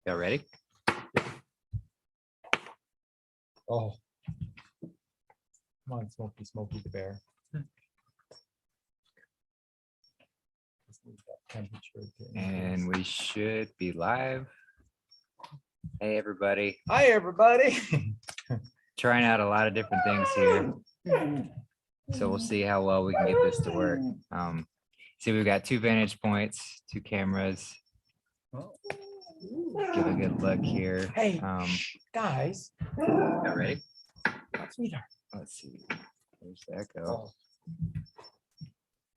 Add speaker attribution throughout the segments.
Speaker 1: Y'all ready?
Speaker 2: Oh, come on, Smokey, Smokey the Bear. Just need that temperature to
Speaker 1: And we should be live. Hey, everybody.
Speaker 2: Hi, everybody.
Speaker 1: Trying out a lot of different things here. So we'll see how well we can get this to work. See, we've got 2 vantage points, 2 cameras. Give a good look here.
Speaker 2: Hey, guys.
Speaker 1: Y'all ready?
Speaker 2: Sweetheart.
Speaker 1: Let's see. Where's that go?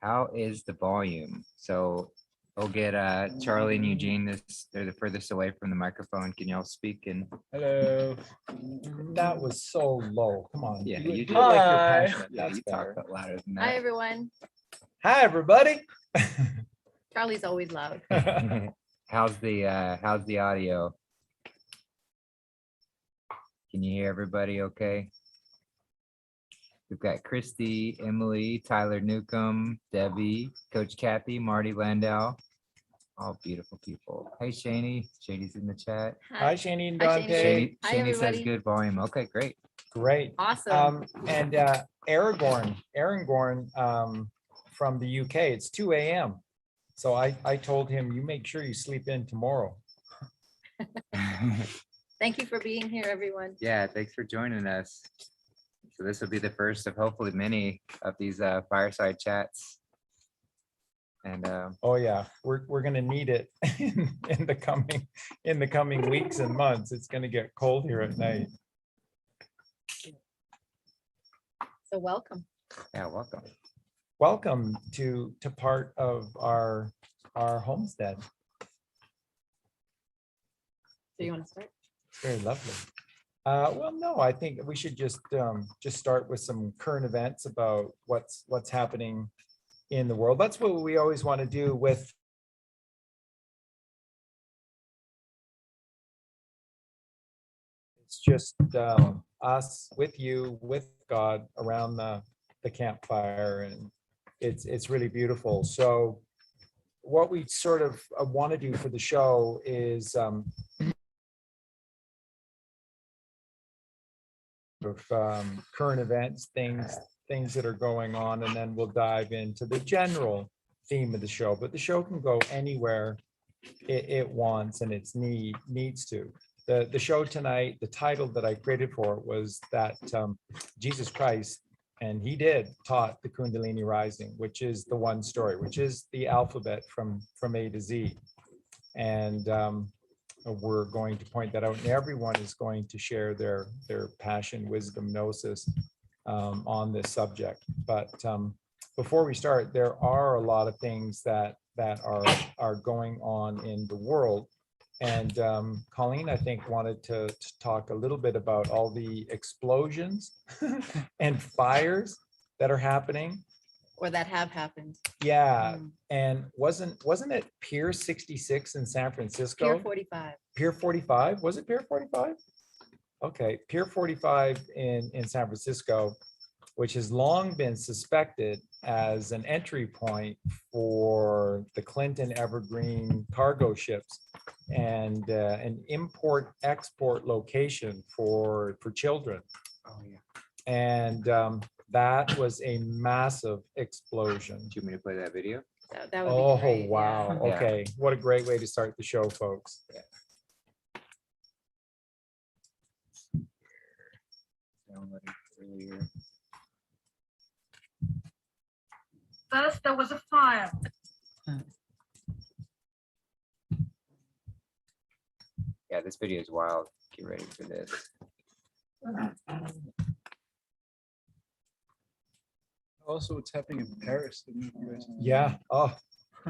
Speaker 1: How is the volume? So we'll get Charlie and Eugene. They're the furthest away from the microphone. Can y'all speak? And
Speaker 2: Hello. That was so low. Come on.
Speaker 1: yeah,
Speaker 2: you
Speaker 1: you
Speaker 2: do it like you're
Speaker 3: Hi.
Speaker 2: passionate.
Speaker 1: yeah,
Speaker 2: That's
Speaker 1: you talk
Speaker 2: better.
Speaker 1: a lot louder than
Speaker 3: Hi,
Speaker 1: that.
Speaker 3: everyone.
Speaker 2: Hi, everybody.
Speaker 3: Charlie's always loud.
Speaker 1: How's the audio? Can you hear everybody okay? We've got Christy, Emily, Tyler Newcomb, Debbie, Coach Kathy, Marty Landau. All beautiful people. Hey, Shani. Shani's in the chat.
Speaker 2: Hi, Shani and
Speaker 3: Hi,
Speaker 2: Dante.
Speaker 3: Hi,
Speaker 1: Shani says
Speaker 3: everybody.
Speaker 1: good volume. Okay, great.
Speaker 2: Great.
Speaker 3: Awesome.
Speaker 2: And Aragorn from the UK, it's 2 a.m. So I told him, you make sure you sleep in tomorrow.
Speaker 3: Thank you for being here, everyone.
Speaker 1: Yeah, thanks for joining us. So this will be the first of hopefully many of these fireside chats. And
Speaker 2: Oh yeah, we're gonna need it in the coming weeks and months. It's gonna get cold here at night.
Speaker 3: So welcome.
Speaker 1: yeah, welcome.
Speaker 2: Welcome to part of our homestead.
Speaker 3: So you want to start?
Speaker 2: It's very lovely. Well, no, I think we should just start with some current events about what's happening in the world. That's what we always want to do with it's just us with you, with God around the campfire, and it's really beautiful. So what we sort of want to do for the show is current events, things that are going on, and then we'll dive into the general theme of the show. But the show can go anywhere it wants and its needs to. The show tonight, the title that I created for it was that Jesus Christ, and he taught the Kundalini Rising, which is the one story, which is the alphabet from A to Z. And we're going to point that out, and everyone is going to share their passion, wisdom, gnosis on this subject. But before we start, there are a lot of things that are going on in the world. And Colleen, I think, wanted to talk a little bit about all the explosions and fires that are happening.
Speaker 3: Or that have happened.
Speaker 2: Yeah, and wasn't it Pier 66 in San Francisco?
Speaker 3: Pier 45.
Speaker 2: Pier 45? Was it Pier 45? Okay, Pier 45 in San Francisco, which has long been suspected as an entry point for the Clinton Evergreen cargo ships and an import-export location for children.
Speaker 1: Oh yeah.
Speaker 2: And that was a massive explosion.
Speaker 1: Do you want me to play that video?
Speaker 3: That would be
Speaker 2: Oh,
Speaker 3: great,
Speaker 2: wow.
Speaker 1: Yeah.
Speaker 2: Okay. What a great way to start the show, folks.
Speaker 1: Downloading earlier.
Speaker 4: First, there was a fire.
Speaker 1: Yeah, this video is wild. Get ready for this.
Speaker 5: Also, what's happening in Paris?
Speaker 2: Yeah. Oh,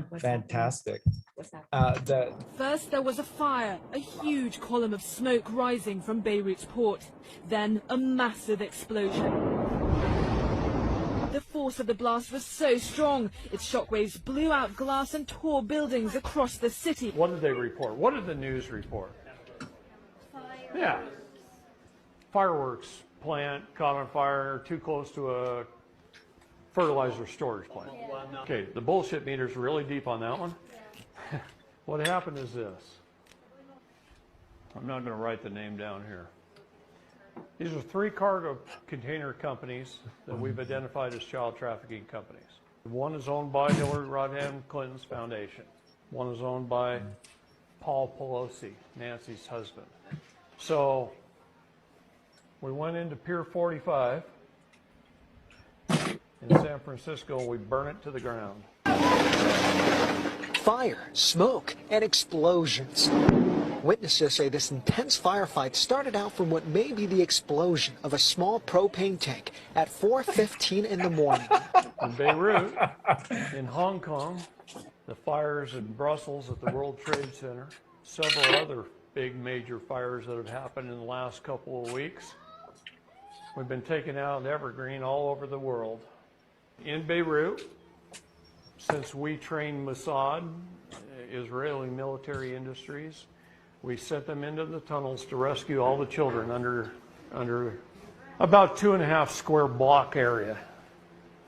Speaker 3: What's
Speaker 2: fantastic.
Speaker 3: What's that?
Speaker 4: First, there was a fire, a huge column of smoke rising from Beirut's port. Then, a massive explosion. The force of the blast was so strong, its shockwaves blew out glass and tore buildings across the city.
Speaker 6: What did they report? What did the news report? Yeah. Fireworks plant caught on fire too close to a fertilizer storage plant. Okay, the bullshit meter's really deep on that one. What happened is this. I'm not going to write the name down here. These are 3 cargo container companies that we've identified as child trafficking companies. One is owned by Hillary Rodham Clinton's foundation. One is owned by Paul Pelosi, Nancy's husband. So we went into Pier 45 in San Francisco. We burn it to the ground.
Speaker 7: Fire, smoke, and explosions. Witnesses say this intense firefight started out from what may be the explosion of a small propane tank at 4:15 in the morning.
Speaker 6: In Beirut, in Hong Kong, the fires in Brussels at the World Trade Center, several other big major fires that have happened in the last couple of weeks. We've been taking out evergreen all over the world. In Beirut, since we train Mossad, Israeli military industries, we sent them into the tunnels to rescue all the children under about 2.5 square block area.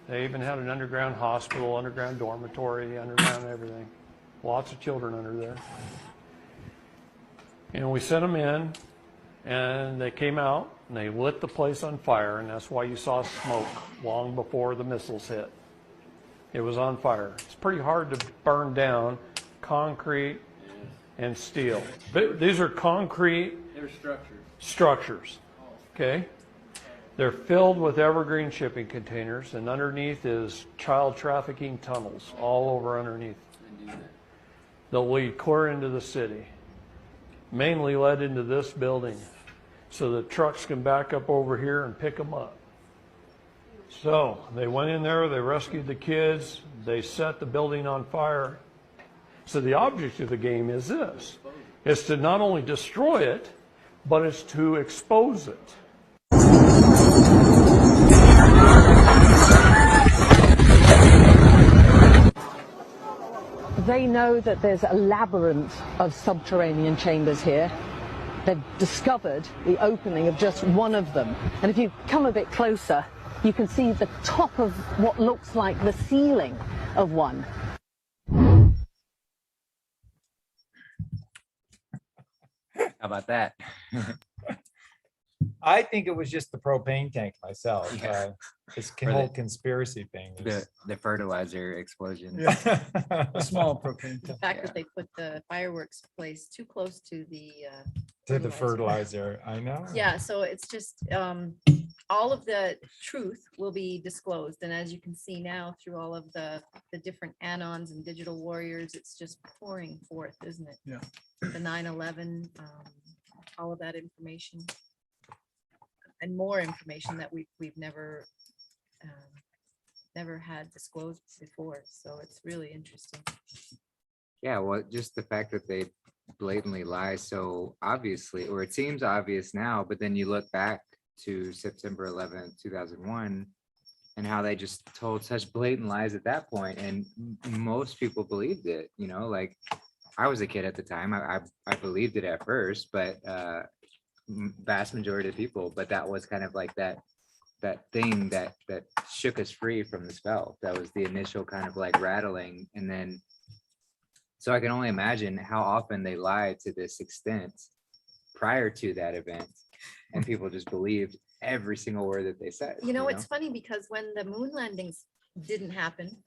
Speaker 6: They even had an underground hospital, underground dormitory, underground everything. Lots of children under there. And we sent them in, and they came out, and they lit the place on fire, and that's why you saw smoke long before the missiles hit. It was on fire. It's pretty hard to burn down concrete and steel. These are concrete structures, okay? They're filled with evergreen shipping containers, and underneath is child trafficking tunnels all over underneath. They'll lead clear into the city, mainly led into this building, so the trucks can back up over here and pick them up. So they went in there, they rescued the kids, they set the building on fire. So the object of the game is this, is to not only destroy it, but it's to expose it.
Speaker 8: They know that there's a labyrinth of subterranean chambers here. They've discovered the opening of just one of them. And if you come a bit closer, you can see the top of what looks like the ceiling of one.
Speaker 1: How about that?
Speaker 2: I think it was just the propane tank myself.
Speaker 1: Yeah.
Speaker 2: This
Speaker 1: Or
Speaker 2: whole
Speaker 1: the-
Speaker 2: conspiracy thing.
Speaker 1: The fertilizer explosion.
Speaker 5: A small propane
Speaker 3: The
Speaker 5: tank.
Speaker 3: fact that they put the fireworks place too close to the
Speaker 2: To the fertilizer, I know.
Speaker 3: yeah, so it's just all of the truth will be disclosed, and as you can see now through all of the different anons and digital warriors, it's just pouring forth, isn't it?
Speaker 5: Yeah.
Speaker 3: The 9/11, all of that information, and more information that we've never had disclosed before. So it's really interesting.
Speaker 1: Yeah, well, just the fact that they blatantly lie so obviously, or it seems obvious now, but then you look back to September 11th, 2001, and how they just told such blatant lies at that point, and most people believed it. You know, like I was a kid at the time. I believed it at first, but vast majority of people. But that was kind of like that thing that shook us free from the spell. That was the initial kind of like rattling, and then. So I can only imagine how often they lied to this extent prior to that event, and people just believed every single word that they said.
Speaker 3: You know, it's funny because when the moon landings didn't happen,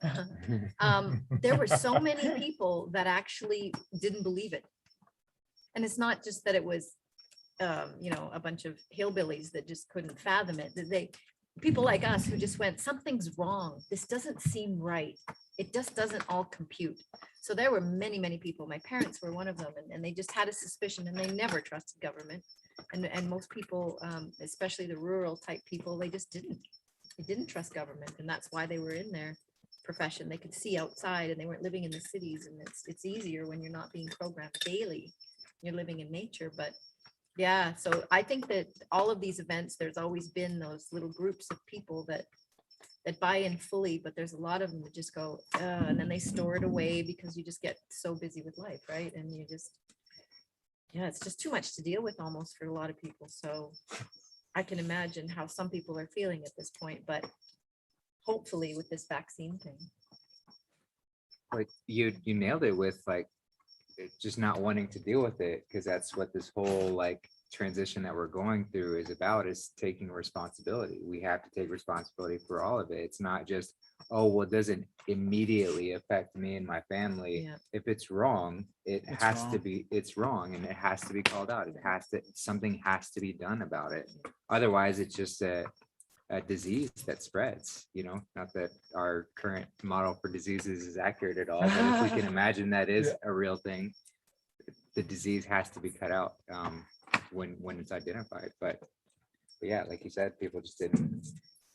Speaker 3: there were so many people that actually didn't believe it. And it's not just that it was, you know, a bunch of hillbillies that just couldn't fathom it. People like us who just went, something's wrong. This doesn't seem right. It just doesn't all compute. So there were many, many people. My parents were one of them, and they just had a suspicion, and they never trusted government. And most people, especially the rural type people, they just didn't trust government, and that's why they were in their profession. They could see outside, and they weren't living in the cities. And it's easier when you're not being programmed daily. You're living in nature, but. Yeah, so I think that all of these events, there's always been those little groups of people that buy in fully, but there's a lot of them that just go, and then they store it away because you just get so busy with life, right? And you just, yeah, it's just too much to deal with almost for a lot of people. So I can imagine how some people are feeling at this point, but hopefully with this vaccine thing.
Speaker 1: Like you nailed it with like just not wanting to deal with it, because that's what this whole like transition that we're going through is about, is taking responsibility. We have to take responsibility for all of it. It's not just, oh, well, it doesn't immediately affect me and my family.
Speaker 3: Yeah.
Speaker 1: If it's wrong,
Speaker 5: It's
Speaker 1: has to
Speaker 5: wrong.
Speaker 1: be, it's wrong, and it has to be called out. It has to, something has to be done about it. Otherwise, it's just a disease that spreads, you know. Not that our current model for diseases is accurate at all, but if we can imagine that is a real thing, the disease has to be cut out when it's identified. But yeah, like you said, people just didn't.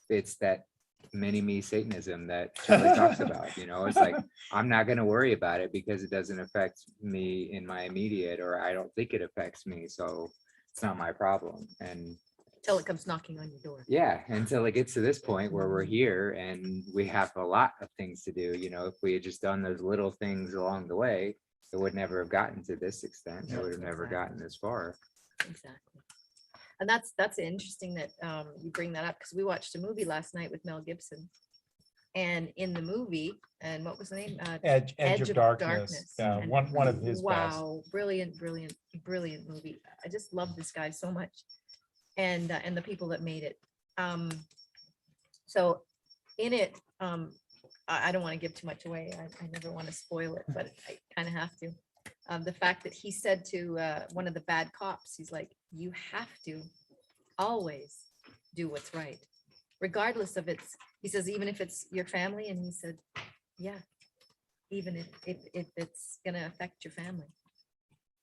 Speaker 1: It's that mini-me Satanism that Charlie talks about. You know, it's like, I'm not going to worry about it because it doesn't affect me in my immediate, or I don't think it affects me, so it's not my problem. And
Speaker 3: Till it comes knocking on your door.
Speaker 1: yeah, until it gets to this point where we're here and we have a lot of things to do. You know, if we had just done those little things along the way, it would never have gotten to this extent. It would have never gotten this far.
Speaker 3: Exactly. And that's interesting that you bring that up, because we watched a movie last night with Mel Gibson. And in the movie, and what was the name?
Speaker 2: Edge of Darkness. Yeah,
Speaker 3: And
Speaker 2: one of his best.
Speaker 3: wow, brilliant movie. I just love this guy so much, and the people that made it. So in it, I don't want to give too much away. I never want to spoil it, but I kind of have to. The fact that he said to one of the bad cops, he's like, you have to always do what's right, regardless of he says, even if it's your family. And he said, yeah, even if it's going to affect your family,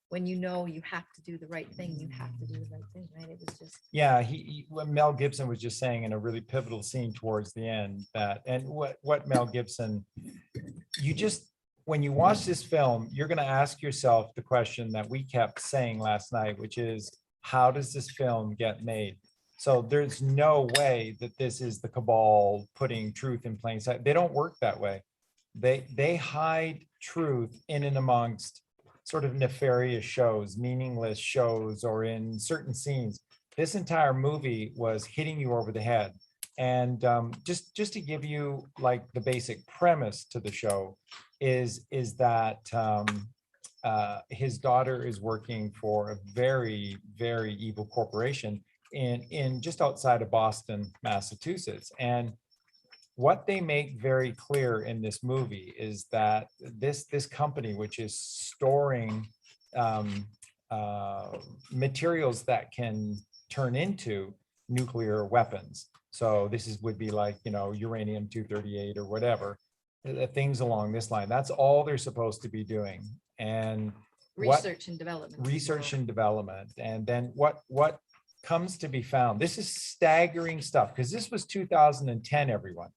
Speaker 3: when you know you have to do the right thing, you have to do the right thing, right? It was just.
Speaker 2: Yeah, what Mel Gibson was just saying in a really pivotal scene towards the end, and what Mel Gibson, when you watch this film, you're going to ask yourself the question that we kept saying last night, which is, how does this film get made? So there's no way that this is the cabal putting truth in plain sight. They don't work that way. They hide truth in and amongst sort of nefarious shows, meaningless shows, or in certain scenes. This entire movie was hitting you over the head. And just to give you like the basic premise to the show is that his daughter is working for a very, very evil corporation in just outside of Boston, Massachusetts. And what they make very clear in this movie is that this company, which is storing materials that can turn into nuclear weapons. So this would be like, you know, uranium-238 or whatever, things along this line. That's all they're supposed to be doing. And
Speaker 3: Research and development.
Speaker 2: Research and development. And then what comes to be found, this is staggering stuff, because this was 2010, everyone.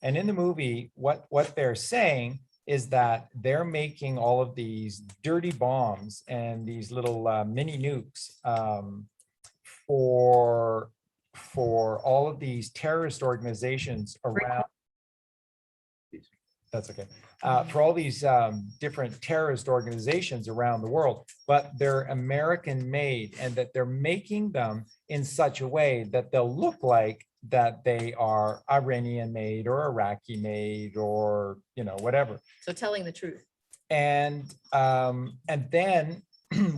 Speaker 2: And in the movie, what they're saying is that they're making all of these dirty bombs and these little mini nukes for all of these terrorist organizations around. That's okay. For all these different terrorist organizations around the world, but they're American made, and that they're making them in such a way that they'll look like that they are Iranian made or Iraqi made, or, you know, whatever.
Speaker 3: So telling the truth.
Speaker 2: And then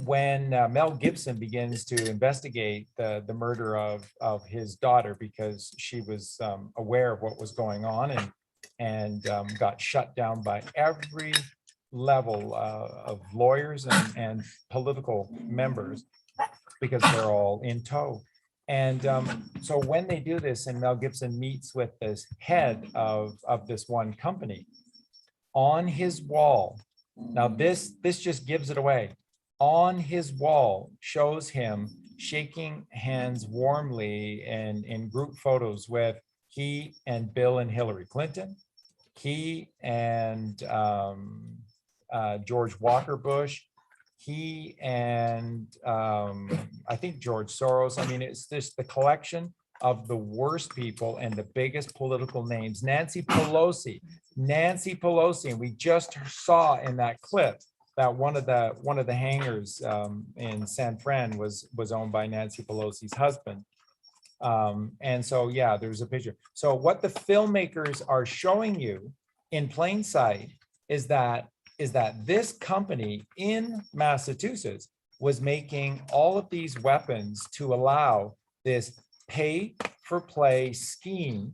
Speaker 2: when Mel Gibson begins to investigate the murder of his daughter, because she was aware of what was going on, and got shut down by every level of lawyers and political members, because they're all in tow. And so when they do this, and Mel Gibson meets with this head of this one company, on his wall, now this just gives it away, on his wall shows him shaking hands warmly and in group photos with he and Bill and Hillary Clinton, he and George Walker Bush, he and I think George Soros. I mean, it's just the collection of the worst people and the biggest political names. Nancy Pelosi, and we just saw in that clip that one of the hangars in San Fran was owned by Nancy Pelosi's husband. And so, yeah, there's a picture. So what the filmmakers are showing you in plain sight is that is that this company in Massachusetts was making all of these weapons to allow this pay for play scheme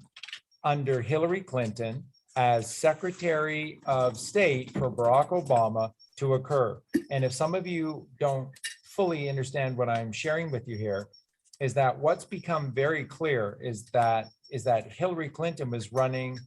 Speaker 2: under Hillary Clinton as Secretary of State for Barack Obama to occur. And if some of you don't fully understand what I'm sharing with you here, is that what's become very clear is that Hillary Clinton was running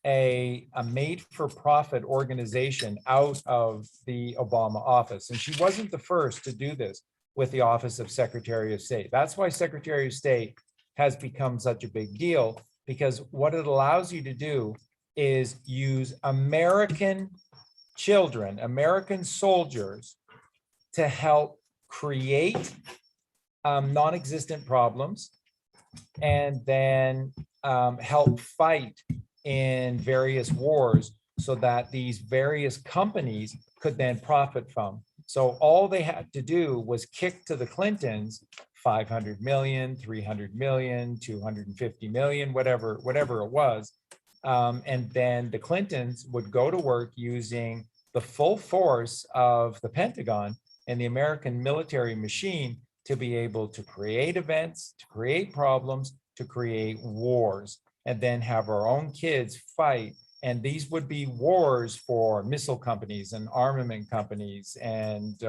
Speaker 2: a made-for-profit organization out of the Obama office. And she wasn't the first to do this with the office of Secretary of State. That's why Secretary of State has become such a big deal, because what it allows you to do is use American children, American soldiers, to help create non-existent problems and then help fight in various wars so that these various companies could then profit from. So all they had to do was kick to the Clintons 500 million, 300 million, 250 million, whatever it was. And then the Clintons would go to work using the full force of the Pentagon and the American military machine to be able to create events, to create problems, to create wars, and then have our own kids fight. And these would be wars for missile companies and armament companies and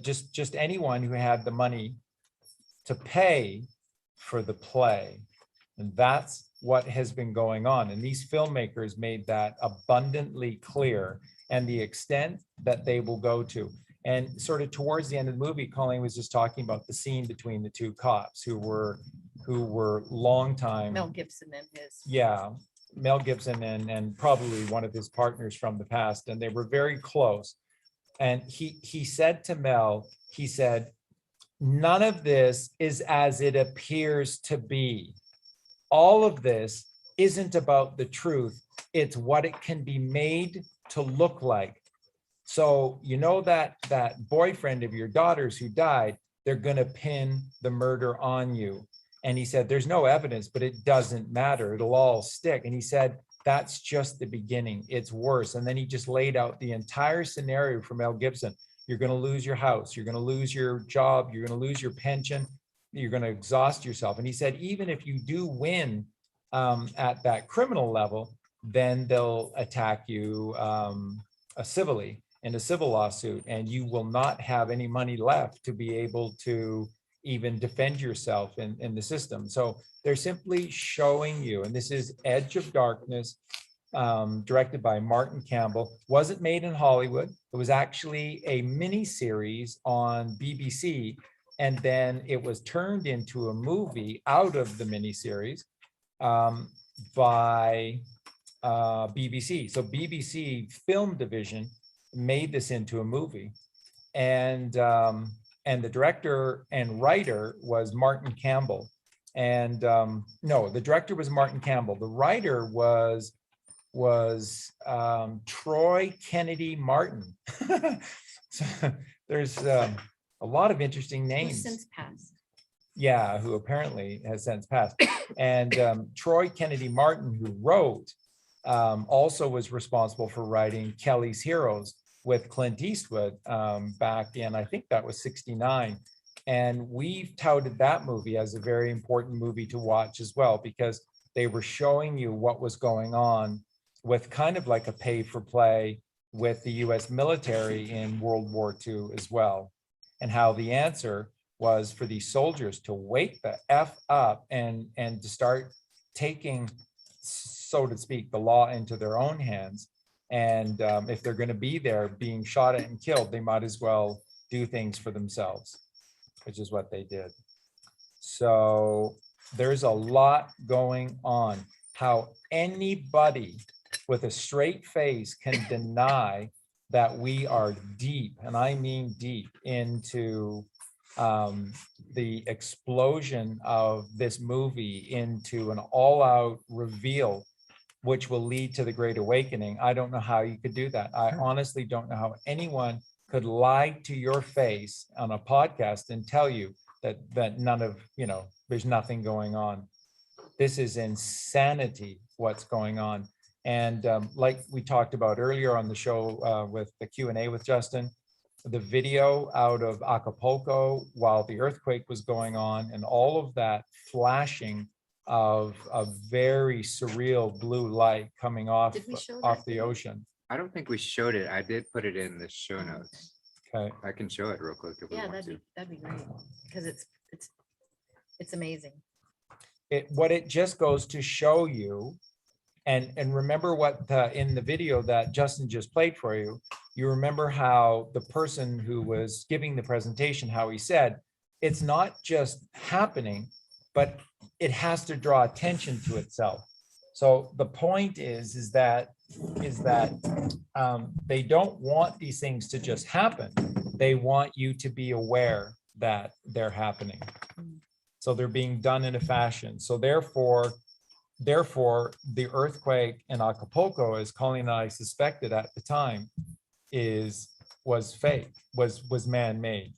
Speaker 2: just anyone who had the money to pay for the play. And that's what has been going on. And these filmmakers made that abundantly clear, and the extent that they will go to. And sort of towards the end of the movie, Colleen was just talking about the scene between the two cops who were long time.
Speaker 3: Mel Gibson and his.
Speaker 2: Yeah, Mel Gibson and probably one of his partners from the past, and they were very close. And he said to Mel, he said, none of this is as it appears to be. All of this isn't about the truth. It's what it can be made to look like. So, you know, that boyfriend of your daughter's who died, they're going to pin the murder on you. And he said, there's no evidence, but it doesn't matter. It'll all stick. And he said, that's just the beginning. It's worse. And then he just laid out the entire scenario for Mel Gibson. You're going to lose your house. You're going to lose your job. You're going to lose your pension. You're going to exhaust yourself. And he said, even if you do win at that criminal level, then they'll attack you civilly in a civil lawsuit, and you will not have any money left to be able to even defend yourself in the system. So they're simply showing you, and this is Edge of Darkness, directed by Martin Campbell. Wasn't made in Hollywood. It was actually a mini series on BBC, and then it was turned into a movie out of the mini series by BBC. So BBC Film Division made this into a movie, and the director and writer was Martin Campbell. And no, the director was Martin Campbell. The writer was Troy Kennedy Martin. So there's a lot of interesting names.
Speaker 3: Who's since passed.
Speaker 2: Yeah, who apparently has since passed. And Troy Kennedy Martin, who wrote, also was responsible for writing Kelly's Heroes with Clint Eastwood back in, I think that was 69. And we've touted that movie as a very important movie to watch as well, because they were showing you what was going on with kind of like a pay for play with the US military in World War II as well. And how the answer was for these soldiers to wake the F up and to start taking, so to speak, the law into their own hands. And if they're going to be there being shot at and killed, they might as well do things for themselves, which is what they did. So there's a lot going on. How anybody with a straight face can deny that we are deep, and I mean deep, into the explosion of this movie into an all-out reveal, which will lead to the Great Awakening. I don't know how you could do that. I honestly don't know how anyone could lie to your face on a podcast and tell you that none of, there's nothing going on. This is insanity, what's going on. And like we talked about earlier on the show with the Q&A with Justin, the video out of Acapulco while the earthquake was going on and all of that flashing of a very surreal blue light coming off
Speaker 3: Did we show
Speaker 2: off
Speaker 3: that
Speaker 2: the
Speaker 3: video?
Speaker 2: ocean.
Speaker 1: I don't think we showed it. I did put it in the show notes.
Speaker 2: Okay.
Speaker 1: I can show it real quick if we
Speaker 3: Yeah,
Speaker 1: want to.
Speaker 3: that'd be great, because it's amazing.
Speaker 2: What it just goes to show you, and remember what in the video that Justin just played for you, you remember how the person who was giving the presentation, how he said, it's not just happening, but it has to draw attention to itself. So the point is that they don't want these things to just happen. They want you to be aware that they're happening. So they're being done in a fashion. So therefore, the earthquake in Acapulco, as Colleen and I suspected at the time, was fake, was man-made,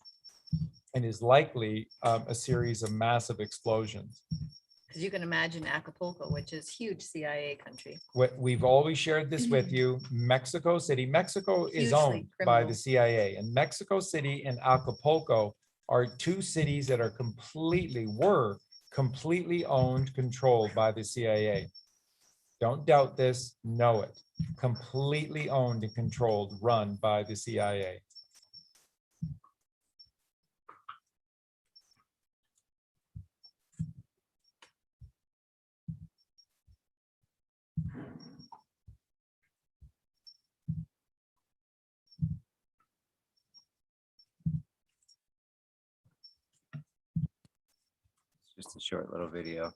Speaker 2: and is likely a series of massive explosions.
Speaker 3: Because you can imagine Acapulco, which is huge CIA country.
Speaker 2: We've always shared this with you. Mexico City, Mexico is
Speaker 3: Hugely
Speaker 2: owned by the
Speaker 3: criminal.
Speaker 2: CIA, and Mexico City and Acapulco are two cities that were completely owned, controlled by the CIA. Don't doubt this, know it. Completely owned and controlled, run by the CIA.
Speaker 1: It's just a short little video.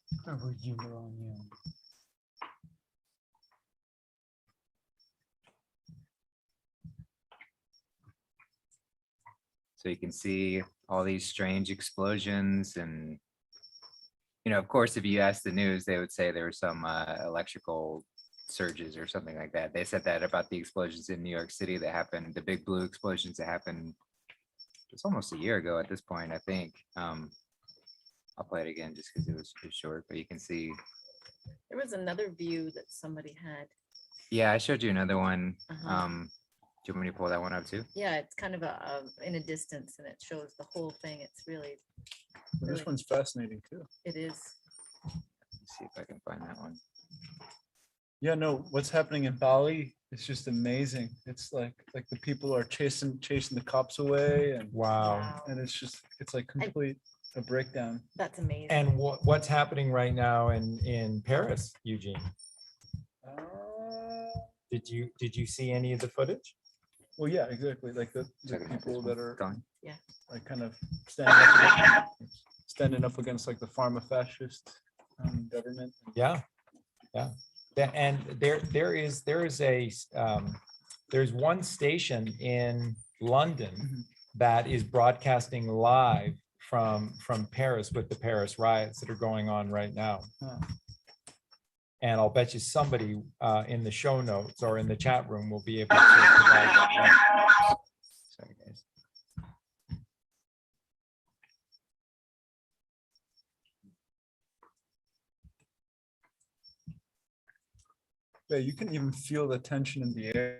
Speaker 1: So you can see all these strange explosions and, of course, if you ask the news, they would say there were some electrical surges or something like that. They said that about the explosions in New York City that happened, the big blue explosions that happened. It's almost a year ago at this point, I think. I'll play it again just because it was short, but you can see.
Speaker 3: There was another view that somebody had.
Speaker 1: Yeah, I showed you another one.
Speaker 3: Uh-huh.
Speaker 1: Do you want me to pull that one up too?
Speaker 3: Yeah, it's kind of in a distance, and it shows the whole thing. It's really,
Speaker 5: This one's fascinating too.
Speaker 3: it is.
Speaker 1: Let's see if I can find that one.
Speaker 5: Yeah, no, what's happening in Bali is just amazing. It's like the people are chasing the cops away, and
Speaker 2: Wow.
Speaker 5: it's like complete a breakdown.
Speaker 3: That's amazing.
Speaker 2: And what's happening right now in Paris, Eugene? Did you see any of the footage?
Speaker 5: Well, yeah, exactly. Like the
Speaker 1: Checking out
Speaker 5: people
Speaker 1: this
Speaker 5: that
Speaker 1: one.
Speaker 5: are
Speaker 1: Going.
Speaker 5: like kind of standing up against like the pharma fascist government.
Speaker 2: Yeah. And there's one station in London that is broadcasting live from Paris with the Paris riots that are going on right now.
Speaker 5: Huh.
Speaker 2: And I'll bet you somebody in the show notes or in the chat room will be able to provide that link.
Speaker 1: Sorry, guys.
Speaker 5: Yeah, you can even feel the tension in the air.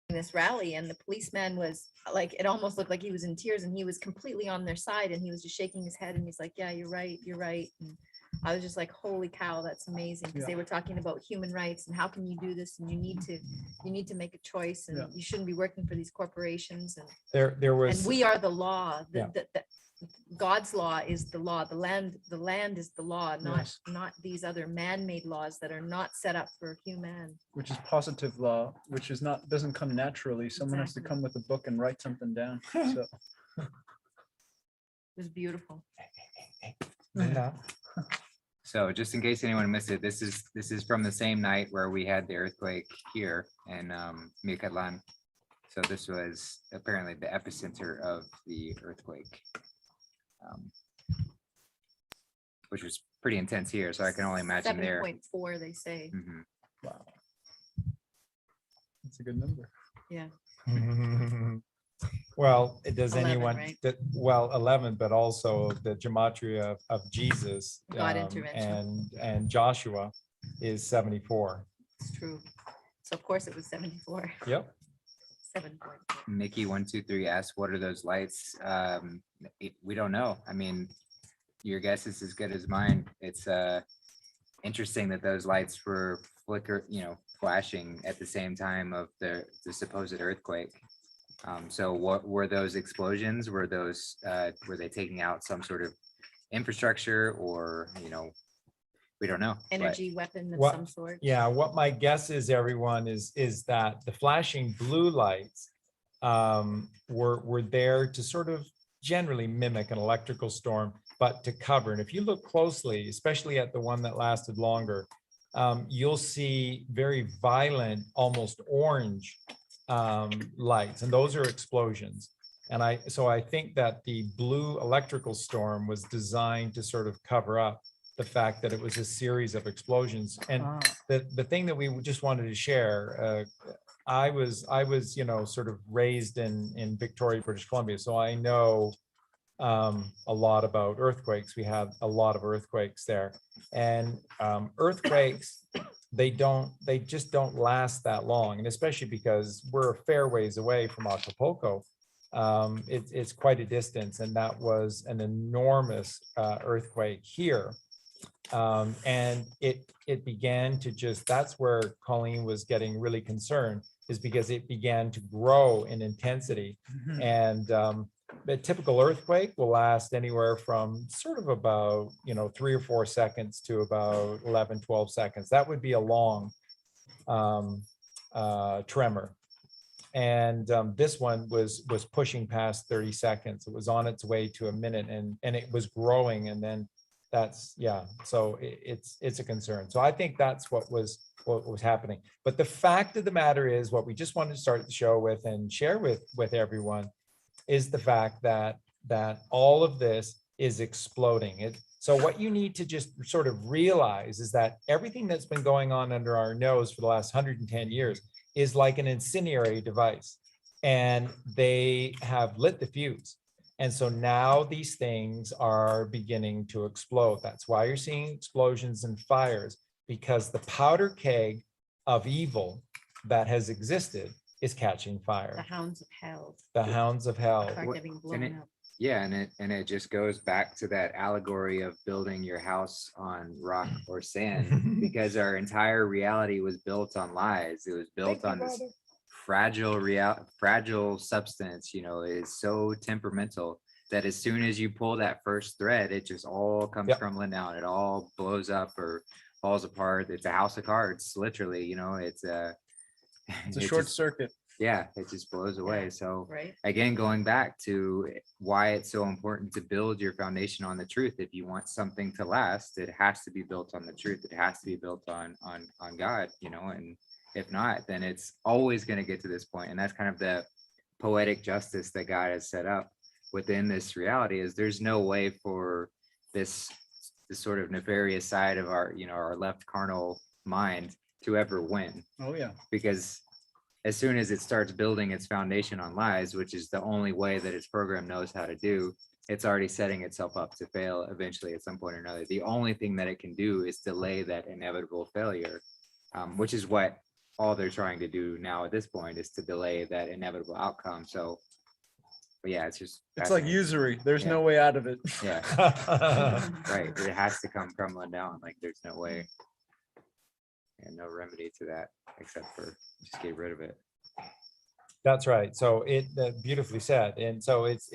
Speaker 3: This rally, and the policeman was like, it almost looked like he was in tears, and he was completely on their side, and he was just shaking his head, and he's like, yeah, you're right. And I was just like, holy cow, that's amazing, because
Speaker 5: Yeah.
Speaker 3: they were talking about human rights and how can you do this, and you need to make a choice, and
Speaker 5: Yeah.
Speaker 3: you shouldn't be working for these corporations, and
Speaker 2: There was.
Speaker 3: we are the law.
Speaker 2: Yeah.
Speaker 3: God's law is the law. The land is the law,
Speaker 5: Yes.
Speaker 3: not these other man-made laws that are not set up for human.
Speaker 5: Which is positive law, which is doesn't come naturally. Someone has to
Speaker 3: Exactly.
Speaker 5: come with a book and write something down. So
Speaker 3: It was beautiful.
Speaker 2: No.
Speaker 1: So just in case anyone missed it, this is from the same night where we had the earthquake here in Miocatlan. So this was apparently the epicenter of the earthquake, which was pretty intense here. So I can only imagine there.
Speaker 3: 7.4, they say.
Speaker 1: Mhm.
Speaker 5: wow. That's a good number.
Speaker 3: Yeah.
Speaker 2: Well, does
Speaker 3: 11,
Speaker 2: anyone,
Speaker 3: right?
Speaker 2: well, 11, but also the gematria of Jesus
Speaker 3: God intervention.
Speaker 2: and Joshua is 74.
Speaker 3: It's true. So of course it was 74.
Speaker 2: Yep.
Speaker 3: 74.
Speaker 1: Mickey123 asks, what are those lights? We don't know. I mean, your guess is as good as mine. It's interesting that those lights were flashing at the same time of the supposed earthquake. So what were those explosions? Were they taking out some sort of infrastructure, or we don't know.
Speaker 3: Energy weapon of
Speaker 2: What-
Speaker 3: some sort.
Speaker 2: Yeah, what my guess is, everyone, is that the flashing blue lights were there to sort of generally mimic an electrical storm, but to cover. And if you look closely, especially at the one that lasted longer, you'll see very violent, almost orange lights, and those are explosions. And so I think that the blue electrical storm was designed to sort of cover up the fact that it was a series of explosions. And the thing that we just wanted to share, I was sort of raised in Victoria, British Columbia, so I know a lot about earthquakes. We have a lot of earthquakes there, and earthquakes, they just don't last that long, and especially because we're a fair ways away from Acapulco. It's quite a distance, and that was an enormous earthquake here. And it began to that's where Colleen was getting really concerned, is because it began to grow in intensity. And a typical earthquake will last anywhere from sort of about 3 or 4 seconds to about 11, 12 seconds. That would be a long tremor. And this one was pushing past 30 seconds. It was on its way to a minute, and it was growing, and then so it's a concern. So I think that's what was happening. But the fact of the matter is, what we just wanted to start the show with and share with everyone is the fact that all of this is exploding. So what you need to just sort of realize is that everything that's been going on under our nose for the last 110 years is like an incendiary device, and they have lit the fuse. And so now these things are beginning to explode. That's why you're seeing explosions and fires, because the powder keg of evil that has existed is catching fire.
Speaker 3: The hounds of hell.
Speaker 2: The hounds of hell.
Speaker 3: Are getting blown up.
Speaker 1: Yeah, and it just goes back to that allegory of building your house on rock or sand, because our entire reality was built on lies. It was built on this fragile substance. Is so temperamental that as soon as you pull that first thread, it just all comes crumbling down. It all blows up or falls apart. It's a house of cards, literally. It's a
Speaker 5: short circuit.
Speaker 1: Yeah, it just blows away. So
Speaker 3: Right.
Speaker 1: again, going back to why it's so important to build your foundation on the truth. If you want something to last, it has to be built on the truth. It has to be built on God, and if not, then it's always going to get to this point. And that's kind of the poetic justice that God has set up within this reality, is there's no way for this sort of nefarious side of our left carnal mind to ever win.
Speaker 5: Oh yeah.
Speaker 1: Because as soon as it starts building its foundation on lies, which is the only way that its program knows how to do, it's already setting itself up to fail eventually at some point or another. The only thing that it can do is delay that inevitable failure, which is what all they're trying to do now at this point, is to delay that inevitable outcome. So, but yeah, it's
Speaker 5: Like
Speaker 1: fascinating.
Speaker 5: usury. There's no way out of it.
Speaker 1: Yeah, right. It has to come crumbling down. Like there's no way, and no remedy to that except for just get rid of it.
Speaker 2: That's right. So beautifully said. And so it's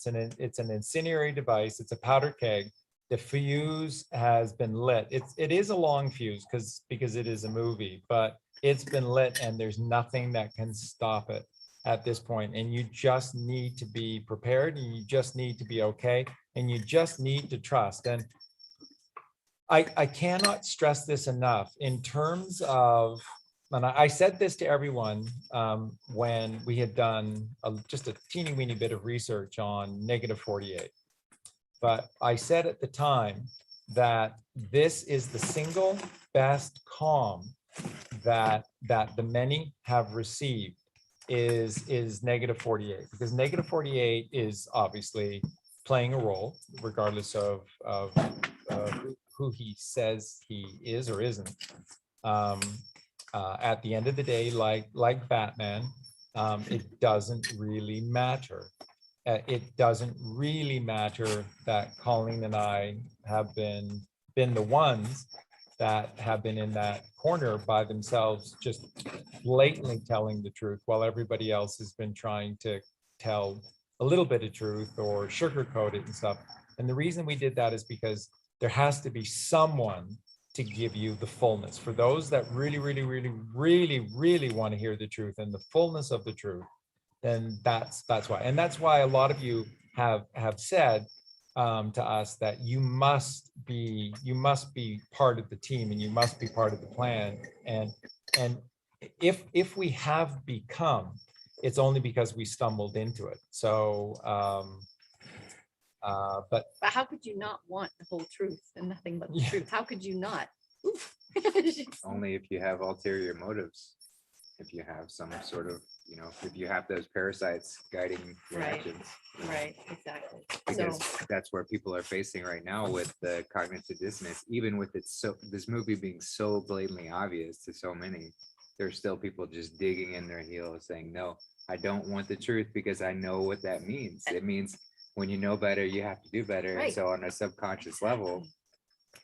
Speaker 2: an incendiary device. It's a powder keg. The fuse has been lit. It is a long fuse because it is a movie, but it's been lit, and there's nothing that can stop it at this point. And you just need to be prepared, and you just need to be okay, and you just need to trust. And I cannot stress this enough in terms of, and I said this to everyone when we had done just a teeny weeny bit of research on -48. But I said at the time that this is the single best calm that the many have received is negative 48, because negative 48 is obviously playing a role, regardless of who he says he is or isn't. At the end of the day, like Batman, it doesn't really matter. It doesn't really matter that Colleen and I have been the ones that have been in that corner by themselves, just blatantly telling the truth, while everybody else has been trying to tell a little bit of truth or sugarcoat it and stuff. And the reason we did that is because there has to be someone to give you the fullness. For those that really want to hear the truth and the fullness of the truth, then that's why. And that's why a lot of you have said to us that you must be part of the team, and you must be part of the plan. And if we have become, it's only because we stumbled into it. So but
Speaker 3: how could you not want the whole truth and nothing but the
Speaker 2: Yeah.
Speaker 3: truth? How could you not? Oof.
Speaker 1: Only if you have ulterior motives. If you have some sort of, if you have those parasites guiding your
Speaker 3: Right.
Speaker 1: actions.
Speaker 3: Right, exactly.
Speaker 1: Because
Speaker 3: So,
Speaker 1: that's where people are facing right now with the cognitive dissonance. Even with this movie being so blatantly obvious to so many, there's still people just digging in their heels saying, no, I don't want the truth because I know what that means. It means when you know better, you have to do better. And
Speaker 3: Right.
Speaker 1: so on a subconscious level,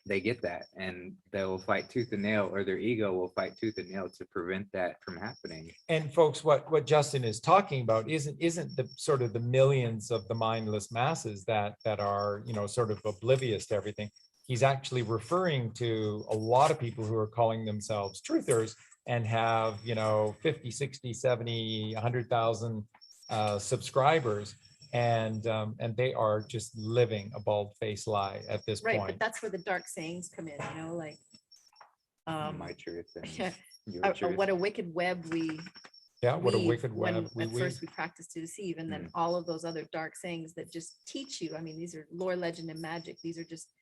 Speaker 1: they get that, and they'll fight tooth and nail, or their ego will fight tooth and nail to prevent that from happening.
Speaker 2: And folks, what Justin is talking about isn't the sort of the millions of the mindless masses that are, sort of oblivious to everything. He's actually referring to a lot of people who are calling themselves truthers and have, 50, 60, 70, 100,000 subscribers. And they are just living a bald-faced lie at this
Speaker 3: right,
Speaker 2: point.
Speaker 3: but that's where the dark sayings come in, like
Speaker 1: My truth and your truth.
Speaker 3: what a wicked web we
Speaker 2: Yeah, what a
Speaker 3: weave
Speaker 2: wicked
Speaker 3: when
Speaker 2: web we
Speaker 3: at
Speaker 2: weave.
Speaker 3: first we practice to deceive, and then all of those other dark sayings that just teach you. I mean, these are lore, legend, and magic. These are just,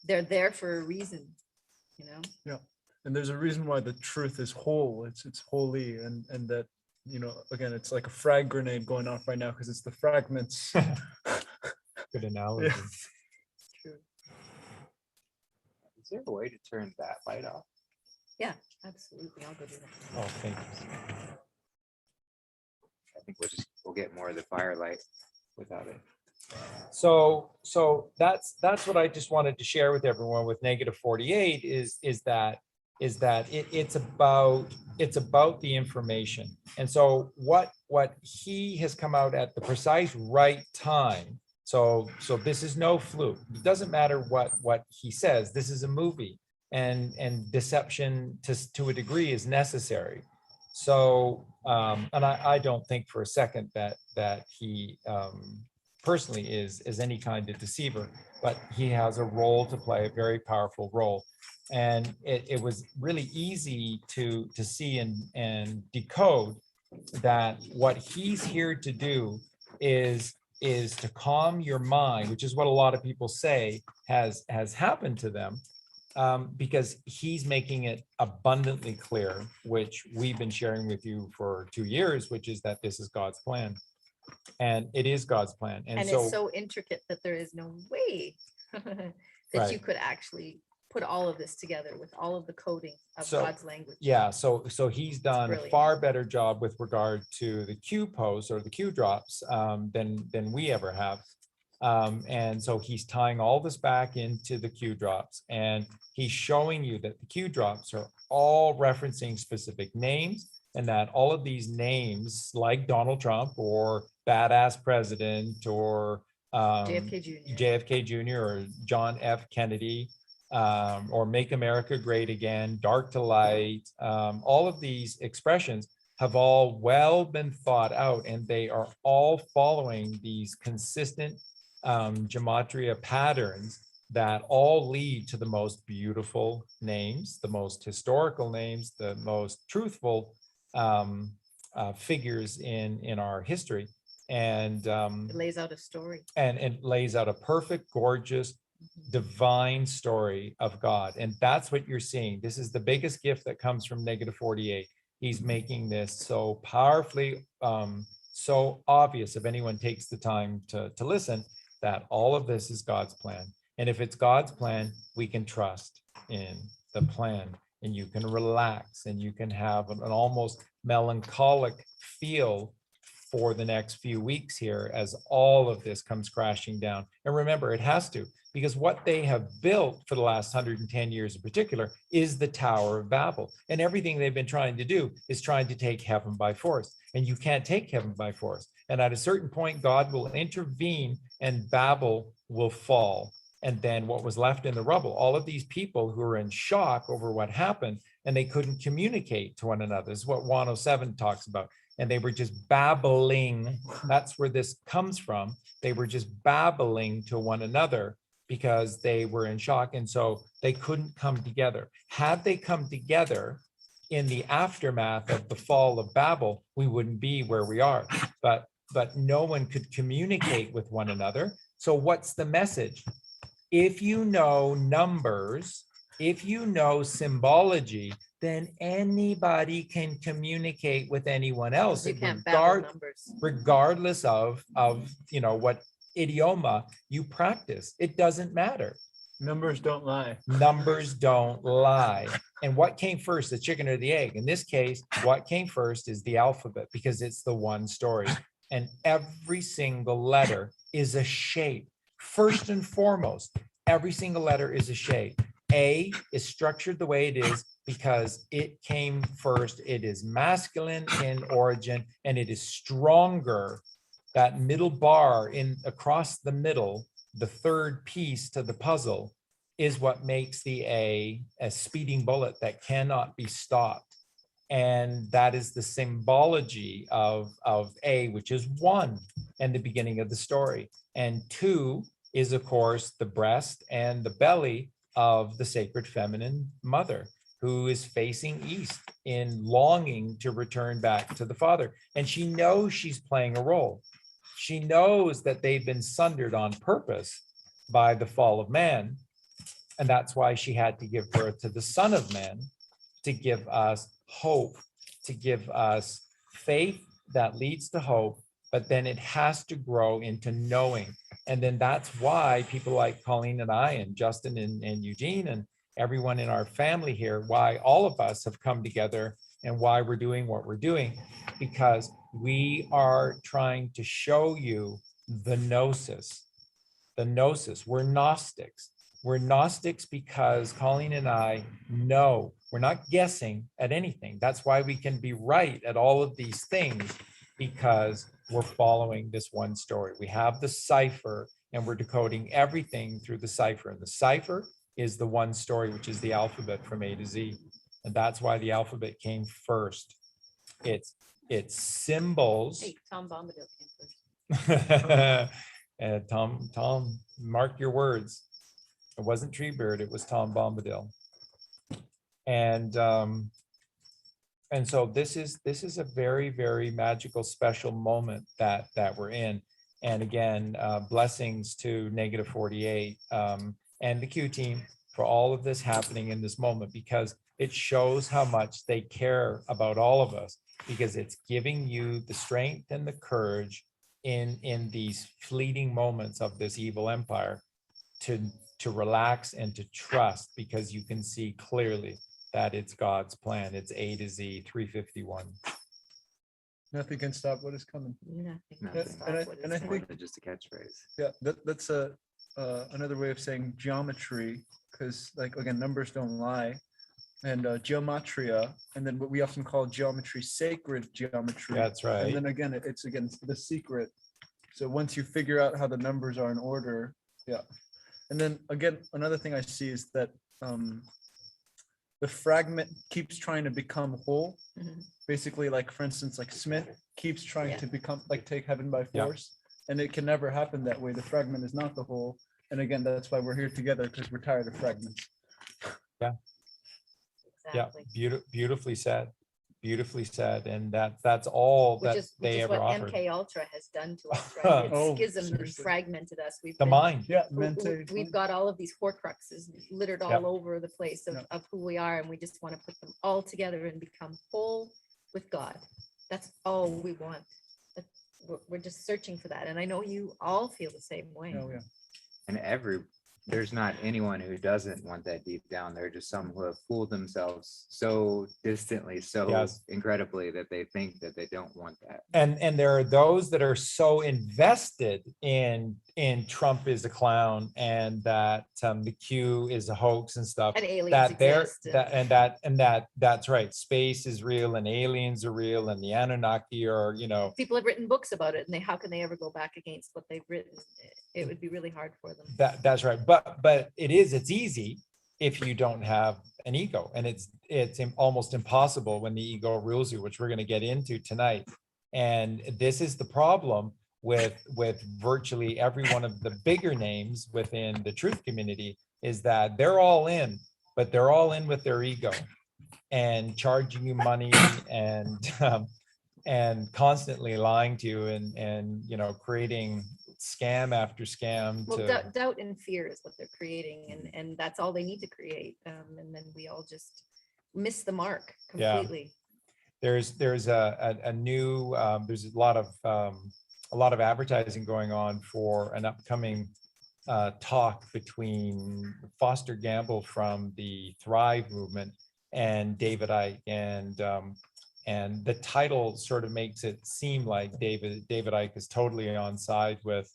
Speaker 3: they're there for a reason,
Speaker 5: Yeah, and there's a reason why the truth is whole. It's holy, and that, again, it's like a frag grenade going off right now because it's the fragments.
Speaker 2: Good analogy.
Speaker 5: Yeah.
Speaker 1: Is there a way to turn that light off?
Speaker 3: Yeah, absolutely. I'll go do that.
Speaker 2: Oh, thank you.
Speaker 1: I think we'll get more of the firelight without it.
Speaker 2: So that's what I just wanted to share with everyone with negative 48 is that it's about the information. And so what he has come out at the precise right time. So this is no fluke. It doesn't matter what he says. This is a movie, and deception to a degree is necessary. So and I don't think for a second that he personally is any kind of deceiver, but he has a role to play, a very powerful role. And it was really easy to see and decode that what he's here to do is to calm your mind, which is what a lot of people say has happened to them, because he's making it abundantly clear, which we've been sharing with you for 2 years, which is that this is God's plan. And it is God's plan.
Speaker 3: And it's so intricate that there is no way that
Speaker 2: Right.
Speaker 3: you could actually put all of this together with all of the coding of
Speaker 2: So,
Speaker 3: God's language.
Speaker 2: Yeah, so he's done a
Speaker 3: brilliant.
Speaker 2: far better job with regard to the Q posts or the Q drops than we ever have. And so he's tying all this back into the Q drops, and he's showing you that the Q drops are all referencing specific names, and that all of these names, like Donald Trump or badass president or JFK Jr. or John F. Kennedy, or Make America Great Again, Dark to Light, all of these expressions have all well been thought out, and they are all following these consistent gematria patterns that all lead to the most beautiful names, the most historical names, the most truthful figures in our history. And
Speaker 3: It lays out a story.
Speaker 2: and it lays out a perfect, gorgeous, divine story of God. And that's what you're seeing. This is the biggest gift that comes from -48. He's making this so powerfully, so obvious if anyone takes the time to listen, that all of this is God's plan. And if it's God's plan, we can trust in the plan, and you can relax, and you can have an almost melancholic feel for the next few weeks here as all of this comes crashing down. And remember, it has to, because what they have built for the last 110 years in particular is the Tower of Babel. And everything they've been trying to do is trying to take heaven by force. And you can't take heaven by force. And at a certain point, God will intervene and Babel will fall. And then what was left in the rubble, all of these people who were in shock over what happened, and they couldn't communicate to one another. This is what 107 talks about. And they were just babbling. That's where this comes from. They were just babbling to one another because they were in shock. And so they couldn't come together. Had they come together in the aftermath of the fall of Babel, we wouldn't be where we are. But no one could communicate with one another. So what's the message? If you know numbers, if you know symbology, then anybody can communicate with anyone else,
Speaker 3: You can't babble numbers.
Speaker 2: regardless of what idioma you practice. It doesn't matter.
Speaker 5: Numbers don't lie.
Speaker 2: Numbers don't lie. And what came first, the chicken or the egg? In this case, what came first is the alphabet, because it's the one story. And every single letter is a shape. First and foremost, every single letter is a shape. A is structured the way it is because it came first. It is masculine in origin, and it is stronger. That middle bar in across the middle, the third piece to the puzzle, is what makes the A speeding bullet that cannot be stopped. And that is the symbology of A, which is 1 and the beginning of the story. And 2 is, of course, the breast and the belly of the sacred feminine mother, who is facing east in longing to return back to the father. And she knows she's playing a role. She knows that they've been sundered on purpose by the fall of man. And that's why she had to give birth to the Son of Man, to give us hope, to give us faith that leads to hope, but then it has to grow into knowing. And then that's why people like Colleen and I and Justin and Eugene and everyone in our family here, why all of us have come together and why we're doing what we're doing, because we are trying to show you the gnosis. The gnosis. We're Gnostics. We're Gnostics because Colleen and I know. We're not guessing at anything. That's why we can be right at all of these things, because we're following this one story. We have the cipher and we're decoding everything through the cipher. And the cipher is the one story, which is the alphabet from A to Z. And that's why the alphabet came first. It's symbols.
Speaker 3: Hey, Tom Bombadil came first.
Speaker 2: And Tom, mark your words. It wasn't Treebird, it was Tom Bombadil. And so this is a very, very magical, special moment that we're in. And again, blessings to -48 and the Q team for all of this happening in this moment, because it shows how much they care about all of us, because it's giving you the strength and the courage in these fleeting moments of this evil empire to relax and to trust, because you can see clearly that it's God's plan. It's A to Z, 351.
Speaker 5: Nothing can stop what is coming.
Speaker 3: Nothing.
Speaker 1: No,
Speaker 3: can
Speaker 1: it's
Speaker 3: stop
Speaker 5: and I-
Speaker 3: what is
Speaker 5: and I
Speaker 3: coming.
Speaker 5: think-
Speaker 1: Just a catchphrase.
Speaker 5: Yeah, that's another way of saying geometry, because like again, numbers don't lie, and geometria, and then what we often call geometry, sacred geometry.
Speaker 2: That's right.
Speaker 5: And then again, it's again the secret. So once you figure out how the numbers are in order, yeah. And then again, another thing I see is that the fragment keeps trying to become whole.
Speaker 3: Mhm.
Speaker 5: Basically, like for instance, like Smith keeps trying
Speaker 3: Yeah.
Speaker 5: to become like take heaven by
Speaker 2: Yeah.
Speaker 5: force, and it can never happen that way. The fragment is not the whole. And again, that's why we're here together, because we're tired of fragments.
Speaker 2: Yeah,
Speaker 3: Exactly.
Speaker 2: beautifully said. beautifully said. And that's all
Speaker 3: Which
Speaker 2: that
Speaker 3: is,
Speaker 2: they ever
Speaker 3: what
Speaker 2: offered.
Speaker 3: MK Ultra has done to us, right?
Speaker 5: Oh,
Speaker 3: It's schismed and
Speaker 5: seriously.
Speaker 3: fragmented us.
Speaker 2: The mind.
Speaker 5: Yeah,
Speaker 3: We've got all of these horcruxes littered all
Speaker 2: Yep.
Speaker 3: over the place
Speaker 5: Yep.
Speaker 3: of who we are, and we just want to put them all together and become whole with God. That's all we want. We're just searching for that, and I know you all feel the same way.
Speaker 5: Oh, yeah.
Speaker 1: And there's not anyone who doesn't want that deep down. There are just some who have fooled themselves so distantly, so
Speaker 2: Yes.
Speaker 1: incredibly, that they think that they don't want that.
Speaker 2: And there are those that are so invested in Trump is a clown and that the Q is a hoax and stuff,
Speaker 3: And aliens
Speaker 2: that they're
Speaker 3: exist.
Speaker 2: that's right. Space is real and aliens are real and the Anunnaki are,
Speaker 3: People have written books about it, and how can they ever go back against what they've written? It would be really hard for them.
Speaker 2: that's right. But it's easy if you don't have an ego, and it's almost impossible when the ego rules you, which we're going to get into tonight. And this is the problem with virtually every one of the bigger names within the truth community, is that they're all in, but they're all in with their ego and charging you money and constantly lying to you and creating scam after scam.
Speaker 3: Well, doubt and fear is what they're creating, and that's all they need to create. And then we all just miss the mark completely.
Speaker 2: There's a new there's a lot of advertising going on for an upcoming talk between Foster Gamble from the Thrive movement and David Icke, and the title sort of makes it seem like David Icke is totally on side with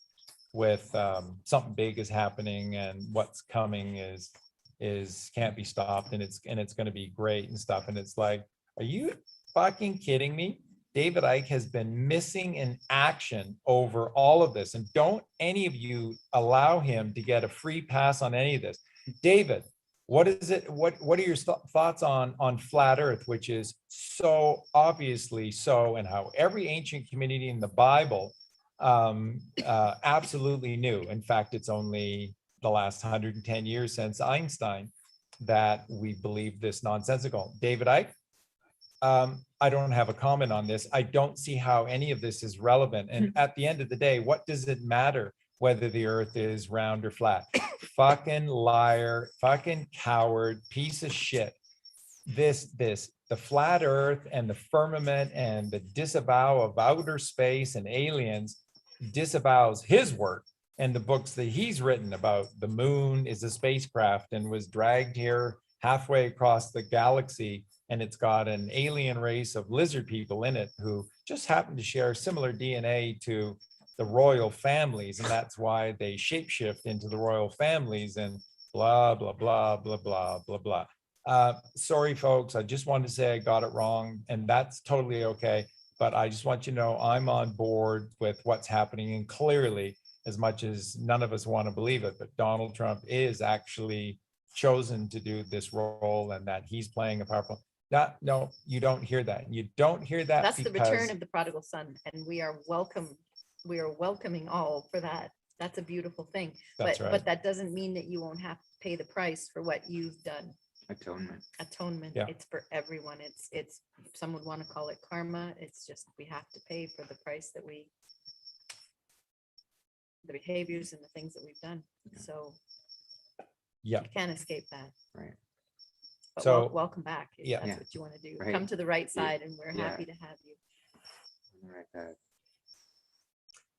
Speaker 2: something big is happening, and what's coming is can't be stopped, and it's going to be great and stuff. And it's like, are you fucking kidding me? David Icke has been missing in action over all of this, and don't any of you allow him to get a free pass on any of this. David, what is it? What are your thoughts on flat Earth, which is so obviously so, and how every ancient community in the Bible absolutely knew? In fact, it's only the last 110 years since Einstein that we believe this nonsensical. David Icke, I don't have a comment on this. I don't see how any of this is relevant. And at the end of the day, what does it matter whether the earth is round or flat? Fucking liar, fucking coward, piece of shit. The flat earth and the firmament and the disavow of outer space and aliens disavows his work and the books that he's written about the moon is a spacecraft and was dragged here halfway across the galaxy, and it's got an alien race of lizard people in it who just happen to share similar DNA to the royal families, and that's why they shapeshift into the royal families and blah, blah, blah, blah, blah, blah, blah. Sorry, folks, I just wanted to say I got it wrong, and that's totally okay. But I just want you to know I'm on board with what's happening, and clearly, as much as none of us want to believe it, but Donald Trump is actually chosen to do this role, and that he's playing a powerful. No, you don't hear that. You don't hear that.
Speaker 3: That's the return of the prodigal son, and we are welcome. We are welcoming all for that. That's a beautiful thing.
Speaker 2: That's right.
Speaker 3: But that doesn't mean that you won't have to pay the price for what you've done. Atonement.
Speaker 2: Yeah.
Speaker 3: It's for everyone. It's some would want to call it karma. It's just we have to pay for the price that the behaviors and the things that we've done. So
Speaker 2: Yeah.
Speaker 3: you can't escape that.
Speaker 1: Right.
Speaker 3: But
Speaker 2: So,
Speaker 3: welcome back. If
Speaker 2: yeah.
Speaker 3: that's what you want to do.
Speaker 1: Right.
Speaker 3: Come to the right side, and we're
Speaker 1: Yeah.
Speaker 3: happy to have you.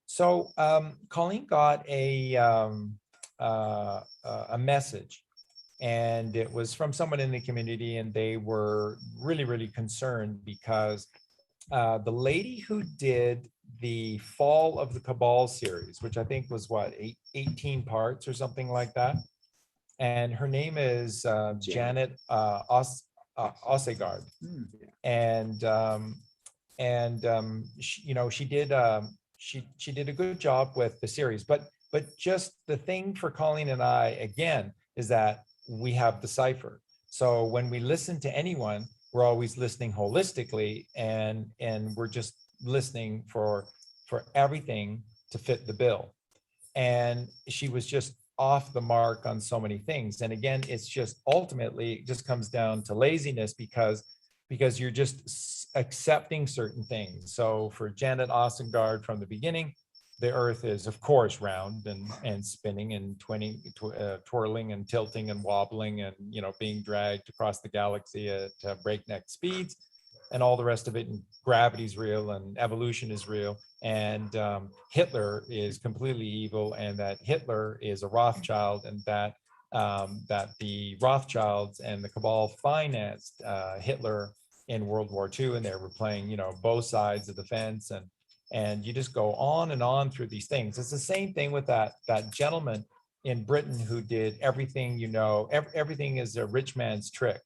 Speaker 2: So Colleen got a message, and it was from someone in the community, and they were really, really concerned because the lady who did the Fall of the Cabal series, which I think was 18 parts or something like that. And her name is Janet Ossegaard. And she did a good job with the series, but just the thing for Colleen and I, again, is that we have the cipher. So when we listen to anyone, we're always listening holistically, and we're just listening for everything to fit the bill. And she was just off the mark on so many things. And again, it's just ultimately, it just comes down to laziness, because because you're just accepting certain things. So for Janet Ossegaard from the beginning, the earth is of course round and spinning and twirling and tilting and wobbling and, you know, being dragged across the galaxy at breakneck speeds, and all the rest of it. And gravity's real and evolution is real. And Hitler is completely evil, and that Hitler is a Rothschild, and that the Rothschilds and the cabal financed Hitler in World War II, and they were playing, you know, both sides of the fence, and you just go on and on through these things. It's the same thing with that gentleman in Britain who did everything, you know, everything is a rich man's trick,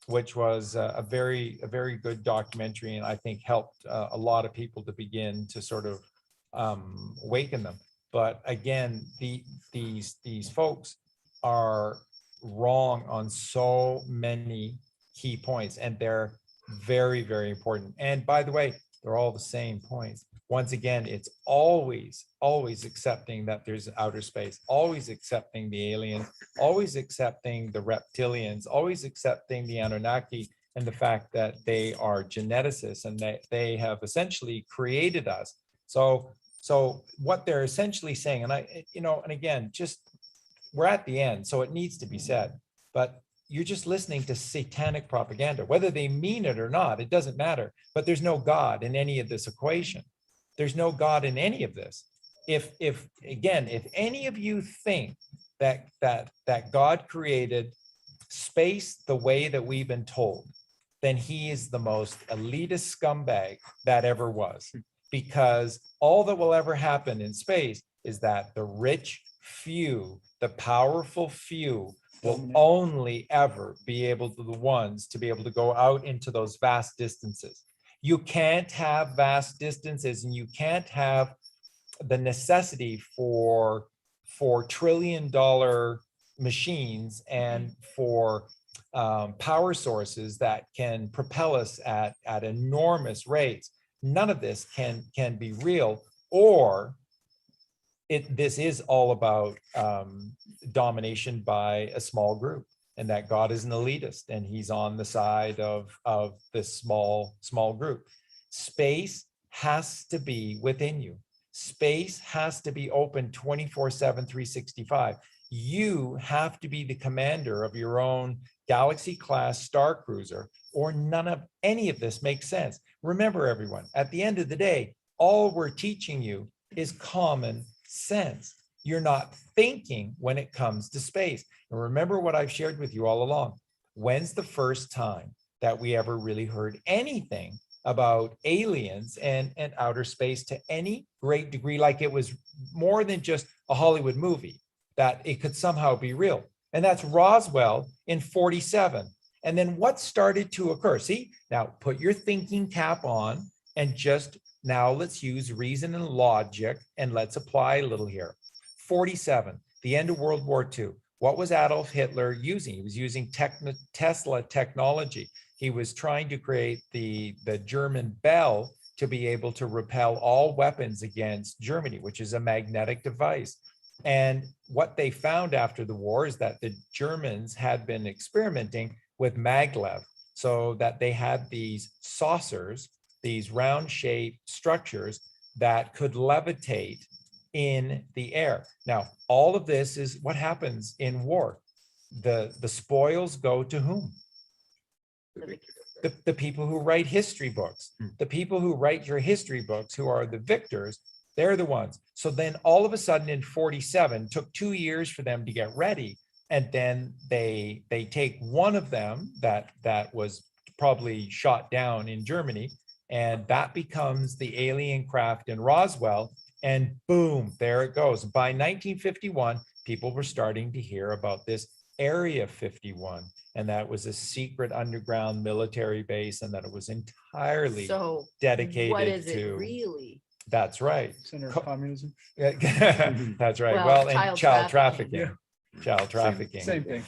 Speaker 2: which was a very good documentary, and I think helped a lot of people to begin to sort of awaken them. But again, these folks are wrong on so many key points, and they're very, very important. And by the way, they're all the same points. Once again, it's always accepting that there's outer space, always accepting the aliens, always accepting the reptilians, always accepting the Anunnaki, and the fact that they are geneticists and that they have essentially created us. So what they're essentially saying, and and again, just we're at the end, so it needs to be said, but you're just listening to satanic propaganda, whether they mean it or not, it doesn't matter. But there's no God in any of this equation. There's no God in any of this. If any of you think that God created space the way that we've been told, then he is the most elitist scumbag that ever was. Because all that will ever happen in space is that the rich few, the powerful few, will only ever be able to be able to go out into those vast distances. You can't have vast distances, and you can't have the necessity for $1 trillion machines and for power sources that can propel us at enormous rates. None of this can be real, or this is all about domination by a small group, and that God is an elitist and he's on the side of this small group. Space has to be within you. Space has to be open 24/7, 365. You have to be the commander of your own galaxy class star cruiser, or any of this makes sense. Remember, everyone, at the end of the day, all we're teaching you is common sense. You're not thinking when it comes to space. And remember what I've shared with you all along. When's the first time that we ever really heard anything about aliens and outer space to any great degree, like it was more than just a Hollywood movie, that it could somehow be real? And that's Roswell in 47. And then what started to occur? See, now put your thinking cap on, and just now let's use reason and logic, and let's apply a little here. 47, the end of World War II. What was Adolf Hitler using? He was using Tesla technology. He was trying to create the German bell to be able to repel all weapons against Germany, which is a magnetic device. And what they found after the war is that the Germans had been experimenting with maglev, so that they had these saucers, these round shaped structures that could levitate in the air. Now, all of this is what happens in war. The spoils go to whom? The people who write history books. The people who write your history books, who are the victors, they're the ones. So then all of a sudden in 47, took 2 years for them to get ready. And then they take one of them that was probably shot down in Germany, and that becomes the alien craft in Roswell, and boom, there it goes. By 1951, people were starting to hear about this Area 51, and that was a secret underground military base, and that it was entirely dedicated
Speaker 3: what is
Speaker 2: to.
Speaker 3: It really?
Speaker 2: That's right.
Speaker 5: Center of communism.
Speaker 2: That's right.
Speaker 3: Well,
Speaker 2: And child trafficking.
Speaker 5: Yeah.
Speaker 2: Child trafficking.
Speaker 5: Same thing.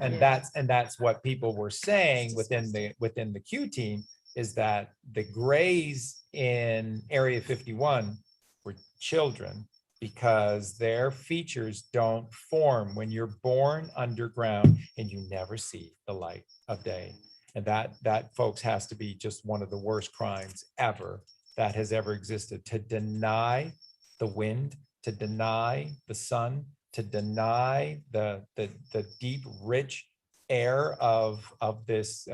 Speaker 2: And that's what people were saying within the Q team, is that the Greys in Area 51 were children, because their features don't form when you're born underground and you never see the light of day. And that folks has to be just one of the worst crimes ever that has ever existed, to deny the wind, to deny the sun, to deny the deep, rich air of this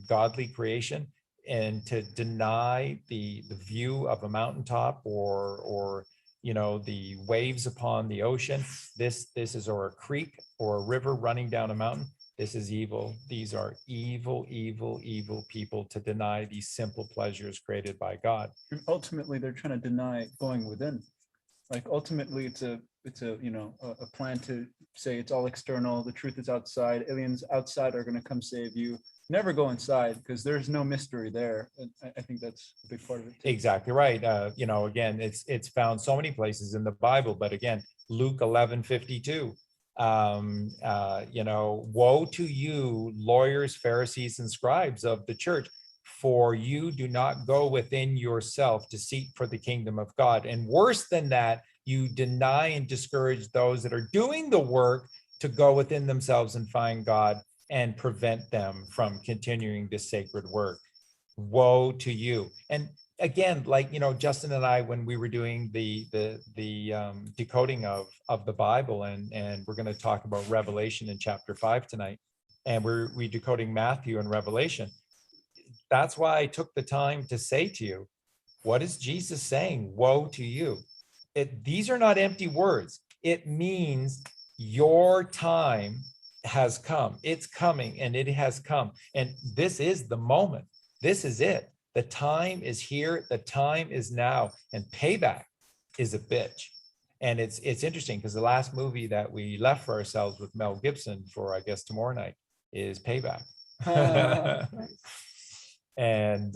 Speaker 2: godly creation, and to deny the view of a mountaintop or the waves upon the ocean. This is, or a creek or a river running down a mountain. This is evil. These are evil, evil, evil people, to deny these simple pleasures created by God.
Speaker 5: And ultimately, they're trying to deny going within. Like ultimately, it's a plan to say it's all external. The truth is outside. Aliens outside are going to come save you. Never go inside, because there's no mystery there. And I think that's a big part of it too.
Speaker 2: Exactly right. Again, it's found so many places in the Bible, but again, Luke 11:52. Woe to you, lawyers, Pharisees, and scribes of the church, for you do not go within yourself to seek for the kingdom of God. And worse than that, you deny and discourage those that are doing the work to go within themselves and find God, and prevent them from continuing this sacred work. Woe to you. And again, Justin and I, when we were doing the decoding of the Bible, and we're going to talk about Revelation in chapter 5 tonight, and we're decoding Matthew and Revelation. That's why I took the time to say to you, what is Jesus saying? Woe to you. These are not empty words. It means your time has come. It's coming, and it has come. And this is the moment. This is it. The time is here. The time is now. And payback is a bitch. And it's interesting, because the last movie that we left for ourselves with Mel Gibson for, I guess, tomorrow night is Payback. And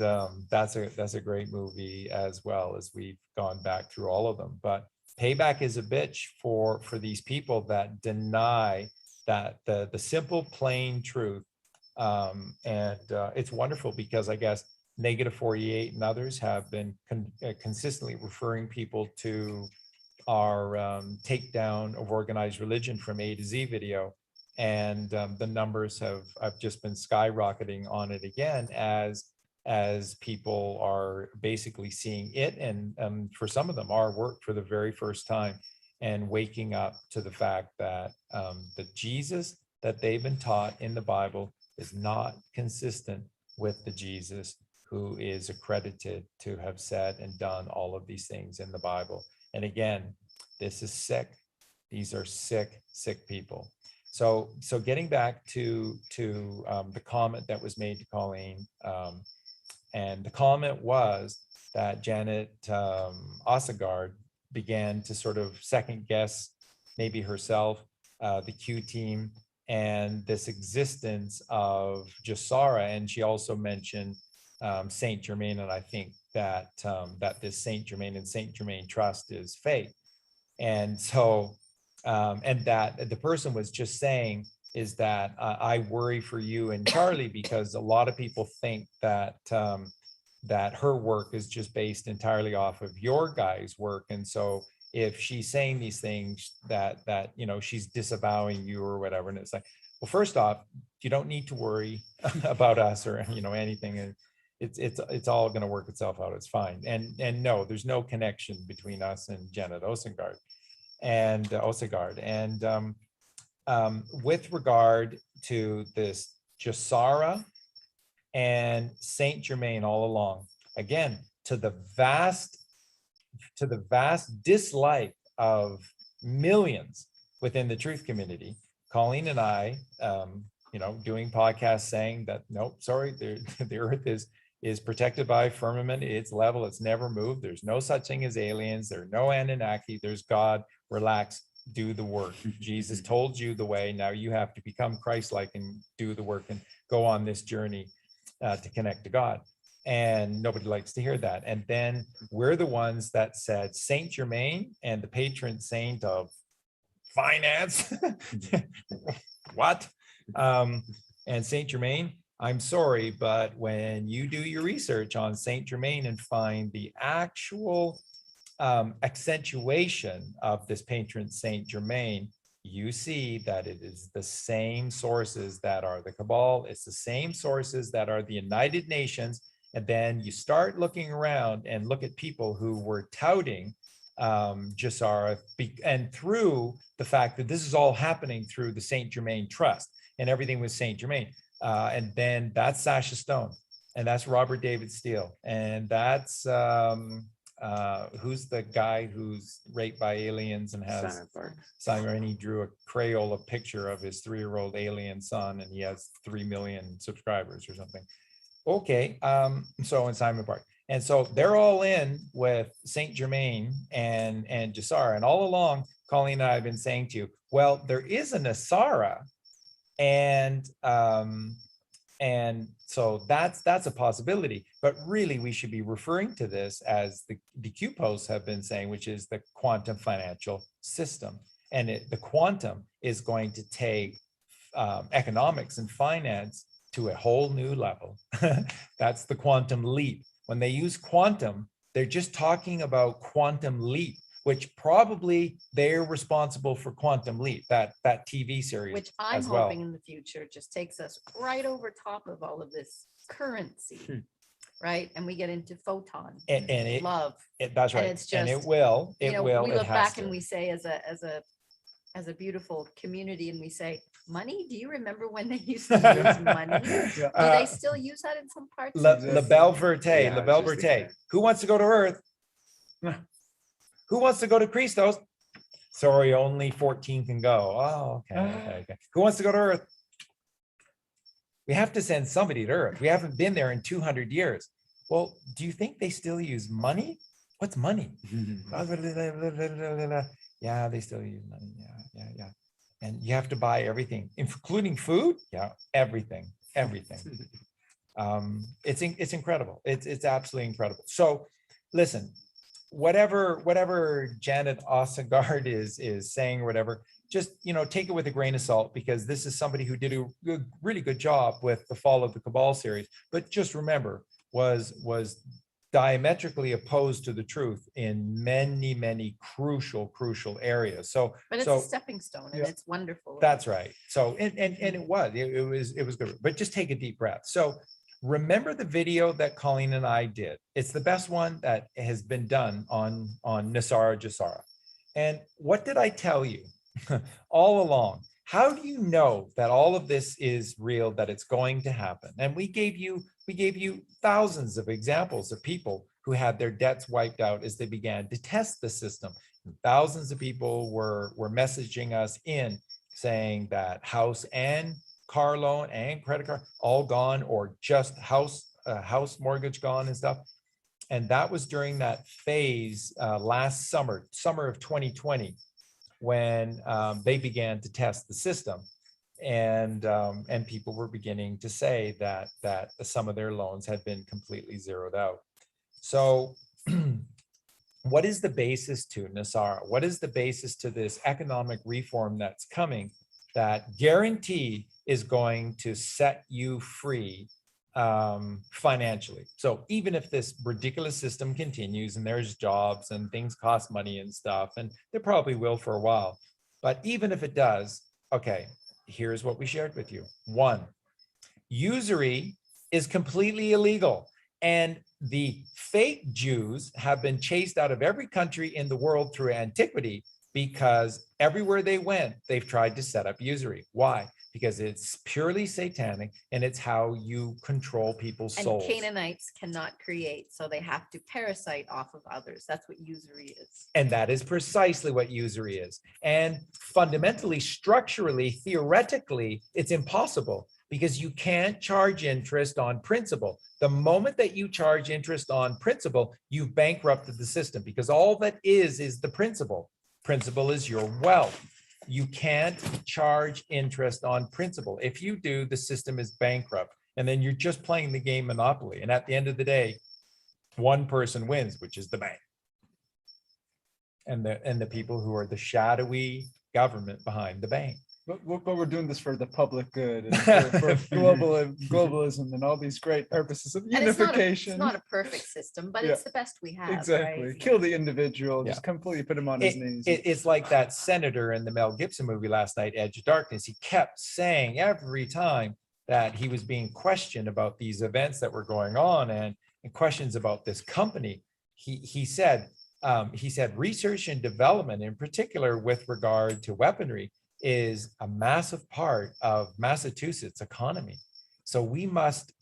Speaker 2: that's a great movie, as well, as we've gone back through all of them. But payback is a bitch for these people that deny that the simple, plain truth. It's wonderful, because I guess Negative 48 and others have been consistently referring people to our takedown of organized religion from A to Z video. And the numbers have just been skyrocketing on it again, as people are basically seeing it, and for some of them, our work for the very first time, and waking up to the fact that the Jesus that they've been taught in the Bible is not consistent with the Jesus who is accredited to have said and done all of these things in the Bible. And again, this is sick. These are sick, sick people. So getting back to the comment that was made to Colleen, and the comment was that Janet Ossegaard began to sort of second guess maybe herself, the Q team, and this existence of NESARA. And she also mentioned Saint Germain, and I think that this Saint Germain and Saint Germain trust is fake. And so, and that the person was just saying is that I worry for you and Charlie, because a lot of people think that that her work is just based entirely off of your guys' work. And so if she's saying these things that she's disavowing you or whatever, and it's like, well, first off, you don't need to worry about us or anything. And it's all going to work itself out. It's fine. And no, there's no connection between us and Janet Ossegaard. And with regard to this NESARA and Saint Germain all along, again, to the vast dislike of millions within the truth community, Colleen and I, doing podcasts saying that, nope, sorry, the earth is protected by a firmament. It's level. It's never moved. There's no such thing as aliens. There are no Anunnaki. There's God. Relax. Do the work. Jesus told you the way. Now you have to become Christ-like and do the work and go on this journey to connect to God. And nobody likes to hear that. And then we're the ones that said Saint Germain and the patron saint of finance. What? And Saint Germain, I'm sorry, but when you do your research on Saint Germain and find the actual accentuation of this patron Saint Germain, you see that it is the same sources that are the cabal. It's the same sources that are the United Nations. And then you start looking around and look at people who were touting NESARA, and through the fact that this is all happening through the Saint Germain Trust, and everything was Saint Germain. And then that's Sasha Stone, and that's Robert David Steele, and that's who's the guy who's raped by aliens and has Simon, and he drew a Crayola picture of his 3-year-old alien son, and he has 3 million subscribers or something. Okay, so in Simon Park. And so they're all in with Saint Germain and NESARA. And all along, Colleen and I have been saying to you, well, there is a NESARA, and so that's a possibility. But really, we should be referring to this as the Q posts have been saying, which is the quantum financial system. And the quantum is going to take economics and finance to a whole new level. That's the quantum leap. When they use quantum, they're just talking about quantum leap, which probably they're responsible for Quantum Leap, that TV series.
Speaker 3: Which I'm
Speaker 2: as well.
Speaker 3: hoping in the future just takes us right over top of all of this currency, right? And we get into photon,
Speaker 2: and it,
Speaker 3: love.
Speaker 2: That's right.
Speaker 3: And it's
Speaker 2: and
Speaker 3: just,
Speaker 2: it will.
Speaker 3: We
Speaker 2: it
Speaker 3: look
Speaker 2: has
Speaker 3: back
Speaker 2: to.
Speaker 3: and we say, as a beautiful community, and we say, money. Do you remember when they used to use money? Do they still use that in some parts?
Speaker 2: La Belle Verte,
Speaker 1: Yeah,
Speaker 2: La Belle
Speaker 1: it's just
Speaker 2: Verte. Who wants to go to Earth? Who wants to go to Christos? Sorry, only 14 can go. Oh, okay. Who wants to go to Earth? We have to send somebody to Earth. We haven't been there in 200 years. Well, do you think they still use money? What's money? Yeah, they still use money. Yeah. And you have to buy everything, including food. Yeah, everything. It's incredible. It's absolutely incredible. So listen, whatever Janet Ossegaard is saying or whatever, just take it with a grain of salt, because this is somebody who did a really good job with the Fall of the Cabal series, but just remember was diametrically opposed to the truth in many crucial areas.
Speaker 3: But it's a stepping stone, and it's wonderful.
Speaker 2: That's right. So and it was good, but just take a deep breath. So remember the video that Colleen and I did. It's the best one that has been done on NESARA. And what did I tell you all along? How do you know that all of this is real, that it's going to happen? And we gave you thousands of examples of people who had their debts wiped out as they began to test the system. And thousands of people were messaging us in saying that house and car loan and credit card all gone, or just house mortgage gone and stuff. And that was during that phase last summer of 2020, when they began to test the system, and people were beginning to say that some of their loans had been completely zeroed out. So what is the basis to NESARA? What is the basis to this economic reform that's coming, that guaranteed is going to set you free financially? So even if this ridiculous system continues and there's jobs and things cost money and stuff, and they probably will for a while, but even if it does, okay, here's what we shared with you. 1, usury is completely illegal, and the fake Jews have been chased out of every country in the world through antiquity, because everywhere they went, they've tried to set up usury. Why? Because it's purely satanic, and it's how you control people's souls.
Speaker 3: And Canaanites cannot create, so they have to parasite off of others. That's what usury is.
Speaker 2: And that is precisely what usury is. And fundamentally, structurally, theoretically, it's impossible, because you can't charge interest on principal. The moment that you charge interest on principal, you've bankrupted the system, because all that is the principal. Principal is your wealth. You can't charge interest on principal. If you do, the system is bankrupt, and then you're just playing the game Monopoly. And at the end of the day, one person wins, which is the bank, and the people who are the shadowy government behind the bank.
Speaker 5: but we're doing this for the public good and for globalism and all these great purposes of
Speaker 3: And it's not a-
Speaker 5: unification.
Speaker 3: It's not a perfect system, but
Speaker 5: Yeah.
Speaker 3: it's the best we have.
Speaker 5: Exactly.
Speaker 3: right?
Speaker 5: Kill the individual,
Speaker 2: Yeah.
Speaker 5: just completely put him on his
Speaker 2: It-
Speaker 5: knees.
Speaker 2: it's like that senator in the Mel Gibson movie last night, Edge of Darkness. He kept saying every time that he was being questioned about these events that were going on and questions about this company. He said research and development, in particular with regard to weaponry, is a massive part of Massachusetts economy. So we must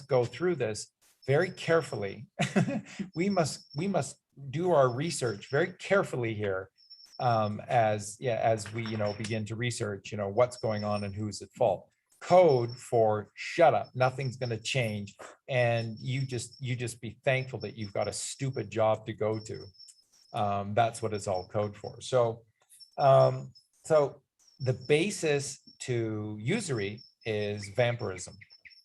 Speaker 2: go through this very carefully. we must do our research very carefully here, as we begin to research what's going on and who's at fault. Code for shut up, nothing's going to change, and you just be thankful that you've got a stupid job to go to. That's what it's all code for. So the basis to usury is vampirism.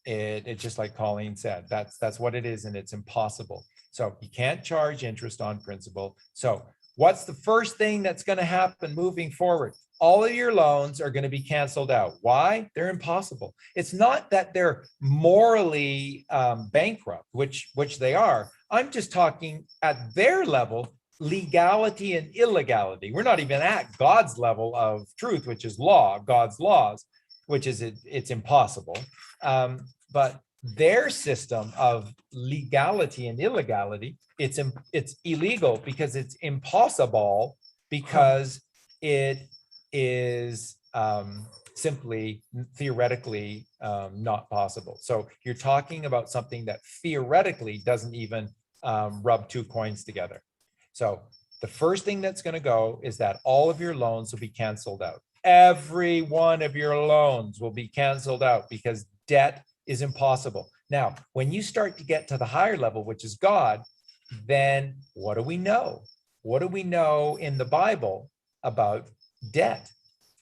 Speaker 2: It just like Colleen said, that's what it is, and it's impossible. So you can't charge interest on principal. So what's the first thing that's going to happen moving forward? All of your loans are going to be canceled out. Why? They're impossible. It's not that they're morally bankrupt, which they are. I'm just talking at their level, legality and illegality. We're not even at God's level of truth, which is law, God's laws, which is it's impossible. But their system of legality and illegality, it's illegal because it's impossible, because it is simply theoretically not possible. So you're talking about something that theoretically doesn't even rub two coins together. So the first thing that's going to go is that all of your loans will be canceled out. Every one of your loans will be canceled out because debt is impossible. Now, when you start to get to the higher level, which is God, then what do we know? What do we know in the Bible about debt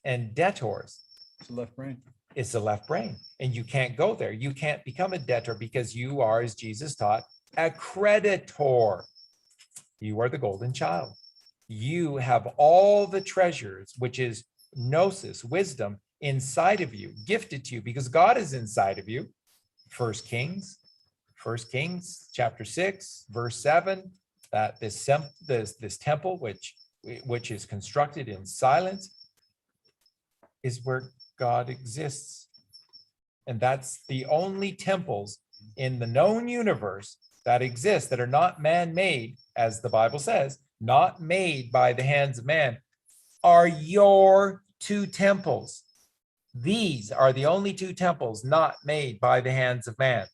Speaker 2: and debtors?
Speaker 5: It's the left brain.
Speaker 2: It's the left brain. And you can't go there. You can't become a debtor because you are, as Jesus taught, a creditor. You are the golden child. You have all the treasures, which is gnosis, wisdom, inside of you, gifted to you because God is inside of you. First Kings chapter 6, verse 7, that this temple, which is constructed in silence, is where God exists. And that's the only temples in the known universe that exist that are not man-made, as the Bible says, not made by the hands of man, are your two temples. These are the only two temples not made by the hands of man.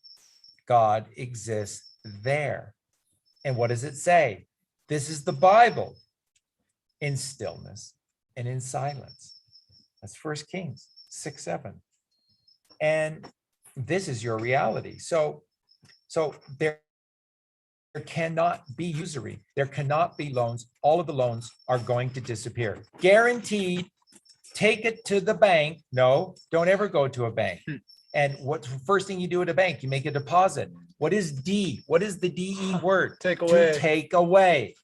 Speaker 2: God exists there. And what does it say? This is the Bible in stillness and in silence. That's 1 Kings 6:7. And this is your reality. So there cannot be usury. There cannot be loans. All of the loans are going to disappear. Guaranteed. Take it to the bank. No, don't ever go to a bank. And what's the first thing you do at a bank? You make a deposit. What is D? What is the DE word?
Speaker 5: Take away.
Speaker 2: To take away.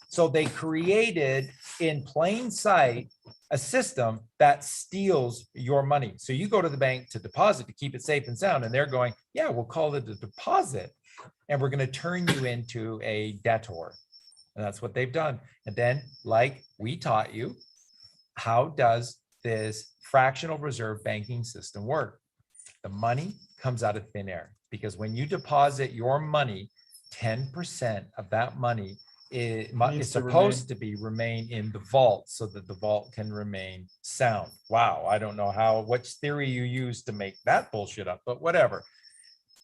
Speaker 2: So they created in plain sight a system that steals your money. So you go to the bank to deposit to keep it safe and sound, and they're going, yeah, we'll call it a deposit, and we're going to turn you into a debtor. And that's what they've done. And then, like we taught you, how does this fractional reserve banking system work? The money comes out of thin air, because when you deposit your money, 10% of that money is supposed to remain in the vault so that the vault can remain sound. Wow, I don't know which theory you use to make that bullshit up, but whatever.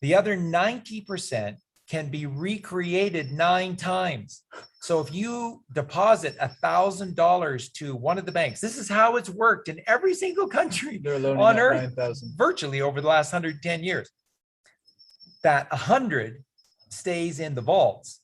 Speaker 2: The other 90% can be recreated 9 times. So if you deposit $1,000 to one of the banks, this is how it's worked in every single country on earth,
Speaker 5: 9,000.
Speaker 2: virtually over the last 110 years. That 100 stays in the vaults,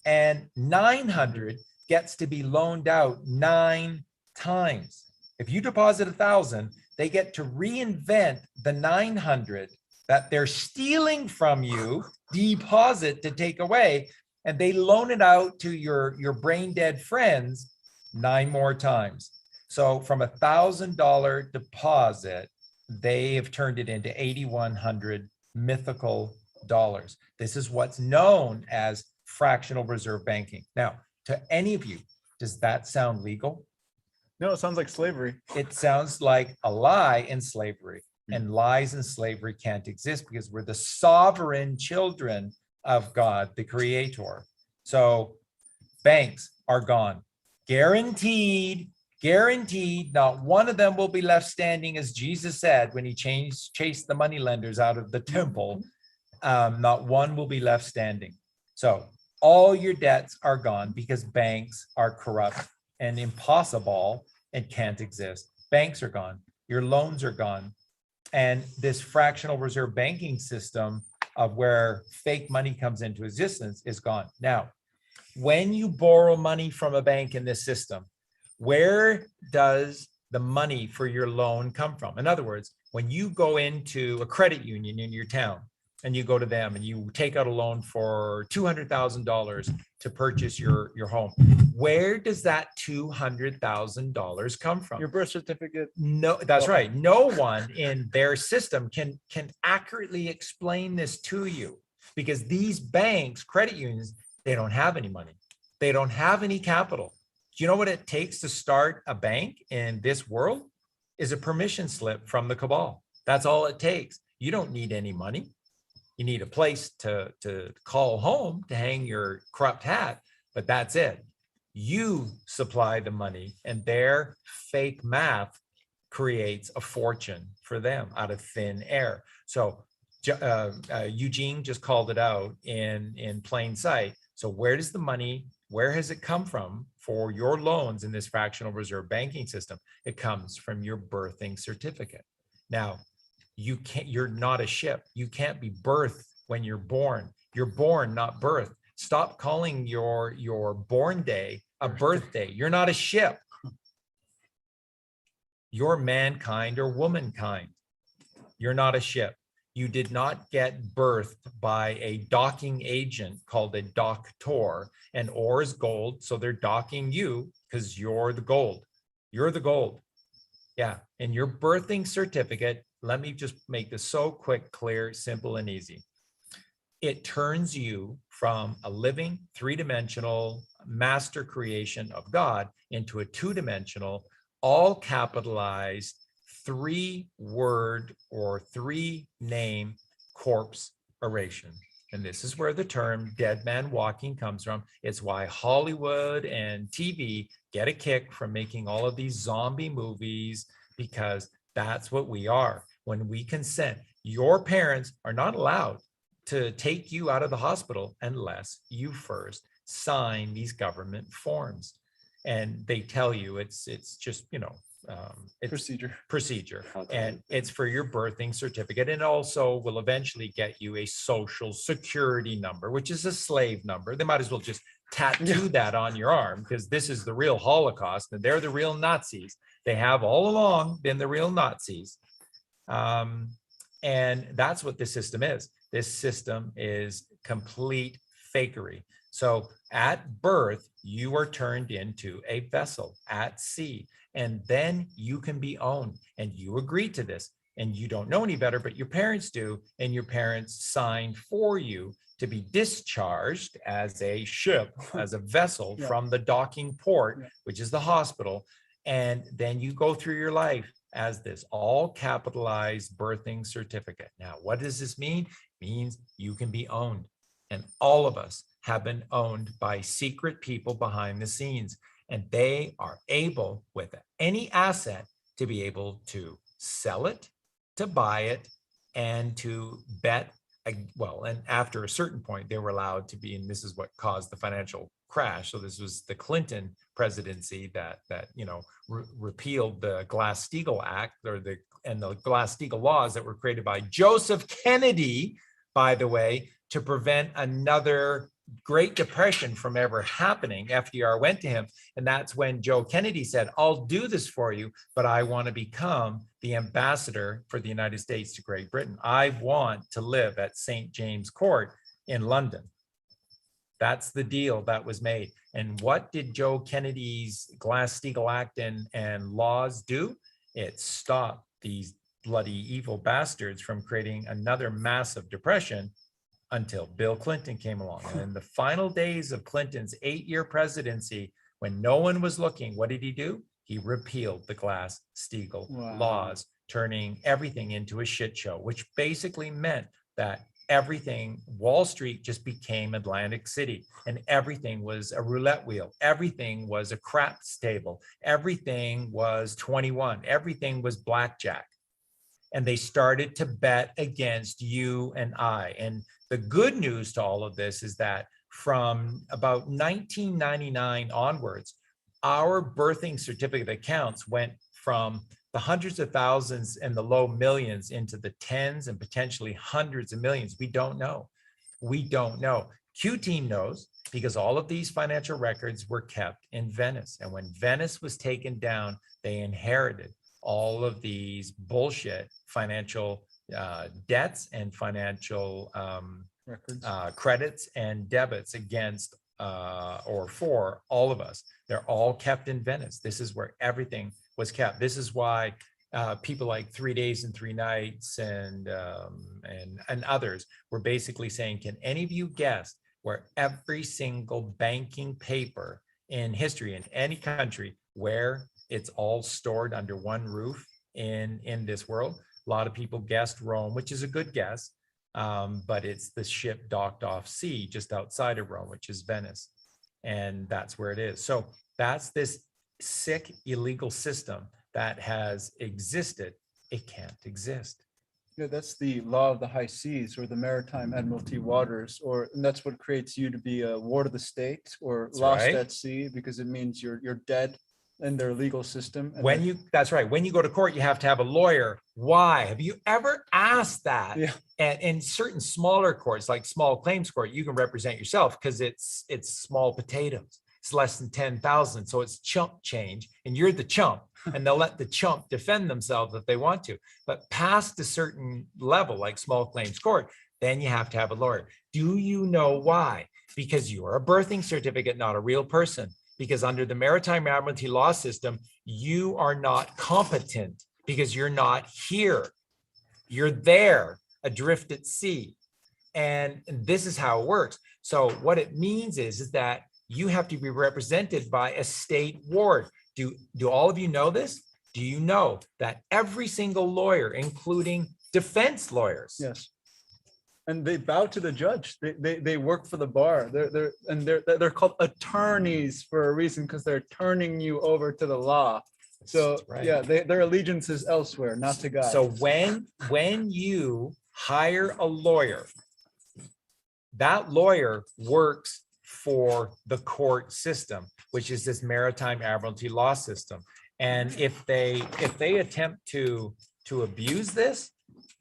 Speaker 2: and 900 gets to be loaned out 9 times. If you deposit 1,000, they get to reinvent the 900 that they're stealing from you, deposit to take away, and they loan it out to your brain dead friends 9 more times. So from $1,000 deposit, they have turned it into 8,100 mythical dollars. This is what's known as fractional reserve banking. Now, to any of you, does that sound legal?
Speaker 5: No, it sounds like slavery.
Speaker 2: It sounds like a lie in slavery, and lies in slavery can't exist because we're the sovereign children of God, the creator. So banks are gone. Guaranteed, guaranteed, not one of them will be left standing, as Jesus said when he chased the moneylenders out of the temple. Not one will be left standing. So all your debts are gone because banks are corrupt and impossible and can't exist. Banks are gone. Your loans are gone. And this fractional reserve banking system of where fake money comes into existence is gone. Now, when you borrow money from a bank in this system, where does the money for your loan come from? In other words, when you go into a credit union in your town and you go to them and you take out a loan for $200,000 to purchase your home, where does that $200,000 come from?
Speaker 5: Your birth certificate.
Speaker 2: No, that's right. No one in their system can accurately explain this to you, because these banks, credit unions, they don't have any money. They don't have any capital. Do you know what it takes to start a bank in this world? Is a permission slip from the cabal. That's all it takes. You don't need any money. You need a place to call home to hang your corrupt hat, but that's it. You supply the money, and their fake math creates a fortune for them out of thin air. So Eugene just called it out in plain sight. So where does the money, where has it come from for your loans in this fractional reserve banking system? It comes from your birthing certificate. Now, you're not a ship. You can't be birthed when you're born. You're born, not birthed. Stop calling your born day a birthday. You're not a ship. You're mankind or womankind. You're not a ship. You did not get birthed by a docking agent called a doctor, and ore is gold. So they're docking you because you're the gold. You're the gold. Yeah. And your birthing certificate, let me just make this so quick, clear, simple, and easy. It turns you from a living, three-dimensional master creation of God into a two-dimensional, all capitalized, three-word or three-name corpse oration. And this is where the term dead man walking comes from. It's why Hollywood and TV get a kick from making all of these zombie movies, because that's what we are. When we consent, your parents are not allowed to take you out of the hospital unless you first sign these government forms. And they tell you it's just, it's procedure. And it's for your birthing certificate. And also will eventually get you a social security number, which is a slave number. They might as well just tattoo that on your arm, because this is the real Holocaust and they're the real Nazis. They have all along been the real Nazis. And that's what this system is. This system is complete fakery. So at birth, you are turned into a vessel at sea, and then you can be owned, and you agree to this, and you don't know any better, but your parents do, and your parents sign for you to be discharged as a ship, as a vessel from the docking port, which is the hospital. And then you go through your life as this all capitalized birthing certificate. Now, what does this mean? It means you can be owned. And all of us have been owned by secret people behind the scenes. And they are able, with any asset, to be able to sell it, to buy it, and to bet. Well, and after a certain point, they were allowed to be, and this is what caused the financial crash. So this was the Clinton presidency that repealed the Glass-Steagall Act, and the Glass-Steagall laws that were created by Joseph Kennedy, by the way, to prevent another Great Depression from ever happening. FDR went to him, and that's when Joe Kennedy said, I'll do this for you, but I want to become the ambassador for the United States to Great Britain. I want to live at St. James Court in London. That's the deal that was made. And what did Joe Kennedy's Glass-Steagall Act and laws do? It stopped these bloody evil bastards from creating another massive depression until Bill Clinton came along. And in the final days of Clinton's 8-year presidency, when no one was looking, what did he do? He repealed the Glass-Steagall laws, turning everything into a shit show, which basically meant that everything, Wall Street just became Atlantic City, and everything was a roulette wheel. Everything was a craps table. Everything was 21. Everything was blackjack. And they started to bet against you and I. And the good news to all of this is that from about 1999 onwards, our birthing certificate accounts went from the hundreds of thousands and the low millions into the tens and potentially hundreds of millions. We don't know. We don't know. Q Team knows because all of these financial records were kept in Venice. And when Venice was taken down, they inherited all of these bullshit financial debts and financial credits and debits against or for all of us. They're all kept in Venice. This is where everything was kept. This is why people like 3 Days and 3 Nights and others were basically saying, can any of you guess where every single banking paper in history in any country, where it's all stored under one roof in this world? A lot of people guessed Rome, which is a good guess, but it's the ship docked off sea just outside of Rome, which is Venice. And that's where it is. So that's this sick, illegal system that has existed. It can't exist.
Speaker 5: Yeah, that's the law of the high seas or the maritime admiralty waters, and that's what creates you to be a ward of the state or
Speaker 2: That's
Speaker 5: lost
Speaker 2: right.
Speaker 5: at sea, because it means you're dead in their legal system. And
Speaker 2: When that's right. When you go to court, you have to have a lawyer. Why? Have you ever asked that?
Speaker 5: Yeah.
Speaker 2: And in certain smaller courts, like small claims court, you can represent yourself because it's small potatoes. It's less than 10,000. So it's chump change and you're the chump, and they'll let the chump defend themselves if they want to. But past a certain level, like small claims court, then you have to have a lawyer. Do you know why? Because you're a birthing certificate, not a real person. Because under the Maritime Admiralty law system, you are not competent because you're not here. You're there, adrift at sea. And this is how it works. So what it means is that you have to be represented by a state ward. Do all of you know this? Do you know that every single lawyer, including defense lawyers,
Speaker 5: yes, and they bow to the judge. They work for the bar. They're called attorneys for a reason, because they're turning you over to the law. So
Speaker 2: right.
Speaker 5: yeah, their allegiance is elsewhere, not to God.
Speaker 2: So when you hire a lawyer, that lawyer works for the court system, which is this Maritime Admiralty law system. And if they attempt to abuse this,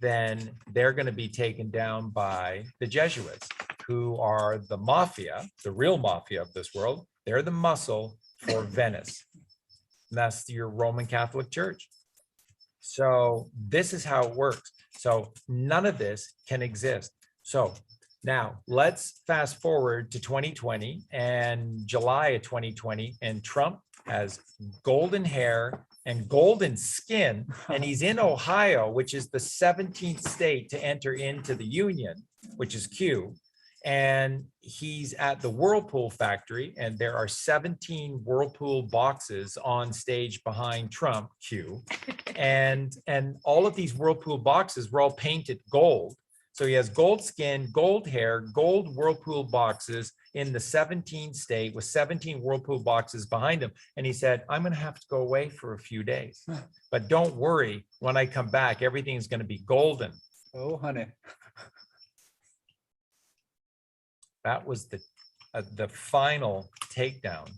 Speaker 2: then they're going to be taken down by the Jesuits, who are the mafia, the real mafia of this world. They're the muscle for Venice. And that's your Roman Catholic Church. So this is how it works. So none of this can exist. So now let's fast forward to 2020 and July of 2020, and Trump has golden hair and golden skin, and he's in Ohio, which is the 17th state to enter into the union, which is Q. And he's at the Whirlpool factory, and there are 17 Whirlpool boxes on stage behind Trump, Q. And all of these Whirlpool boxes were all painted gold. So he has gold skin, gold hair, gold Whirlpool boxes in the 17th state with 17 Whirlpool boxes behind him. And he said, I'm going to have to go away for a few days, but don't worry, when I come back, everything's going to be golden.
Speaker 5: Oh, honey.
Speaker 2: That was the final takedown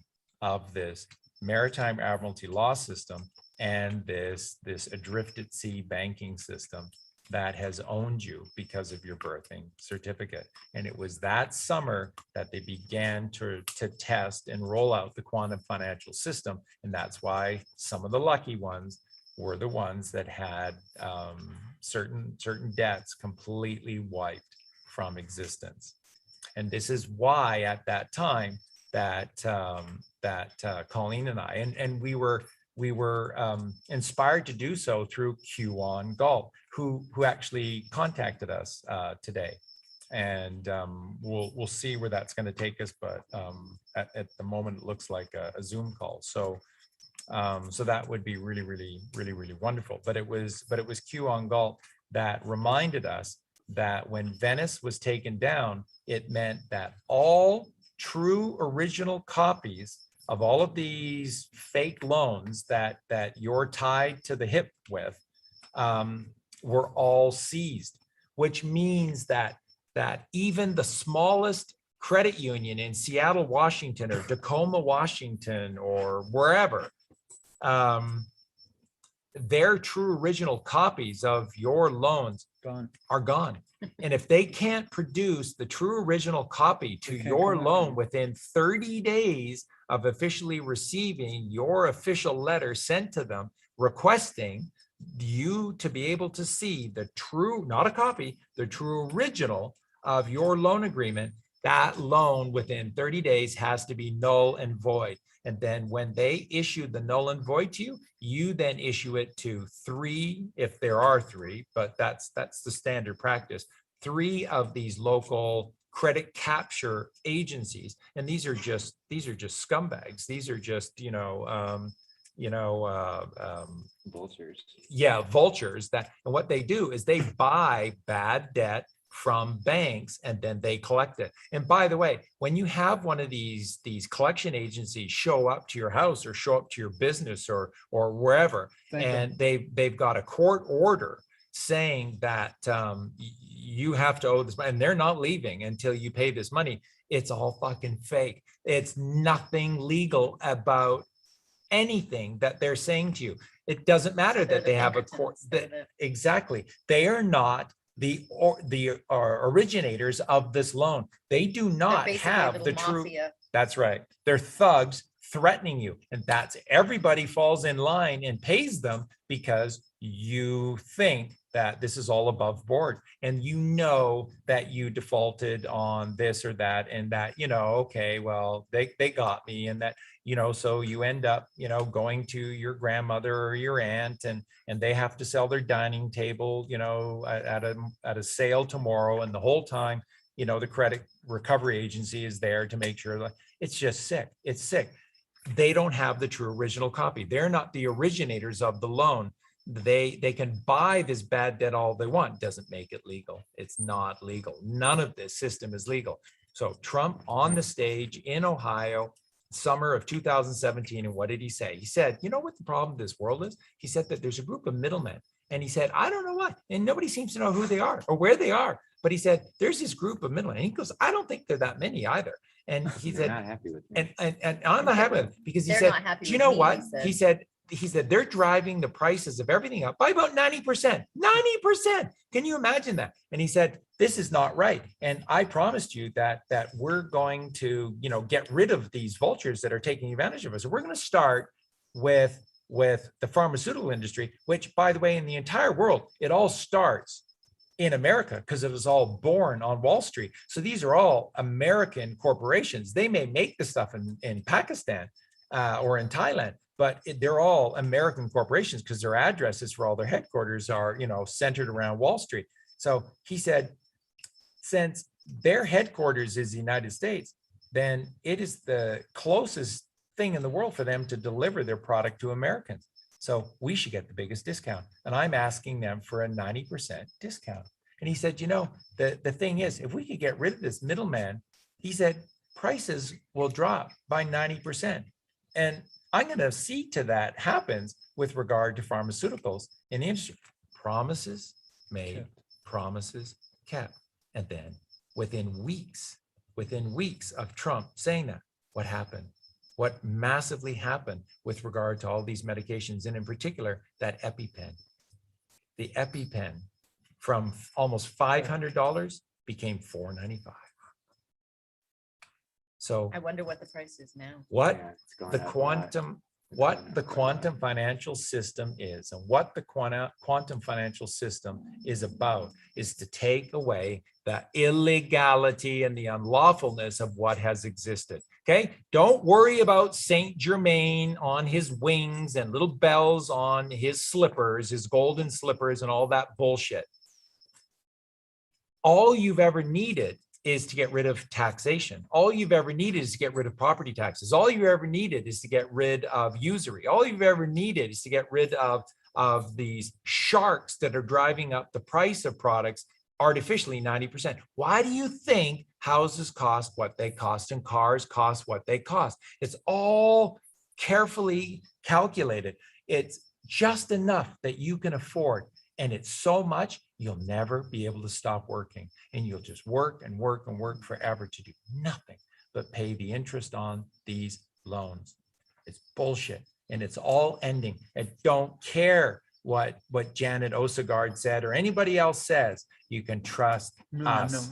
Speaker 2: of this Maritime Admiralty law system and this adrift at sea banking system that has owned you because of your birthing certificate. And it was that summer that they began to test and roll out the quantum financial system. And that's why some of the lucky ones were the ones that had certain debts completely wiped from existence. And this is why at that time that Colleen and I, and we were inspired to do so through QAnon Galt, who actually contacted us today. And we'll see where that's going to take us, but at the moment it looks like a Zoom call. So that would be really wonderful. But it was QAnon Galt that reminded us that when Venice was taken down, it meant that all true original copies of all of these fake loans that you're tied to the hip with were all seized, which means that even the smallest credit union in Seattle, Washington, or Tacoma, Washington, or wherever, their true original copies of your loans are gone. And if they can't produce the true original copy to your loan within 30 days of officially receiving your official letter sent to them requesting you to be able to see the true, not a copy, the true original of your loan agreement, that loan within 30 days has to be null and void. And then when they issue the null and void to you, you then issue it to 3, if there are 3, but that's the standard practice, 3 of these local credit capture agencies. And these are just scumbags. These are just,
Speaker 1: Vultures.
Speaker 2: Yeah, vultures. And what they do is they buy bad debt from banks and then they collect it. And by the way, when you have one of these collection agencies show up to your house or show up to your business or wherever, and they've got a court order saying that you have to owe this money and they're not leaving until you pay this money, it's all fucking fake. It's nothing legal about anything that they're saying to you. It doesn't matter that they have a court. Exactly. They are not the originators of this loan. They do not have the true. That's right. They're thugs threatening you, and that's everybody falls in line and pays them because you think that this is all above board and you know that you defaulted on this or that and that, okay, well, they got me, and that, so you end up, going to your grandmother or your aunt and they have to sell their dining table, at a sale tomorrow. And the whole time, the credit recovery agency is there to make sure that it's just sick. It's sick. They don't have the true original copy. They're not the originators of the loan. They can buy this bad debt all they want. Doesn't make it legal. It's not legal. None of this system is legal. So Trump on the stage in Ohio, summer of 2017, and what did he say? He said, you know what the problem of this world is? He said that there's a group of middlemen, and he said, I don't know what, and nobody seems to know who they are or where they are. But he said, there's this group of middlemen, and he goes, I don't think they're that many either. And he said,
Speaker 1: not happy with me.
Speaker 2: And I'm not happy with it because he said, do you know what? He said, they're driving the prices of everything up by about 90%. 90%. Can you imagine that? And he said, this is not right. And I promised you that we're going to, get rid of these vultures that are taking advantage of us. And we're going to start with the pharmaceutical industry, which, by the way, in the entire world, it all starts in America because it was all born on Wall Street. So these are all American corporations. They may make the stuff in Pakistan or in Thailand, but they're all American corporations because their addresses for all their headquarters are, centered around Wall Street. So he said, since their headquarters is the United States, then it is the closest thing in the world for them to deliver their product to Americans. So we should get the biggest discount. And I'm asking them for a 90% discount. And he said, the thing is, if we could get rid of this middleman, he said, prices will drop by 90%. And I'm going to see to that happens with regard to pharmaceuticals in the industry. Promises made, promises kept. And then within weeks of Trump saying that, what happened? What massively happened with regard to all these medications, and in particular, that EpiPen. The EpiPen from almost $500 became $495. So
Speaker 3: I wonder what the price is now.
Speaker 2: what
Speaker 1: Yeah, it's gone
Speaker 2: the
Speaker 1: up a lot.
Speaker 2: quantum, what the quantum financial system is and what the quantum financial system is about is to take away the illegality and the unlawfulness of what has existed. Okay, don't worry about Saint Germain on his wings and little bells on his slippers, his golden slippers, and all that bullshit. All you've ever needed is to get rid of taxation. All you've ever needed is to get rid of property taxes. All you've ever needed is to get rid of usury. All you've ever needed is to get rid of these sharks that are driving up the price of products artificially 90%. Why do you think houses cost what they cost and cars cost what they cost? It's all carefully calculated. It's just enough that you can afford. And it's so much, you'll never be able to stop working. And you'll just work and work and work forever to do nothing but pay the interest on these loans. It's bullshit. And it's all ending. And don't care what Janet Ossegaard said or anybody else says. You can trust us.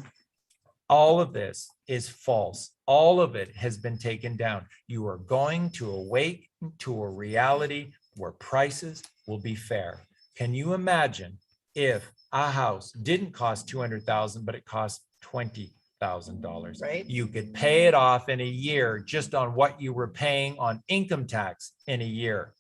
Speaker 2: All of this is false. All of it has been taken down. You are going to awake to a reality where prices will be fair. Can you imagine if a house didn't cost $200,000, but it cost $20,000?
Speaker 3: Right.
Speaker 2: You could pay it off in a year just on what you were paying on income tax in a year.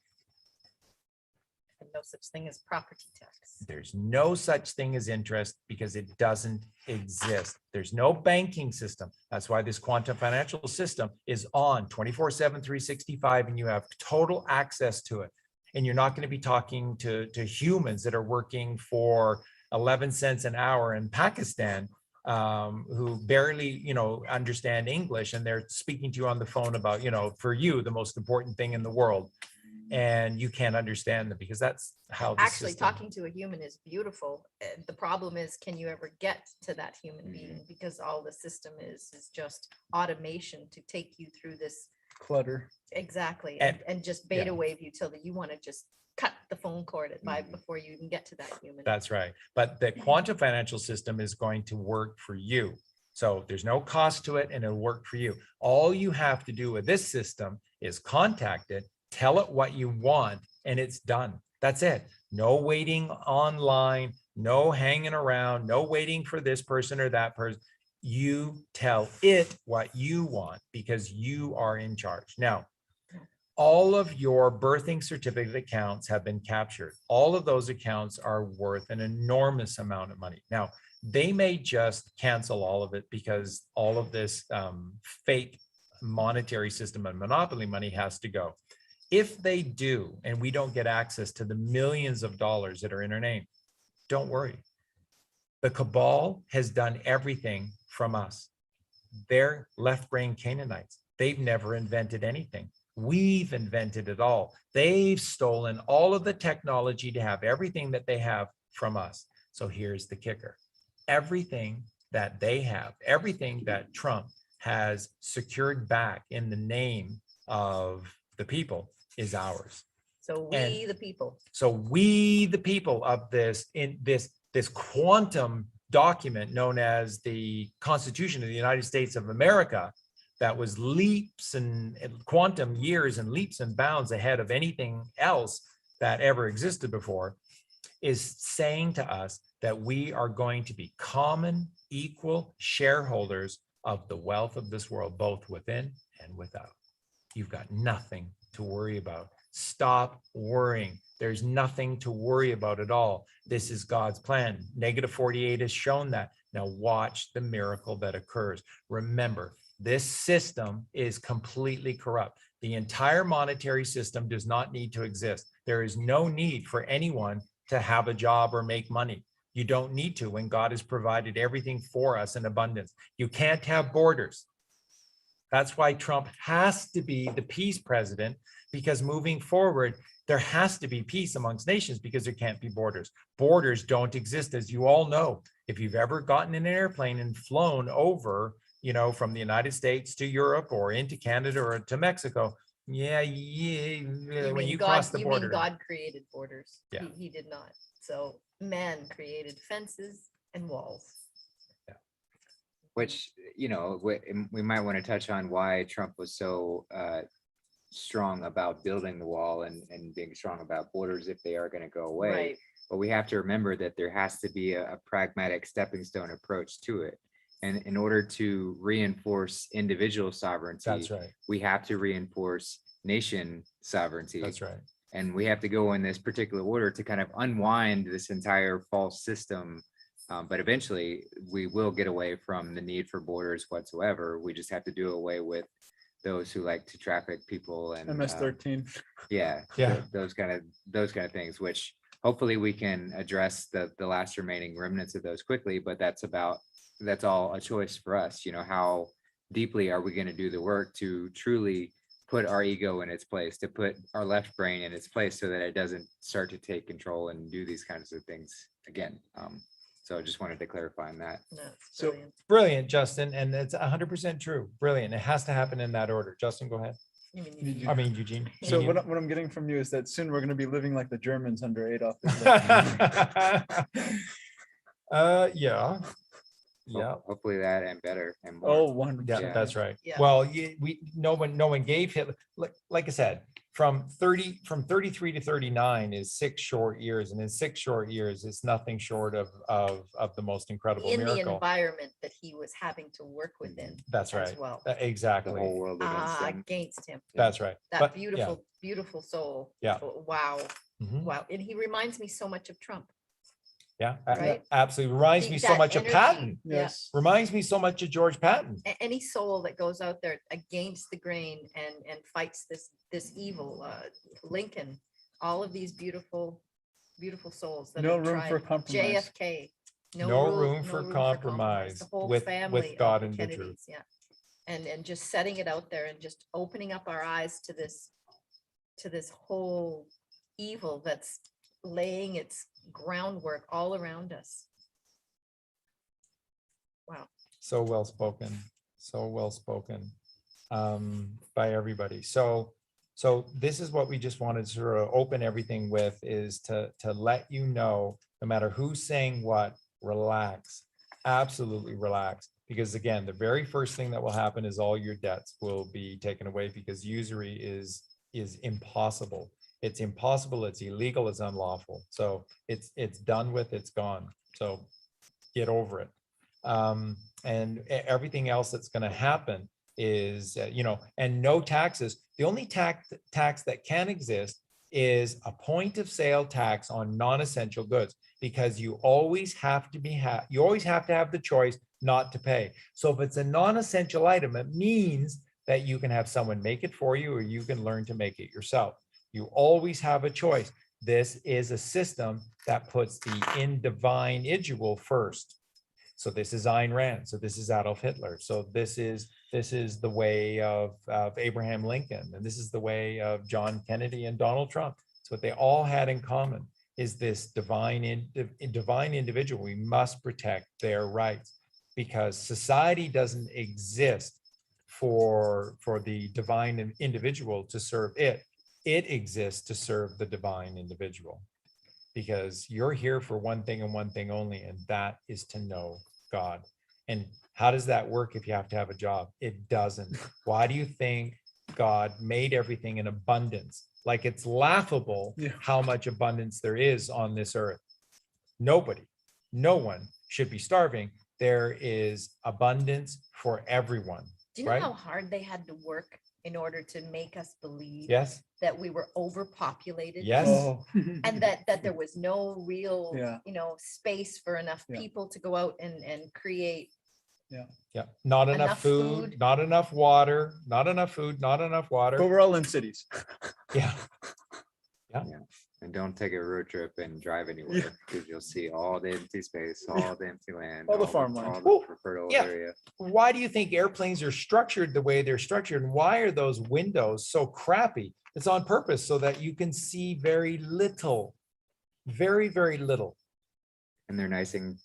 Speaker 3: And no such thing as property tax.
Speaker 2: There's no such thing as interest because it doesn't exist. There's no banking system. That's why this quantum financial system is on 24/7, 365, and you have total access to it. And you're not going to be talking to humans that are working for 11 cents an hour in Pakistan, who barely, understand English, and they're speaking to you on the phone about, for you, the most important thing in the world. And you can't understand them because that's how the
Speaker 3: Actually,
Speaker 2: system...
Speaker 3: talking to a human is beautiful. The problem is, can you ever get to that human being? Because all the system is just automation to take you through this
Speaker 5: Clutter.
Speaker 3: exactly
Speaker 2: And-
Speaker 3: and just beta wave you till that you want to just cut the phone cord at 5 before you even get to that human.
Speaker 2: That's right. But the quantum financial system is going to work for you. So there's no cost to it and it'll work for you. All you have to do with this system is contact it, tell it what you want, and it's done. That's it. No waiting online, no hanging around, no waiting for this person or that person. You tell it what you want because you are in charge. Now, all of your birthing certificate accounts have been captured. All of those accounts are worth an enormous amount of money. Now, they may just cancel all of it because all of this fake monetary system and monopoly money has to go. If they do, and we don't get access to the millions of dollars that are in our name, don't worry. The cabal has done everything from us. They're left brain Canaanites. They've never invented anything. We've invented it all. They've stolen all of the technology to have everything that they have from us. So here's the kicker. Everything that they have, everything that Trump has secured back in the name of the people is ours.
Speaker 3: So we, the people.
Speaker 2: So we, the people of this quantum document known as the Constitution of the United States of America, that was leaps and quantum years and leaps and bounds ahead of anything else that ever existed before, is saying to us that we are going to be common, equal shareholders of the wealth of this world, both within and without. You've got nothing to worry about. Stop worrying. There's nothing to worry about at all. This is God's plan. -48 has shown that. Now watch the miracle that occurs. Remember, this system is completely corrupt. The entire monetary system does not need to exist. There is no need for anyone to have a job or make money. You don't need to when God has provided everything for us in abundance. You can't have borders. That's why Trump has to be the peace president, because moving forward, there has to be peace amongst nations because there can't be borders. Borders don't exist, as you all know. If you've ever gotten in an airplane and flown over, from the United States to Europe or into Canada or to Mexico, when you cross the border.
Speaker 3: You mean God created borders?
Speaker 2: Yeah.
Speaker 3: He did not. So man created fences and walls.
Speaker 1: Which, we might want to touch on why Trump was so strong about building the wall and being strong about borders if they are going to go away.
Speaker 3: Right.
Speaker 1: But we have to remember that there has to be a pragmatic stepping stone approach to it. And in order to reinforce individual sovereignty,
Speaker 2: That's right.
Speaker 1: we have to reinforce nation sovereignty.
Speaker 2: That's right.
Speaker 1: And we have to go in this particular order to kind of unwind this entire false system. But eventually we will get away from the need for borders whatsoever. We just have to do away with those who like to traffic people and
Speaker 5: MS-13.
Speaker 1: yeah,
Speaker 2: Yeah.
Speaker 1: those kind of things, which hopefully we can address the last remaining remnants of those quickly. But that's all a choice for us. You know, how deeply are we going to do the work to truly put our ego in its place, to put our left brain in its place so that it doesn't start to take control and do these kinds of things again. So I just wanted to clarify on that.
Speaker 3: No, it's
Speaker 5: So-
Speaker 3: brilliant.
Speaker 2: Brilliant, Justin. And it's 100% true. Brilliant. It has to happen in that order. Justin, go ahead.
Speaker 3: You mean you-
Speaker 2: I mean, Eugene.
Speaker 5: So
Speaker 2: Eugene.
Speaker 5: what I'm getting from you is that soon we're going to be living like the Germans under Adolf Hitler.
Speaker 2: Yeah. Yeah.
Speaker 1: Hopefully that and better and more.
Speaker 5: Oh, 100%.
Speaker 2: Yeah, that's right.
Speaker 3: Yeah.
Speaker 2: Well, no one gave Hitler, like I said, from 33 to 39 is 6 short years, and in 6 short years is nothing short of the most incredible
Speaker 3: in the
Speaker 2: miracle.
Speaker 3: environment that he was having to work within
Speaker 2: That's
Speaker 3: as
Speaker 2: right.
Speaker 3: well.
Speaker 1: The
Speaker 2: Exactly.
Speaker 1: whole world against them.
Speaker 3: Against him.
Speaker 2: That's right.
Speaker 3: That
Speaker 2: But, yeah.
Speaker 3: beautiful, beautiful soul.
Speaker 2: Yeah.
Speaker 3: Wow.
Speaker 2: Mhm.
Speaker 3: Wow. And he reminds me so much of Trump.
Speaker 2: Yeah,
Speaker 3: Right?
Speaker 2: absolutely. Reminds me so
Speaker 3: That
Speaker 2: much of
Speaker 3: energy.
Speaker 2: Patton.
Speaker 3: Yeah.
Speaker 5: Yes.
Speaker 2: Reminds me so much of George Patton.
Speaker 3: Any soul that goes out there against the grain and fights this evil, Lincoln, all of these beautiful souls that
Speaker 5: No
Speaker 3: have
Speaker 5: room for
Speaker 3: tried.
Speaker 5: compromise.
Speaker 3: JFK.
Speaker 2: No room for compromise
Speaker 3: The whole
Speaker 2: with
Speaker 3: family of
Speaker 2: God
Speaker 3: the
Speaker 2: and the truth.
Speaker 3: Kennedys, yeah. And just setting it out there and just opening up our eyes to this whole evil that's laying its groundwork all around us. Wow.
Speaker 2: So well spoken, by everybody. So this is what we just wanted to sort of open everything with, is to let you know, no matter who's saying what, relax, absolutely relax. Because again, the very first thing that will happen is all your debts will be taken away, because usury is impossible. It's impossible, it's illegal, it's unlawful. So it's done with, it's gone. So get over it. And everything else that's going to happen is, and no taxes. The only tax that can exist is a point of sale tax on non-essential goods, because you always have to have the choice not to pay. So if it's a non-essential item, it means that you can have someone make it for you, or you can learn to make it yourself. You always have a choice. This is a system that puts the individual first. So this is Ayn Rand. So this is Adolf Hitler. So this is the way of Abraham Lincoln, and this is the way of John Kennedy and Donald Trump. So what they all had in common is this divine individual. We must protect their rights, because society doesn't exist for the divine individual to serve it. It exists to serve the divine individual, because you're here for one thing and one thing only, and that is to know God. And how does that work if you have to have a job? It doesn't. Why do you think God made everything in abundance? Like, it's laughable how much abundance there is on this earth. No one should be starving. There is abundance for everyone.
Speaker 3: Do you know
Speaker 2: right?
Speaker 3: how hard they had to work in order to make us believe
Speaker 2: Yes.
Speaker 3: that we were overpopulated?
Speaker 2: Yes.
Speaker 5: Oh.
Speaker 3: And that there was no real,
Speaker 5: Yeah.
Speaker 3: space for enough
Speaker 5: Yeah.
Speaker 3: people to go out and create.
Speaker 2: Yeah. Not enough
Speaker 3: Enough
Speaker 2: food,
Speaker 3: food.
Speaker 2: not enough water, not enough food, not enough water.
Speaker 5: But we're all in cities.
Speaker 2: Yeah.
Speaker 1: And don't take a road trip and drive anywhere, because you'll see all the empty space, all the empty land,
Speaker 5: All the farmland.
Speaker 1: all
Speaker 2: Well,
Speaker 1: the fertile
Speaker 2: yeah.
Speaker 1: area.
Speaker 2: Why do you think airplanes are structured the way they're structured? And why are those windows so crappy? It's on purpose, so that you can see very little, very, very little.
Speaker 1: And they're nice and,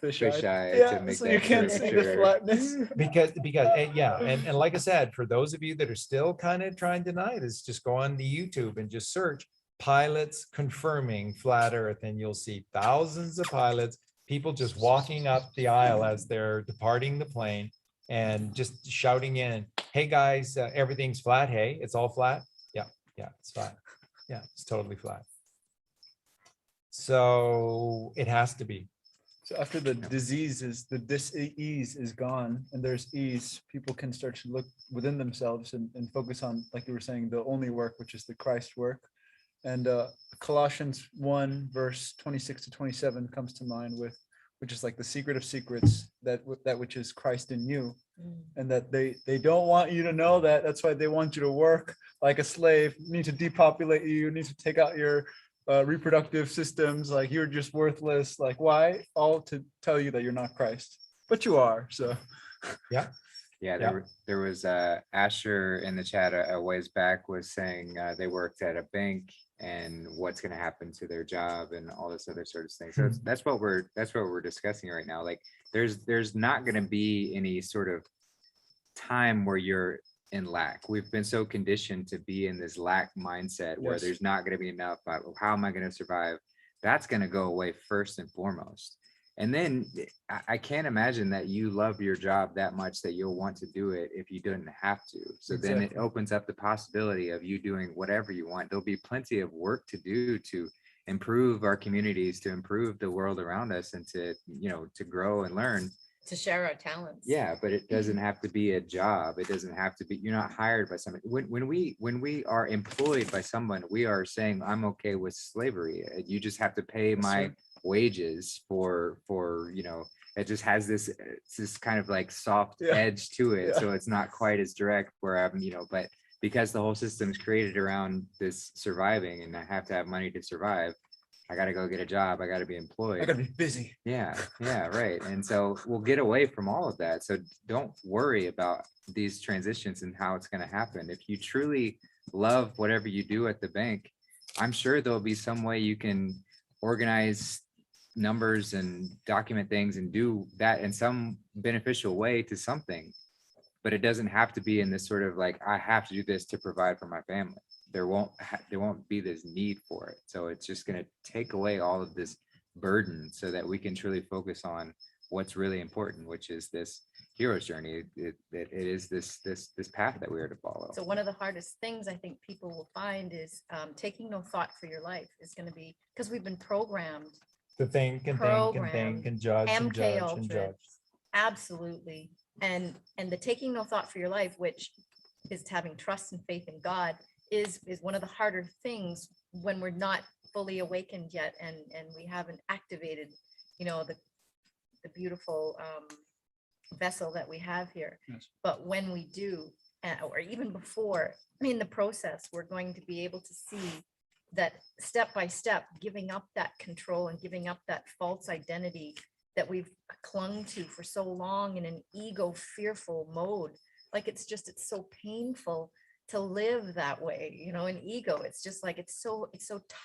Speaker 5: Fish
Speaker 1: Fisheye
Speaker 5: Yeah,
Speaker 1: to make
Speaker 5: so
Speaker 1: that
Speaker 5: you can't see the
Speaker 1: curvature.
Speaker 5: flatness.
Speaker 2: Because and like I said, for those of you that are still kind of trying to deny this, just go on the YouTube and just search pilots confirming flat earth, and you'll see thousands of pilots, people just walking up the aisle as they're departing the plane, and just shouting in, hey guys, everything's flat. Hey, it's all flat. Yeah, it's flat. Yeah, it's totally flat. So it has to be.
Speaker 5: So after the diseases, the dis-ease is gone and there's ease, people can start to look within themselves and focus on, like you were saying, the only work, which is the Christ work. And Colossians 1 verse 26 to 27 comes to mind with, which is like the secret of secrets, that which is Christ in you. And that they don't want you to know that. That's why they want you to work like a slave. You need to depopulate you, need to take out your reproductive systems, like you're just worthless. Like, why? All to tell you that you're not Christ, but you are. So
Speaker 2: Yeah.
Speaker 1: There was Asher in the chat a ways back was saying they worked at a bank and what's going to happen to their job and all this other sort of thing. So that's what we're discussing right now. Like there's not going to be any sort of time where you're in lack. We've been so conditioned to be in this lack mindset where there's not going to be enough. How am I going to survive? That's going to go away first and foremost. And then I can't imagine that you love your job that much that you'll want to do it if you didn't have to. So then it opens up the possibility of you doing whatever you want. There'll be plenty of work to do to improve our communities, to improve the world around us, and to, to grow and learn.
Speaker 3: To share our talents.
Speaker 1: Yeah, but it doesn't have to be a job. It doesn't have to be, you're not hired by somebody. When we are employed by someone, we are saying, I'm okay with slavery. You just have to pay my wages for it just has this kind of like soft edge to it. So it's not quite as direct where I'm, but because the whole system is created around this surviving and I have to have money to survive, I got to go get a job. I got to be employed.
Speaker 5: I got to be busy.
Speaker 1: Yeah, right. And so we'll get away from all of that. So don't worry about these transitions and how it's going to happen. If you truly love whatever you do at the bank, I'm sure there'll be some way you can organize numbers and document things and do that in some beneficial way to something. But it doesn't have to be in this sort of like, I have to do this to provide for my family. There won't be this need for it. So it's just going to take away all of this burden so that we can truly focus on what's really important, which is this hero's journey. It is this path that we are to follow.
Speaker 3: So one of the hardest things I think people will find is taking no thought for your life is going to be, because we've been programmed
Speaker 2: To think and think and judge and
Speaker 3: MK
Speaker 2: judge and judge.
Speaker 3: Absolutely. And the taking no thought for your life, which is having trust and faith in God, is one of the harder things when we're not fully awakened yet and we haven't activated, the beautiful vessel that we have here.
Speaker 5: Yes.
Speaker 3: But when we do, or even before, in the process, we're going to be able to see that step by step, giving up that control and giving up that false identity that we've clung to for so long in an ego fearful mode. Like it's so painful to live that way, in ego. It's just like, it's so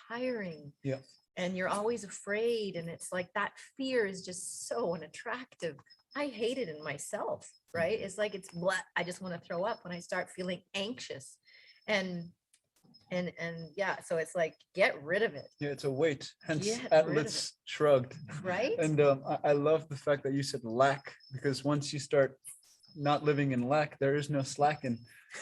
Speaker 3: tiring.
Speaker 5: Yeah.
Speaker 3: And you're always afraid. And it's like that fear is just so unattractive. I hate it in myself, right? It's like, it's blah, I just want to throw up when I start feeling anxious. And yeah, so it's like, get rid of it.
Speaker 5: Yeah, it's a weight, hence
Speaker 3: Get rid of
Speaker 5: Atlas shrugged.
Speaker 3: Right?
Speaker 5: And I love the fact that you said lack, because once you start not living in lack, there is no slacking.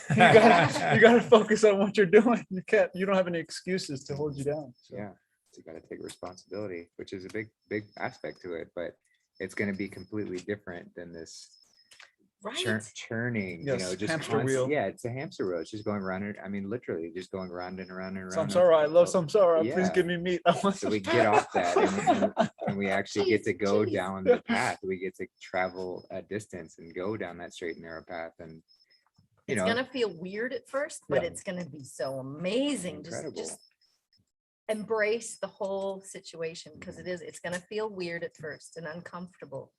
Speaker 5: You gotta focus on what you're doing. You don't have any excuses to hold you down. So.
Speaker 1: Yeah, so you got to take responsibility, which is a big aspect to it, but it's going to be completely different than this
Speaker 3: Right.
Speaker 1: churning,
Speaker 5: Yes,
Speaker 1: just
Speaker 5: hamster wheel.
Speaker 1: Yeah, it's a hamster wheel. It's just going around and literally just going round and around and around.
Speaker 5: Samsara, I love Samsara. Please
Speaker 1: Yeah.
Speaker 5: give me meat. I want
Speaker 1: So we
Speaker 5: some
Speaker 1: get off that and we actually get to go
Speaker 3: Jeez.
Speaker 1: down the path. We get to travel a distance and go down that straight and narrow path. And
Speaker 3: It's gonna feel weird at first, but
Speaker 2: Yeah.
Speaker 3: it's gonna be so amazing.
Speaker 1: Incredible.
Speaker 3: Just embrace the whole situation, because it's gonna feel weird at first and uncomfortable.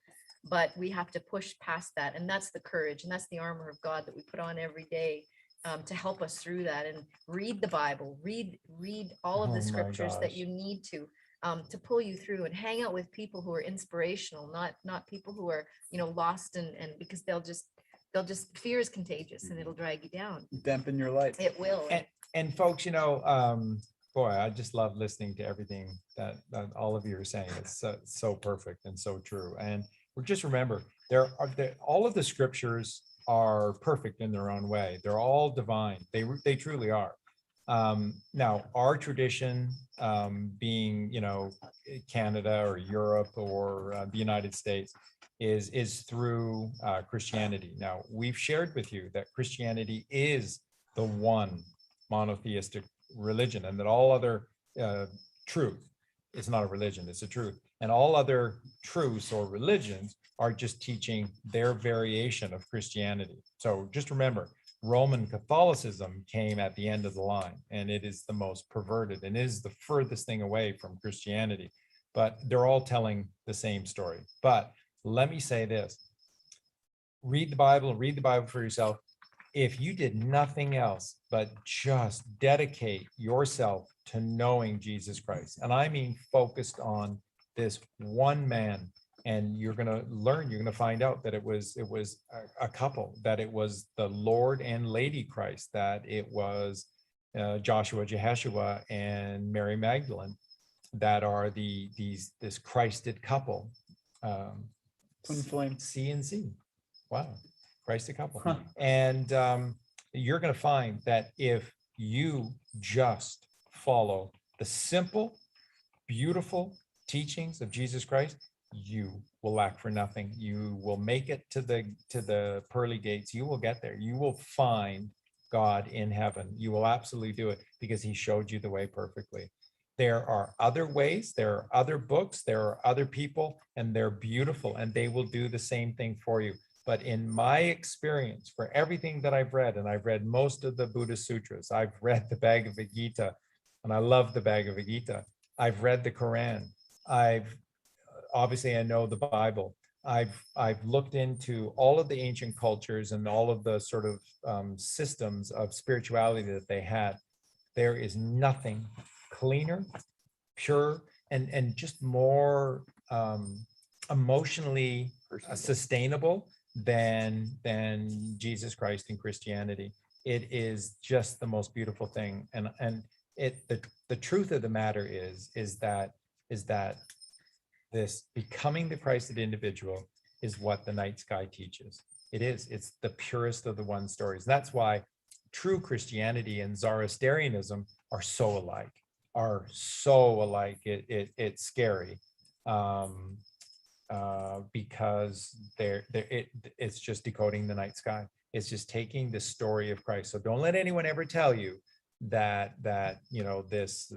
Speaker 3: But we have to push past that. And that's the courage and that's the armor of God that we put on every day to help us through that. And read the Bible, read all of
Speaker 2: Oh
Speaker 3: the
Speaker 2: my
Speaker 3: scriptures that
Speaker 2: gosh.
Speaker 3: you need to pull you through, and hang out with people who are inspirational, not people who are, lost and because they'll just fear is contagious and it'll drag you down.
Speaker 5: dampen your light.
Speaker 3: It will.
Speaker 2: And folks, boy, I just love listening to everything that all of you are saying. It's so perfect and so true. And just remember, all of the scriptures are perfect in their own way. They're all divine. They truly are. Now, our tradition, being, Canada or Europe or the United States, is through Christianity. Now, we've shared with you that Christianity is the one monotheistic religion, and that all other truth, it's not a religion, it's a truth, and all other truths or religions are just teaching their variation of Christianity. So just remember, Roman Catholicism came at the end of the line, and it is the most perverted and is the furthest thing away from Christianity, but they're all telling the same story. But let me say this, read the Bible for yourself. If you did nothing else but just dedicate yourself to knowing Jesus Christ, and I mean focused on this one man, and you're going to learn, you're going to find out that it was a couple, that it was the Lord and Lady Christ, that it was Joshua, Jeheshua, and Mary Magdalene, that are this Christed couple.
Speaker 5: Twin flame.
Speaker 2: C and C. Wow. Christed couple.
Speaker 5: Huh.
Speaker 2: And you're going to find that if you just follow the simple, beautiful teachings of Jesus Christ, you will lack for nothing. You will make it to the pearly gates. You will get there. You will find God in heaven. You will absolutely do it because he showed you the way perfectly. There are other ways, there are other books, there are other people, and they're beautiful, and they will do the same thing for you. But in my experience, for everything that I've read, and I've read most of the Buddhist sutras, I've read the Bhagavad Gita, and I love the Bhagavad Gita. I've read the Quran. Obviously I know the Bible. I've looked into all of the ancient cultures and all of the sort of systems of spirituality that they had. There is nothing cleaner, pure, and just more emotionally sustainable than Jesus Christ and Christianity. It is just the most beautiful thing. And the truth of the matter is that this becoming the Christed individual is what the night sky teaches. It's the purest of the one stories. And that's why true Christianity and Zoroastrianism are so alike. It's scary because it's just decoding the night sky. It's just taking the story of Christ. So don't let anyone ever tell you that this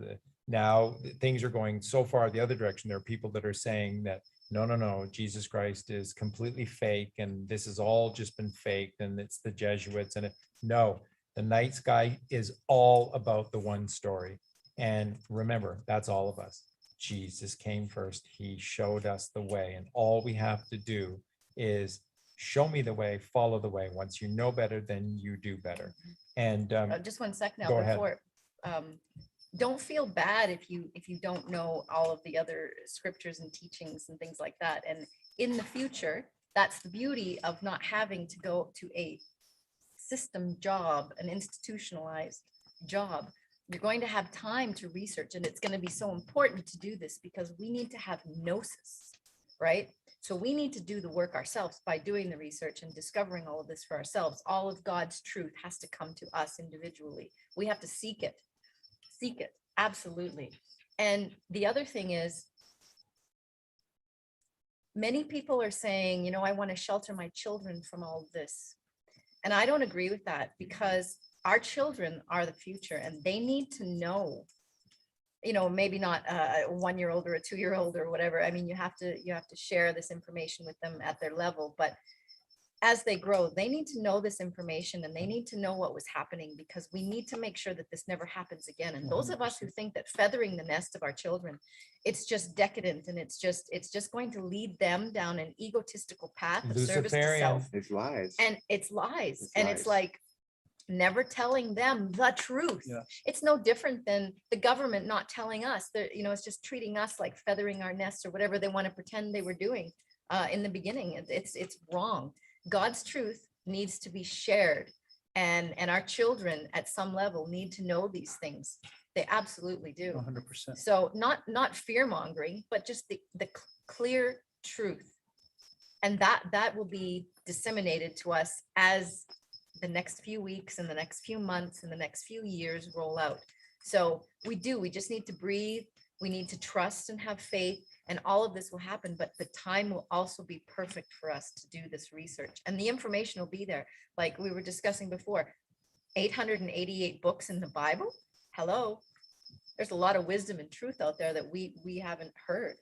Speaker 2: now things are going so far the other direction. There are people that are saying that no, Jesus Christ is completely fake, and this has all just been faked, and it's the Jesuits. And no, the night sky is all about the one story. And remember, that's all of us. Jesus came first. He showed us the way, and all we have to do is show me the way, follow the way. Once you know better, then you do better. And
Speaker 3: just one sec now
Speaker 2: go ahead.
Speaker 3: before. Don't feel bad if you don't know all of the other scriptures and teachings and things like that. And in the future, that's the beauty of not having to go to a system job, an institutionalized job. You're going to have time to research, and it's going to be so important to do this because we need to have gnosis, right? So we need to do the work ourselves by doing the research and discovering all of this for ourselves. All of God's truth has to come to us individually. We have to seek it, absolutely. And the other thing is, many people are saying, I want to shelter my children from all of this. And I don't agree with that, because our children are the future, and they need to know, maybe not a 1-year-old or a 2-year-old or whatever. I mean, you have to share this information with them at their level, but as they grow, they need to know this information, and they need to know what was happening, because we need to make sure that this never happens again. And those of us who think that feathering the nest of our children, it's just decadent, and it's just going to lead them down an egotistical path of service to self.
Speaker 9: It's lies.
Speaker 3: And it's lies. It's like never telling them the truth. Yeah. It's no different than the government not telling us. It's just treating us like feathering our nests or whatever they want to pretend they were doing in the beginning. It's wrong. God's truth needs to be shared, and our children at some level need to know these things. They absolutely do.
Speaker 5: 100%.
Speaker 3: So not fear mongering, but just the clear truth. And that will be disseminated to us as the next few weeks and the next few months and the next few years roll out. So we just need to breathe. We need to trust and have faith, and all of this will happen, but the time will also be perfect for us to do this research, and the information will be there. Like we were discussing before, 888 books in the Bible. Hello. There's a lot of wisdom and truth out there that we haven't heard.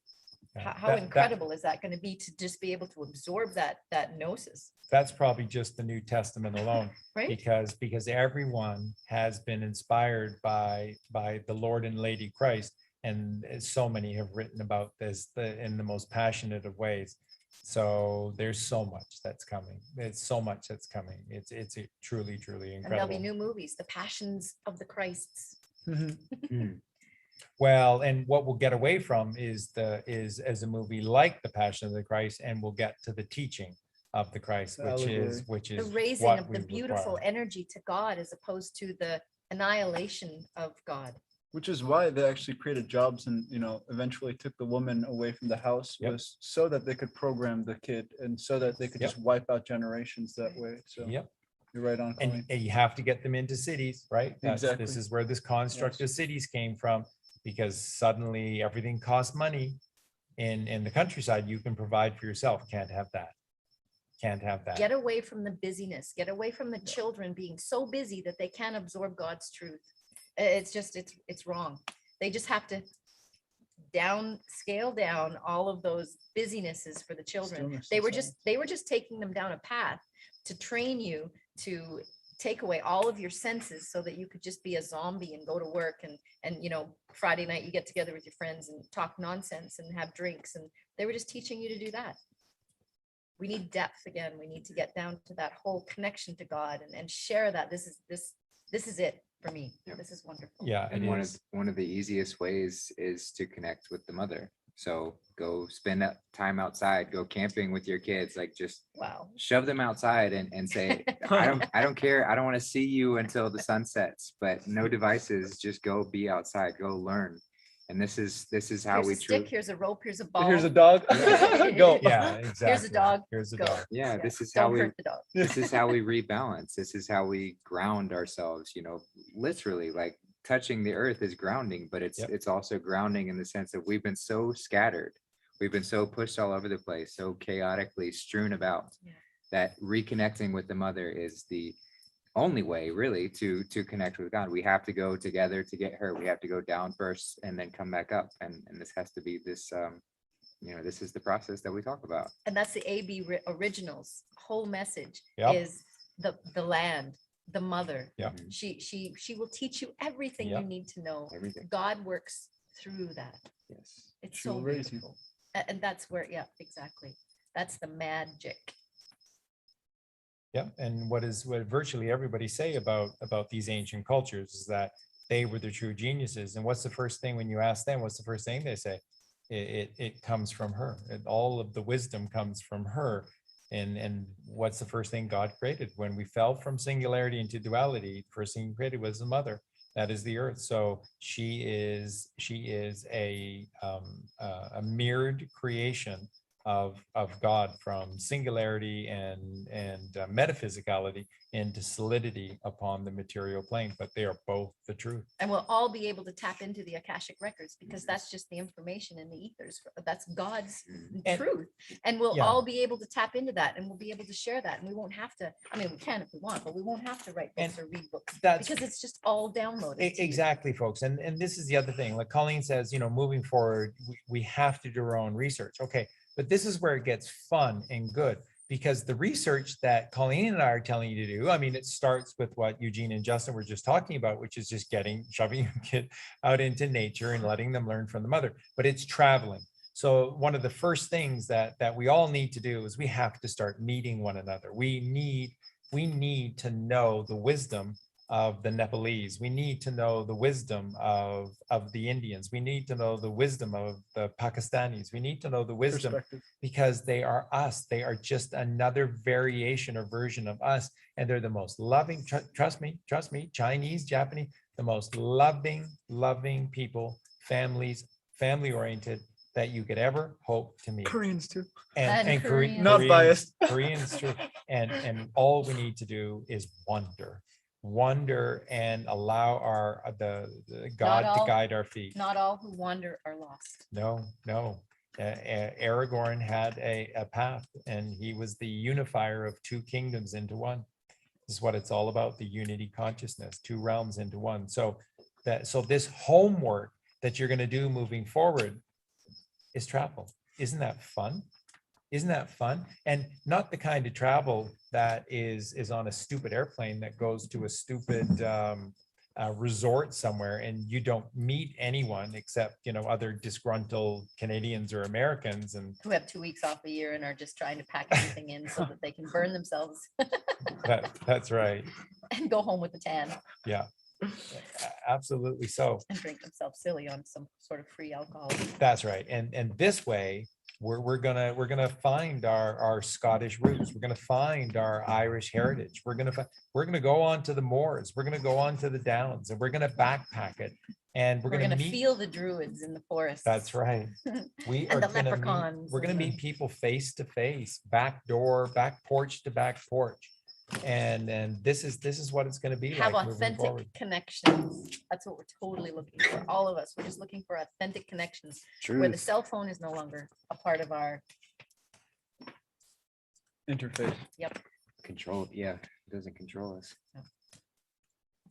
Speaker 3: How incredible is that going to be to just be able to absorb that gnosis?
Speaker 2: That's probably just the New Testament alone,
Speaker 3: Right.
Speaker 2: because everyone has been inspired by the Lord and Lady Christ, and so many have written about this in the most passionate of ways. So there's so much that's coming. It's so much that's coming. It's truly incredible.
Speaker 3: And there'll be new movies, The Passions of the Christs.
Speaker 2: Well, and what we'll get away from is as a movie like The Passion of the Christ, and we'll get to the teaching of the Christ, which is
Speaker 3: The raising
Speaker 2: what
Speaker 3: of the
Speaker 2: we
Speaker 3: beautiful
Speaker 2: require.
Speaker 3: energy to God as opposed to the annihilation of God.
Speaker 5: Which is why they actually created jobs and, eventually took the woman away from the house,
Speaker 2: Yep.
Speaker 5: was so that they could program the kid and so that they could
Speaker 2: Yep.
Speaker 5: just wipe out generations that way. So
Speaker 2: Yep.
Speaker 5: you're right on, Colleen.
Speaker 2: And you have to get them into cities, right?
Speaker 5: Exactly.
Speaker 2: This is where this construct
Speaker 5: Yes.
Speaker 2: of cities came from, because suddenly everything costs money. In the countryside, you can provide for yourself. Can't have that.
Speaker 3: Get away from the busyness, get away from the children being so busy that they can't absorb God's truth. It's wrong. They just have to scale down all of those busynesses for the children.
Speaker 5: Stillness
Speaker 3: They
Speaker 5: and
Speaker 3: were
Speaker 5: silence.
Speaker 3: just taking them down a path to train you to take away all of your senses so that you could just be a zombie and go to work and Friday night you get together with your friends and talk nonsense and have drinks, and they were just teaching you to do that. We need depth again. We need to get down to that whole connection to God and share that. This is it for me.
Speaker 1: Yep.
Speaker 3: This is wonderful.
Speaker 2: Yeah,
Speaker 1: And
Speaker 2: it
Speaker 1: one
Speaker 2: is.
Speaker 1: of the easiest ways is to connect with the mother. So go spend that time outside, go camping with your kids, like just
Speaker 3: Wow.
Speaker 1: shove them outside and say, I don't care. I don't want to see you until the sun sets, but no devices, just go be outside, go learn. And this is how
Speaker 3: Here's
Speaker 1: we
Speaker 3: a stick,
Speaker 1: truly,
Speaker 3: here's a rope, here's a ball.
Speaker 5: Here's a dog. Go.
Speaker 2: Yeah, exactly.
Speaker 3: dog,
Speaker 2: Here's a
Speaker 3: go.
Speaker 2: dog.
Speaker 1: yeah, this is how
Speaker 3: Don't
Speaker 1: we,
Speaker 3: hurt the dog.
Speaker 1: this is how we rebalance. This is how we ground ourselves, literally, like touching the earth is grounding, but
Speaker 2: Yep.
Speaker 1: it's also grounding in the sense that we've been so scattered. We've been so pushed all over the place, so chaotically strewn about,
Speaker 3: Yeah.
Speaker 1: that reconnecting with the mother is the only way really to connect with God. We have to go together to get her. We have to go down first and then come back up. And this has to be this, this is the process that we talk about.
Speaker 3: And that's the AB originals whole message
Speaker 2: Yep.
Speaker 3: is the land, the mother.
Speaker 2: Yep.
Speaker 3: She will teach you everything
Speaker 2: Yep.
Speaker 3: you need to know.
Speaker 1: Everything.
Speaker 3: God works through that.
Speaker 1: Yes.
Speaker 3: It's
Speaker 5: She
Speaker 3: so
Speaker 5: will raise you.
Speaker 3: beautiful. And that's where, yeah, exactly. That's the magic.
Speaker 2: Yeah, and what virtually everybody say about these ancient cultures is that they were the true geniuses. And what's the first thing when you ask them? What's the first thing they say? It comes from her. All of the wisdom comes from her. And what's the first thing God created? When we fell from singularity into duality, the first thing He created was the mother. That is the earth. So she is a mirrored creation of God, from singularity and metaphysicality into solidity upon the material plane, but they are both the truth.
Speaker 3: And we'll all be able to tap into the Akashic records because that's just the information in the ethers. That's God's
Speaker 2: And-
Speaker 3: truth. And we'll
Speaker 2: Yeah.
Speaker 3: all be able to tap into that, and we'll be able to share that. And we won't have to, we can if we want, but we won't have to write books or read books
Speaker 2: That's
Speaker 3: because it's just all downloaded. to you.
Speaker 2: exactly, folks. And this is the other thing, like Colleen says, moving forward, we have to do our own research. Okay, but this is where it gets fun and good, because the research that Colleen and I are telling you to do, it starts with what Eugene and Justin were just talking about, which is just shoving your kid out into nature and letting them learn from the mother, but it's traveling. So one of the first things that we all need to do is we have to start meeting one another. We need to know the wisdom of the Nepalese. We need to know the wisdom of the Indians. We need to know the wisdom of the Pakistanis. We need to know the wisdom,
Speaker 5: Perspective.
Speaker 2: because they are us. They are just another variation or version of us. And they're the most loving, trust me, Chinese, Japanese, the most loving people, family oriented that you could ever hope to meet.
Speaker 5: Koreans too.
Speaker 3: And Koreans.
Speaker 5: Not biased.
Speaker 2: Koreans too. And all we need to do is wonder and allow the God to
Speaker 3: all.
Speaker 2: guide our feet.
Speaker 3: Not all who wander are lost.
Speaker 2: No. Aragorn had a path, and he was the unifier of two kingdoms into one. This is what it's all about, the unity consciousness, two realms into one. So this homework that you're going to do moving forward is travel. Isn't that fun? Isn't that fun? And not the kind of travel that is on a stupid airplane that goes to a stupid resort somewhere and you don't meet anyone except, other disgruntled Canadians or Americans. And
Speaker 3: Who have 2 weeks off a year and are just trying to pack everything in so that they can burn themselves
Speaker 2: that's right.
Speaker 3: and go home with a tan
Speaker 2: Yeah, absolutely. So
Speaker 3: and drink themselves silly on some sort of free alcohol.
Speaker 2: that's right. And this way, we're gonna find our Scottish roots. We're gonna find our Irish heritage. We're gonna go on to the moors. We're gonna go on to the downs, and we're gonna backpack it. And we're gonna meet.
Speaker 3: Feel the druids in the forest.
Speaker 2: That's right. We
Speaker 3: And
Speaker 2: are
Speaker 3: the
Speaker 2: gonna
Speaker 3: leprechauns
Speaker 2: we're gonna
Speaker 3: and
Speaker 2: meet people face to face, back door, back porch to back porch. And this is what it's gonna be
Speaker 3: have
Speaker 2: like moving forward.
Speaker 3: authentic connections. That's what we're totally looking for. All of us. We're just looking for authentic connections where the cell phone is no longer a part of our
Speaker 5: Interface.
Speaker 1: Control. Yeah. It doesn't control us.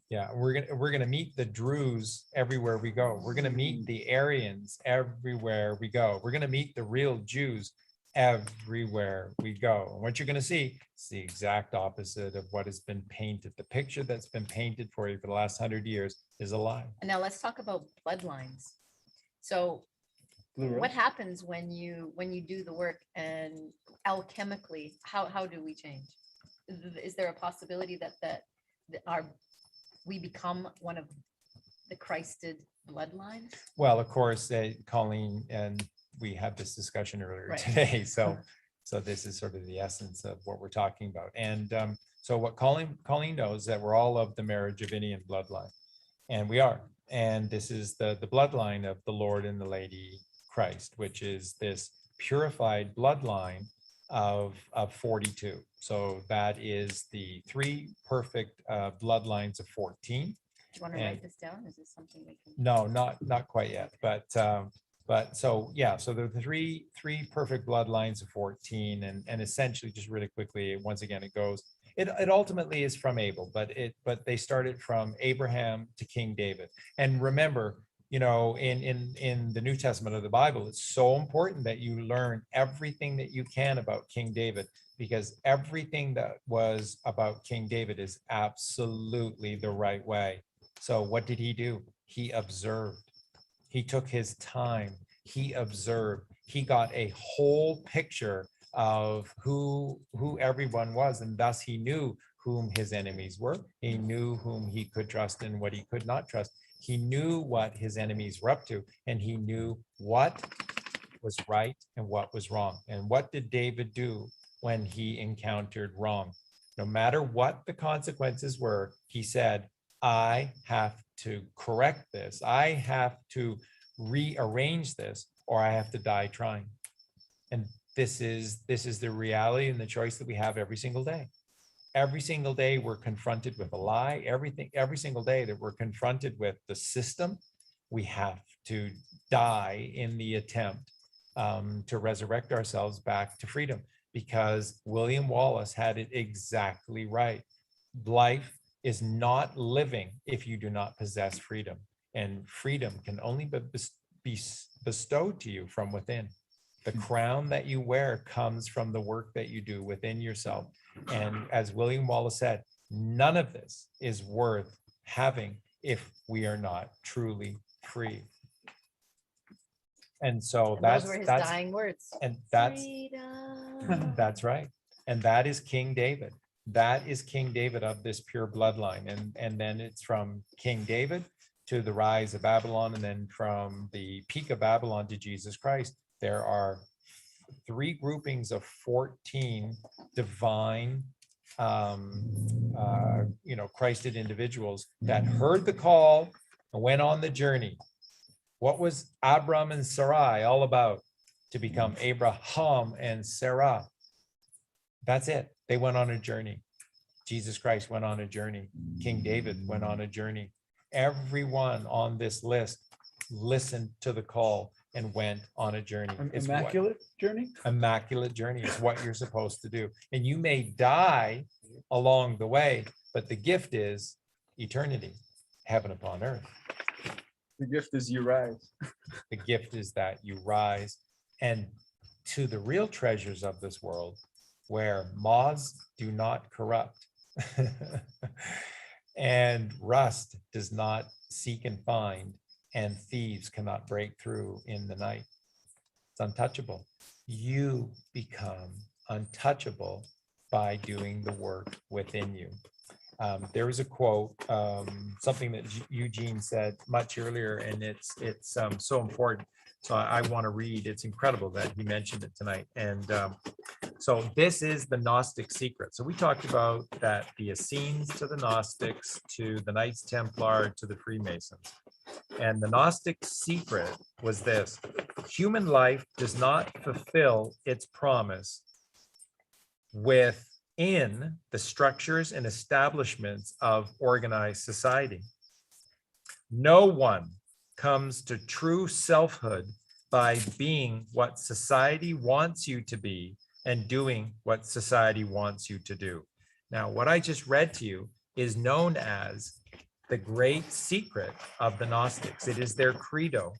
Speaker 2: Yeah, we're gonna meet the Druze everywhere we go. We're gonna meet the Aryans everywhere we go. We're gonna meet the real Jews everywhere we go. And what you're gonna see is the exact opposite of what has been painted. The picture that's been painted for you for the last 100 years is a lie.
Speaker 3: And now let's talk about bloodlines. So what happens when you do the work and alchemically, how do we change? Is there a possibility that we become one of the Christed bloodlines?
Speaker 2: Well, of course, Colleen, and we had this discussion earlier
Speaker 3: Right.
Speaker 2: today. So this is sort of the essence of what we're talking about. And so what Colleen knows that we're all of the Merovingian bloodline, and we are. And this is the bloodline of the Lord and the Lady Christ, which is this purified bloodline of 42. So that is the 3 perfect bloodlines of 14.
Speaker 3: Do you want to
Speaker 2: And-
Speaker 3: write this down? Is this something we can?
Speaker 2: No, not quite yet, but so yeah, so the three perfect bloodlines of 14, and essentially, just really quickly, once again, it ultimately is from Abel, but they started from Abraham to King David. And remember, in the New Testament of the Bible, it's so important that you learn everything that you can about King David, because everything that was about King David is absolutely the right way. So what did he do? He observed. He took his time. He observed. He got a whole picture of who everyone was, and thus he knew whom his enemies were. He knew whom he could trust and what he could not trust. He knew what his enemies were up to, and he knew what was right and what was wrong. And what did David do when he encountered wrong? No matter what the consequences were, he said, I have to correct this. I have to rearrange this, or I have to die trying. And this is the reality and the choice that we have every single day. Every single day we're confronted with a lie. Every single day that we're confronted with the system, we have to die in the attempt to resurrect ourselves back to freedom, because William Wallace had it exactly right. Life is not living if you do not possess freedom, and freedom can only be bestowed to you from within. The crown that you wear comes from the work that you do within yourself. And as William Wallace said, none of this is worth having if we are not truly free. And so
Speaker 3: Those were his dying words.
Speaker 2: And that's
Speaker 3: Freedom.
Speaker 2: that's right. And that is King David. That is King David of this pure bloodline. And then it's from King David to the rise of Babylon, and then from the peak of Babylon to Jesus Christ. There are 3 groupings of 14 divine, Christed individuals that heard the call and went on the journey. What was Abram and Sarai all about to become Abraham and Sarah? That's it. They went on a journey. Jesus Christ went on a journey. King David went on a journey. Everyone on this list listened to the call and went on a journey. It's what-
Speaker 5: Immaculate journey.
Speaker 2: immaculate journey is what you're supposed to do. And you may die along the way, but the gift is eternity, heaven upon earth.
Speaker 5: The gift is you rise.
Speaker 2: The gift is that you rise and to the real treasures of this world where moths do not corrupt and rust does not seek and find and thieves cannot break through in the night. It's untouchable. You become untouchable by doing the work within you. There was a quote, something that Eugene said much earlier, and it's so important. So I want to read. It's incredible that he mentioned it tonight. And so this is the Gnostic Secret. So we talked about that the Essenes to the Gnostics, to the Knights Templar, to the Freemasons. And the Gnostic Secret was this: human life does not fulfill its promise within the structures and establishments of organized society. No one comes to true selfhood by being what society wants you to be and doing what society wants you to do. Now, what I just read to you is known as the great secret of the Gnostics. It is their credo.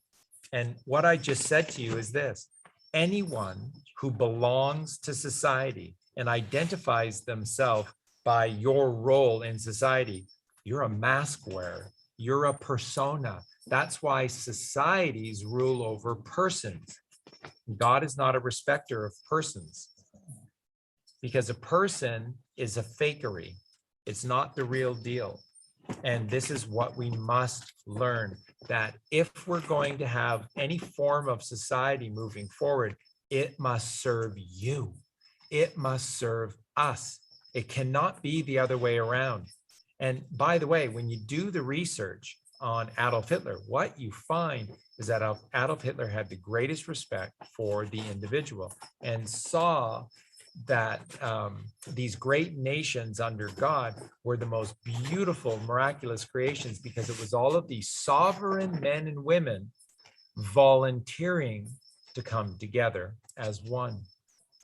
Speaker 2: And what I just said to you is this: anyone who belongs to society and identifies themselves by your role in society, you're a mask wearer, you're a persona. That's why societies rule over persons. God is not a respecter of persons, because a person is a fakery. It's not the real deal. And this is what we must learn, that if we're going to have any form of society moving forward, it must serve you. It must serve us. It cannot be the other way around. And by the way, when you do the research on Adolf Hitler, what you find is that Adolf Hitler had the greatest respect for the individual and saw that these great nations under God were the most beautiful, miraculous creations, because it was all of these sovereign men and women volunteering to come together as one,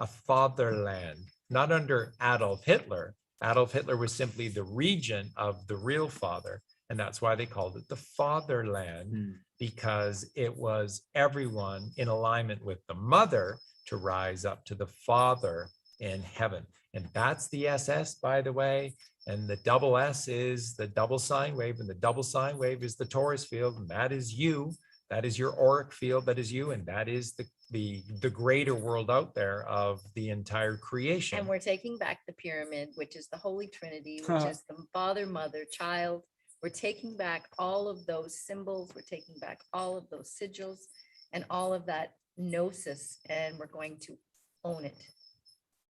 Speaker 2: a fatherland, not under Adolf Hitler. Adolf Hitler was simply the regent of the real father. And that's why they called it the fatherland, because it was everyone in alignment with the mother to rise up to the Father in heaven. And that's the SS, by the way. And the double S is the double sine wave, and the double sine wave is the Taurus field, and that is you. That is your auric field, that is you, and that is the greater world out there of the entire creation.
Speaker 3: And we're taking back the pyramid, which is the Holy Trinity, which is the Father, Mother, Child. We're taking back all of those symbols. We're taking back all of those sigils and all of that gnosis, and we're going to own it.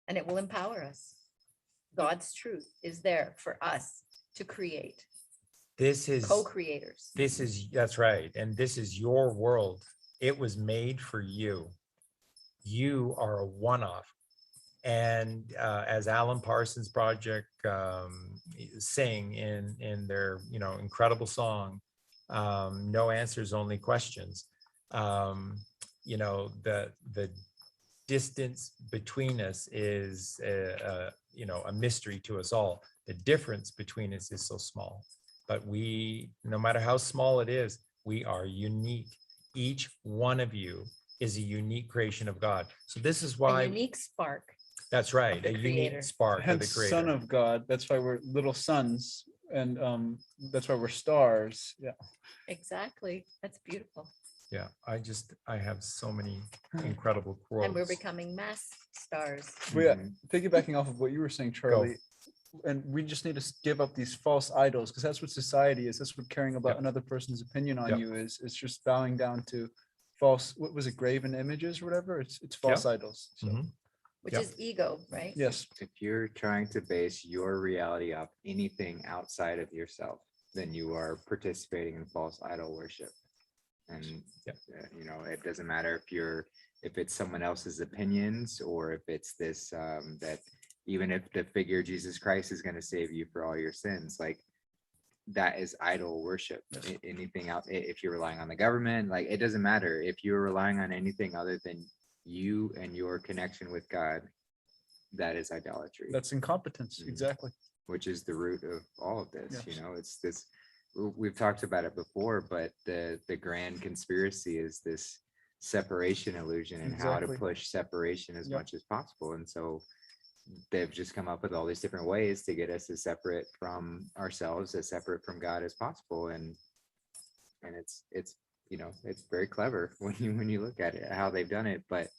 Speaker 3: And it will empower us. God's truth is there for us to create.
Speaker 2: This is
Speaker 3: co-creators.
Speaker 2: That's right. And this is your world. It was made for you. You are a one-off. And as Alan Parsons Project sing in their incredible song, No Answers, Only Questions, the distance between us is a mystery to us all. The difference between us is so small, but we, no matter how small it is, we are unique. Each one of you is a unique creation of God. So this is why
Speaker 3: a unique spark.
Speaker 2: That's right,
Speaker 3: the
Speaker 2: a
Speaker 3: creator.
Speaker 2: unique spark of the
Speaker 5: Hence,
Speaker 2: creator.
Speaker 5: son of God. That's why we're little sons, and that's why we're stars. Yeah.
Speaker 3: Exactly. That's beautiful.
Speaker 2: Yeah, I have so many incredible quotes.
Speaker 3: And we're becoming mass stars.
Speaker 5: But yeah, piggybacking off of what you were saying, Charlie, and we just need to give up these false idols, because that's what society is. That's what caring about another person's opinion on you is. It's just bowing down to false, what was it, graven images or whatever? It's false idols. So.
Speaker 3: Which is ego, right?
Speaker 5: Yes.
Speaker 1: If you're trying to base your reality off anything outside of yourself, then you are participating in false idol worship. And
Speaker 2: Yep.
Speaker 1: you know, it doesn't matter if it's someone else's opinions, or if it's this that even if the figure Jesus Christ is going to save you for all your sins, like that is idol worship. Anything out, if you're relying on the government, like it doesn't matter. If you're relying on anything other than you and your connection with God, that is idolatry.
Speaker 5: That's incompetence.
Speaker 1: Mhm.
Speaker 5: Exactly.
Speaker 1: Which is the root of all of this.
Speaker 5: Yes.
Speaker 1: You know, it's this, we've talked about it before, but the grand conspiracy is this separation illusion, and how to
Speaker 5: Exactly.
Speaker 1: push separation as
Speaker 5: Yep.
Speaker 1: much as possible. And so they've just come up with all these different ways to get us as separate from ourselves, as separate from God as possible. And it's you know, it's very clever when you look at it, how they've done it. But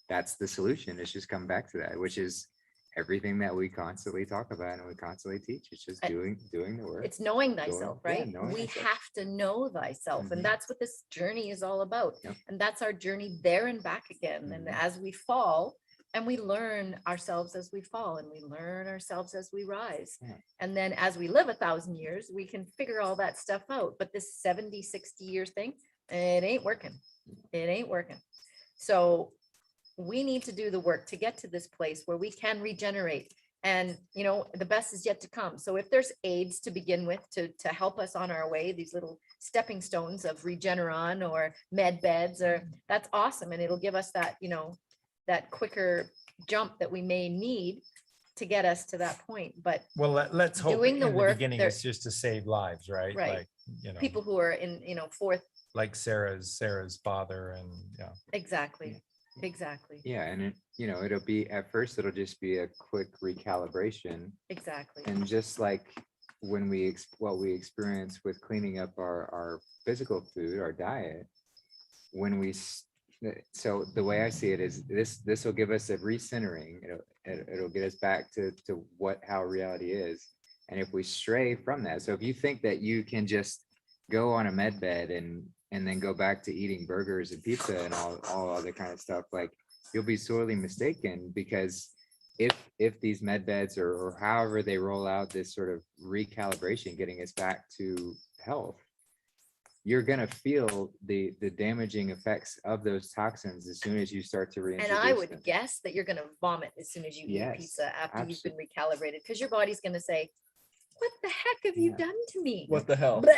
Speaker 1: that's the solution. It's just come back to that, which is everything that we constantly talk about and we constantly teach. It's just
Speaker 3: I-
Speaker 1: doing the work.
Speaker 3: It's knowing thyself,
Speaker 1: yeah,
Speaker 3: right?
Speaker 1: knowing
Speaker 3: We
Speaker 1: thyself.
Speaker 3: have to know thyself,
Speaker 1: Mhm.
Speaker 3: and that's what this journey is all about.
Speaker 1: Yep.
Speaker 3: And that's our journey there and back again. And
Speaker 1: Mhm.
Speaker 3: as we fall, and we learn ourselves as we fall, and we learn ourselves as we rise.
Speaker 1: Yeah.
Speaker 3: And then as we live 1,000 years, we can figure all that stuff out. But this 70, 60 years thing, it ain't working. It ain't working. So we need to do the work to get to this place where we can regenerate. And, you know, the best is yet to come. So if there's aids to begin with to help us on our way, these little stepping stones of Regeneron or med beds, or that's awesome. And it'll give us that, you know, that quicker jump that we may need to get us to that point. But
Speaker 2: Well, let's hope
Speaker 3: Doing
Speaker 2: in
Speaker 3: the
Speaker 2: the
Speaker 3: work,
Speaker 2: beginning
Speaker 3: there-
Speaker 2: it's just to save lives, right?
Speaker 3: Right.
Speaker 2: Like, you know,
Speaker 3: people who are in, you know, fourth,
Speaker 2: like Sarah's father, and yeah.
Speaker 3: exactly, exactly,
Speaker 1: Yeah, and it, you know, it'll be at first, it'll just be a quick recalibration.
Speaker 3: exactly.
Speaker 1: And just like when what we experience with cleaning up our physical food, our diet, when so the way I see it is this will give us a recentering. It'll get us back to how reality is. And if we stray from that, so if you think that you can just go on a med bed and then go back to eating burgers and pizza and all other kind of stuff, like you'll be sorely mistaken. Because if these med beds or however they roll out this sort of recalibration, getting us back to health, you're gonna feel the damaging effects of those toxins as soon as you start to
Speaker 3: And
Speaker 1: reintroduce
Speaker 3: I would
Speaker 1: them.
Speaker 3: guess that you're gonna vomit as soon as you eat
Speaker 1: Yes,
Speaker 3: pizza after you've been recalibrated, because your body's gonna say, what the heck have you
Speaker 1: Yeah.
Speaker 3: done to me?
Speaker 5: What the hell?
Speaker 3: Blech.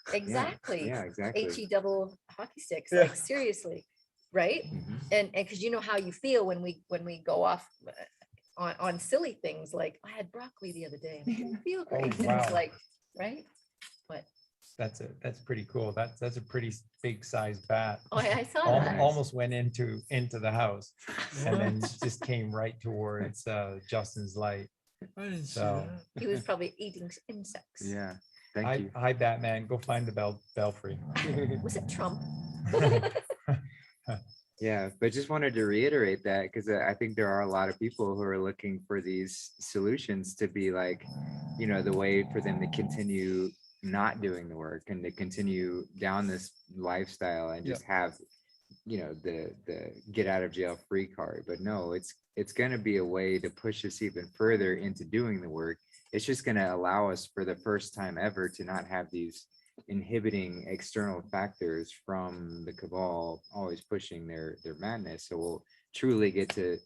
Speaker 1: Yeah,
Speaker 3: Exactly.
Speaker 1: Yeah, exactly.
Speaker 3: HE double hockey sticks,
Speaker 5: Yeah.
Speaker 3: like seriously, right?
Speaker 1: Mhm.
Speaker 3: And because you know how you feel when we go off on silly things, like I had broccoli the other day and I didn't feel great. And
Speaker 2: wow.
Speaker 3: it's like, right? But
Speaker 2: That's pretty cool. That's a pretty big sized bat.
Speaker 3: oh, I saw
Speaker 2: Al-
Speaker 3: that.
Speaker 2: Almost went into the house, and then just came right towards Justin's light. So
Speaker 3: He was probably eating insects.
Speaker 1: Yeah, thank
Speaker 2: hi,
Speaker 1: you.
Speaker 2: hi Batman, go find the belfry.
Speaker 3: Was it Trump?
Speaker 1: Yeah, but just wanted to reiterate that, because I think there are a lot of people who are looking for these solutions to be like, you know, the way for them to continue not doing the work and to continue down this lifestyle and just have, you know, the get out of jail free card. But no, it's going to be a way to push us even further into doing the work. It's just going to allow us for the first time ever to not have these inhibiting external factors from the cabal always pushing their madness. So we'll truly get to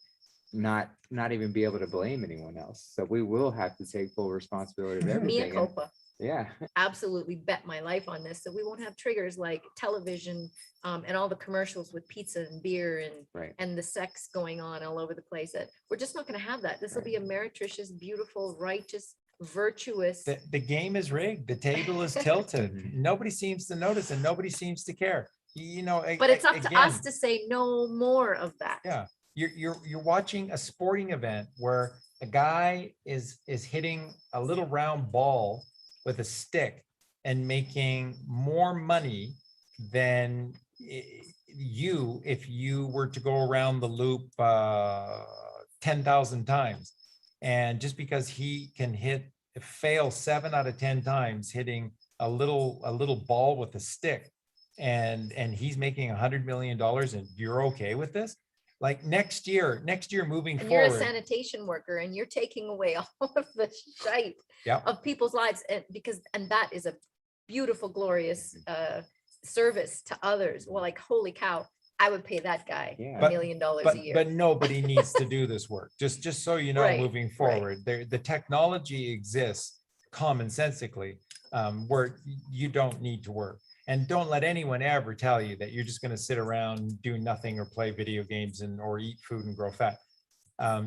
Speaker 1: not even be able to blame anyone else. So we will have to take full responsibility of
Speaker 3: Mea
Speaker 1: everything. And-
Speaker 3: culpa.
Speaker 1: yeah,
Speaker 3: Absolutely bet my life on this. So we won't have triggers like television and all the commercials with pizza and beer and
Speaker 1: right.
Speaker 3: and the sex going on all over the place. That we're just not going to have that. This will be a meretricious, beautiful, righteous, virtuous.
Speaker 2: The game is rigged. The table is tilted.
Speaker 1: Mhm.
Speaker 2: Nobody seems to notice, and nobody seems to care. You know,
Speaker 3: But it's up to us
Speaker 2: again,
Speaker 3: to say no more of that.
Speaker 2: Yeah, you're watching a sporting event where a guy is hitting a little round ball with a stick and making more money than you if you were to go around the loop 10,000 times. And just because he can fail 7 out of 10 times hitting a little ball with a stick, and he's making $100 million, and you're okay with this? Like next year moving
Speaker 3: And you're a
Speaker 2: forward.
Speaker 3: sanitation worker and you're taking away all of the shite
Speaker 2: Yep.
Speaker 3: of people's lives. And that is a beautiful, glorious service to others. Well, like, holy cow, I would pay that guy
Speaker 1: Yeah.
Speaker 3: $1 million a year.
Speaker 2: But nobody needs to do this work. Just so you know,
Speaker 3: Right,
Speaker 2: moving
Speaker 3: right.
Speaker 2: forward, the technology exists commonsensically, where you don't need to work. And don't let anyone ever tell you that you're just going to sit around, do nothing, or play video games or eat food and grow fat.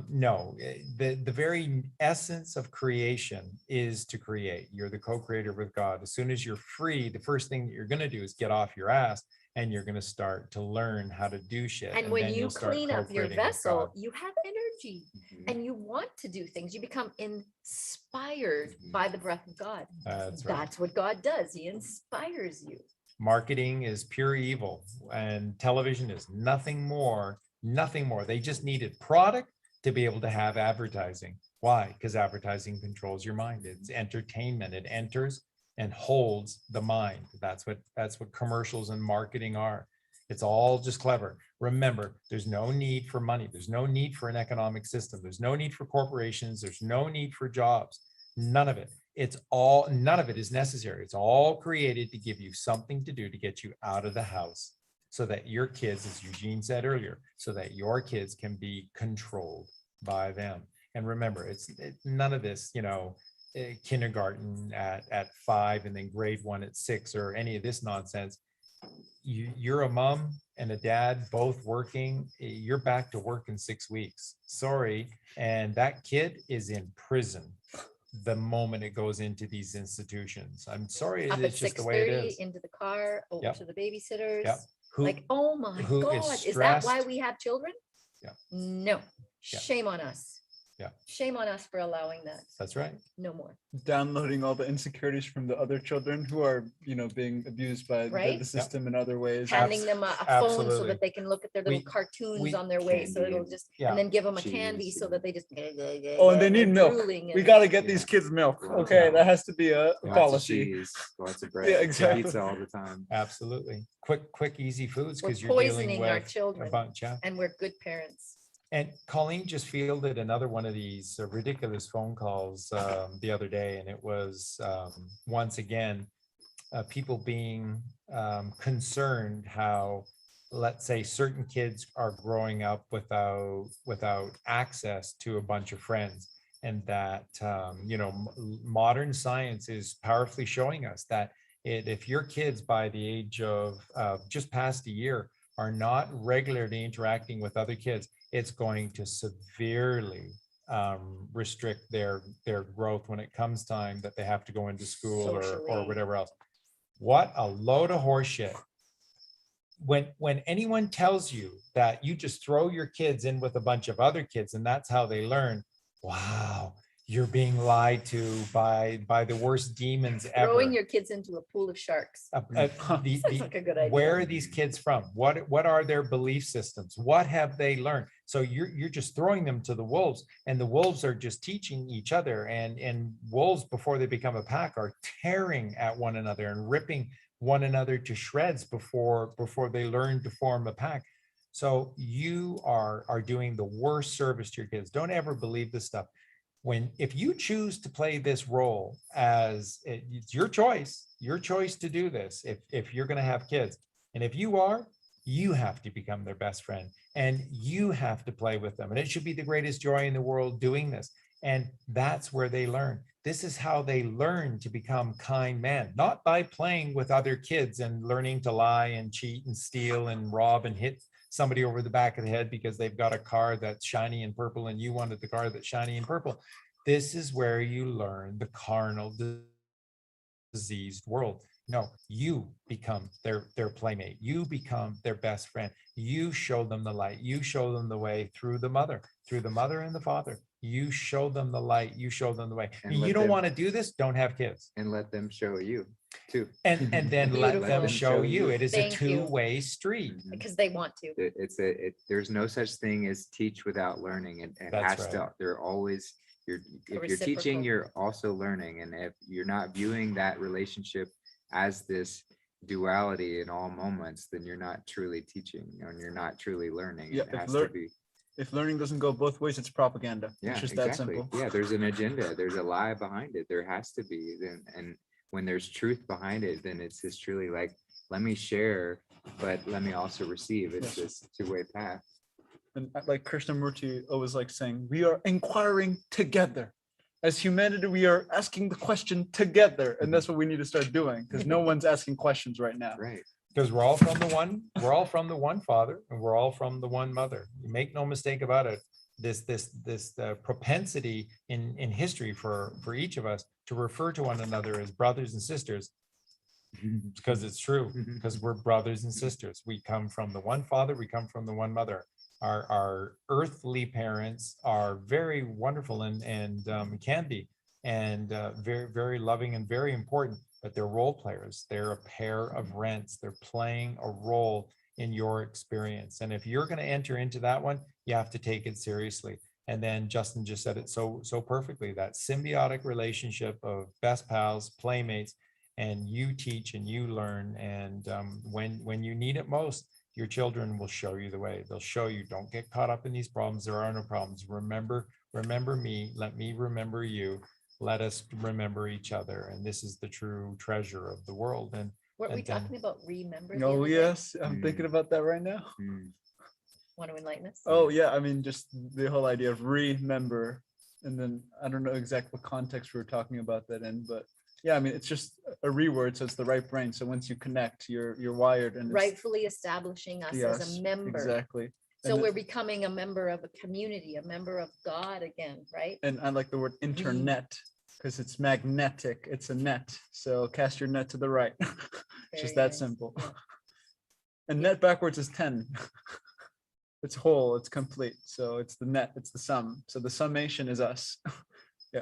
Speaker 2: No, the very essence of creation is to create. You're the co-creator with God. As soon as you're free, the first thing that you're going to do is get off your ass, and you're going to start to learn how to do shit.
Speaker 3: And when
Speaker 2: then
Speaker 3: you
Speaker 2: you'll start
Speaker 3: clean up your
Speaker 2: co-creating with
Speaker 3: vessel,
Speaker 2: God.
Speaker 3: you have energy
Speaker 1: Mhm.
Speaker 3: and you want to do things. You become inspired
Speaker 1: Mhm.
Speaker 3: by the breath of God.
Speaker 2: That's right.
Speaker 3: That's what God does. He inspires you.
Speaker 2: Marketing is pure evil, and television is nothing more. They just needed product to be able to have advertising. Why? Because advertising controls your mind. It's entertainment. It enters and holds the mind. That's what commercials and marketing are. It's all just clever. Remember, there's no need for money. There's no need for an economic system. There's no need for corporations. There's no need for jobs. None of it. None of it is necessary. It's all created to give you something to do to get you out of the house, so that your kids, as Eugene said earlier, so that your kids can be controlled by them. And remember, it's none of this, kindergarten at 5 and then grade 1 at 6 or any of this nonsense. You're a mom and a dad both working. You're back to work in 6 weeks. Sorry. And that kid is in prison the moment it goes into these institutions. I'm sorry,
Speaker 3: Up at
Speaker 2: it's just the way it
Speaker 3: 6:30
Speaker 2: is.
Speaker 3: into the car, over
Speaker 2: Yep.
Speaker 3: to the babysitters.
Speaker 2: Yep. Who-
Speaker 3: Like, oh my
Speaker 2: who is
Speaker 3: God, is that why
Speaker 2: stressed?
Speaker 3: we have children?
Speaker 2: Yeah.
Speaker 3: No,
Speaker 2: Yeah.
Speaker 3: shame on us.
Speaker 2: Yeah.
Speaker 3: Shame on us for allowing that.
Speaker 2: That's right.
Speaker 3: No more.
Speaker 5: Downloading all the insecurities from the other children who are, being abused by
Speaker 3: Right?
Speaker 5: the system in other ways.
Speaker 3: Handing them a phone so
Speaker 2: absolutely.
Speaker 3: that they can look at their little
Speaker 2: We-
Speaker 3: cartoons on their way. So
Speaker 1: Candy
Speaker 3: it'll
Speaker 1: and-
Speaker 3: just,
Speaker 2: Yeah.
Speaker 3: and then give them a
Speaker 1: cheese
Speaker 3: candy so
Speaker 1: and-
Speaker 3: that they just.
Speaker 5: Oh, and they need milk. We got to get
Speaker 1: Yeah.
Speaker 5: these kids milk.
Speaker 1: Lots
Speaker 5: Okay,
Speaker 1: of-
Speaker 5: that has to be a
Speaker 1: Lots of
Speaker 5: policy.
Speaker 1: cheese, lots of bread,
Speaker 5: exactly.
Speaker 1: pizza all the time.
Speaker 2: Absolutely. Quick, easy foods,
Speaker 3: We're
Speaker 2: because you're dealing
Speaker 3: poisoning our
Speaker 2: with a
Speaker 3: children
Speaker 2: bunch. Yeah.
Speaker 3: and we're good parents.
Speaker 2: And Colleen just fielded another one of these ridiculous phone calls the other day, and it was once again people being concerned how, let's say, certain kids are growing up without access to a bunch of friends, and that modern science is powerfully showing us that if your kids by the age of just past a year are not regularly interacting with other kids, it's going to severely restrict their growth when it comes time that they have to go into school or
Speaker 3: Socially.
Speaker 2: whatever else. What a load of horseshit. When anyone tells you that you just throw your kids in with a bunch of other kids and that's how they learn, wow, you're being lied to by the worst demons ever.
Speaker 3: Throwing your kids into a pool of sharks. Sounds like a good idea.
Speaker 2: Where are these kids from? What are their belief systems? What have they learned? So you're just throwing them to the wolves, and the wolves are just teaching each other. And wolves, before they become a pack, are tearing at one another and ripping one another to shreds before they learn to form a pack. So you are doing the worst service to your kids. Don't ever believe this stuff. If you choose to play this role, as it's your choice to do this, if you're going to have kids, and if you are, you have to become their best friend, and you have to play with them, and it should be the greatest joy in the world doing this. And that's where they learn. This is how they learn to become kind men, not by playing with other kids and learning to lie and cheat and steal and rob and hit somebody over the back of the head because they've got a car that's shiny and purple and you wanted the car that's shiny and purple. This is where you learn the carnal, diseased world. No, you become their playmate. You become their best friend. You show them the light. You show them the way through the mother and the father. You show them the light. You show them the way.
Speaker 1: And
Speaker 2: You
Speaker 1: let
Speaker 2: don't
Speaker 1: them-
Speaker 2: want to do this? Don't have kids.
Speaker 1: And let them show you too.
Speaker 2: And then let them
Speaker 3: Beautiful.
Speaker 2: show you. It is a
Speaker 3: Thank you.
Speaker 2: two-way street.
Speaker 1: Mhm.
Speaker 3: Because they want to.
Speaker 1: There's no such thing as teach without learning, and
Speaker 2: That's
Speaker 1: has to,
Speaker 2: right.
Speaker 1: they're always, if you're
Speaker 3: Reciprocal.
Speaker 1: teaching, you're also learning. And if you're not viewing that relationship as this duality in all moments, then you're not truly teaching and you're not truly learning.
Speaker 5: Yeah,
Speaker 1: It
Speaker 5: if
Speaker 1: has
Speaker 5: lear-
Speaker 1: to be.
Speaker 5: If learning doesn't go both ways, it's propaganda.
Speaker 1: Yeah,
Speaker 5: It's just that
Speaker 1: exactly.
Speaker 5: simple.
Speaker 1: Yeah, there's an agenda. There's a lie behind it. There has to be. And when there's truth behind it, then it's just truly like let me share, but let me also receive. It's this two-way path.
Speaker 5: And like Krishnamurti always like saying, we are inquiring together. As humanity, we are asking the question together. And that's what we need to start doing, because no one's asking questions right now.
Speaker 1: Right.
Speaker 2: Because we're all from the one Father, and we're all from the one Mother. You make no mistake about it. This propensity in history for each of us to refer to one another as brothers and sisters, because it's true, because we're brothers and sisters. We come from the one Father, we come from the one Mother. Our earthly parents are very wonderful and can be, and very, very loving and very important, but they're role players. They're a pair of rents. They're playing a role in your experience. And if you're going to enter into that one, you have to take it seriously. And then Justin just said it so perfectly, that symbiotic relationship of best pals, playmates, and you teach and you learn. And when you need it most, your children will show you the way. They'll show you, don't get caught up in these problems. There are no problems. Remember me. Let me remember you. Let us remember each other. And this is the true treasure of the world. And
Speaker 3: Weren't we
Speaker 2: and then-
Speaker 3: talking about remember? the
Speaker 5: Oh,
Speaker 3: other day?
Speaker 5: yes. I'm thinking about that right now.
Speaker 3: Want to enlighten us?
Speaker 5: Oh, yeah. I mean, just the whole idea of remember. And then I don't know exactly what context we were talking about that in, but yeah, I mean, it's just a reword. So it's the right brain. So once you connect, you're wired and it's-
Speaker 3: Rightfully establishing us as
Speaker 5: yes,
Speaker 3: a member.
Speaker 5: exactly.
Speaker 3: So
Speaker 5: And
Speaker 3: we're becoming a member of a community, a member of God again, right?
Speaker 5: And I like the word internet because it's magnetic. It's a net. So cast your net to the right. It's just
Speaker 3: Very
Speaker 5: that
Speaker 3: nice.
Speaker 5: simple.
Speaker 3: Yeah.
Speaker 5: And net backwards is 10. It's whole, it's complete. So it's the net, it's the sum. So the summation is us. Yeah.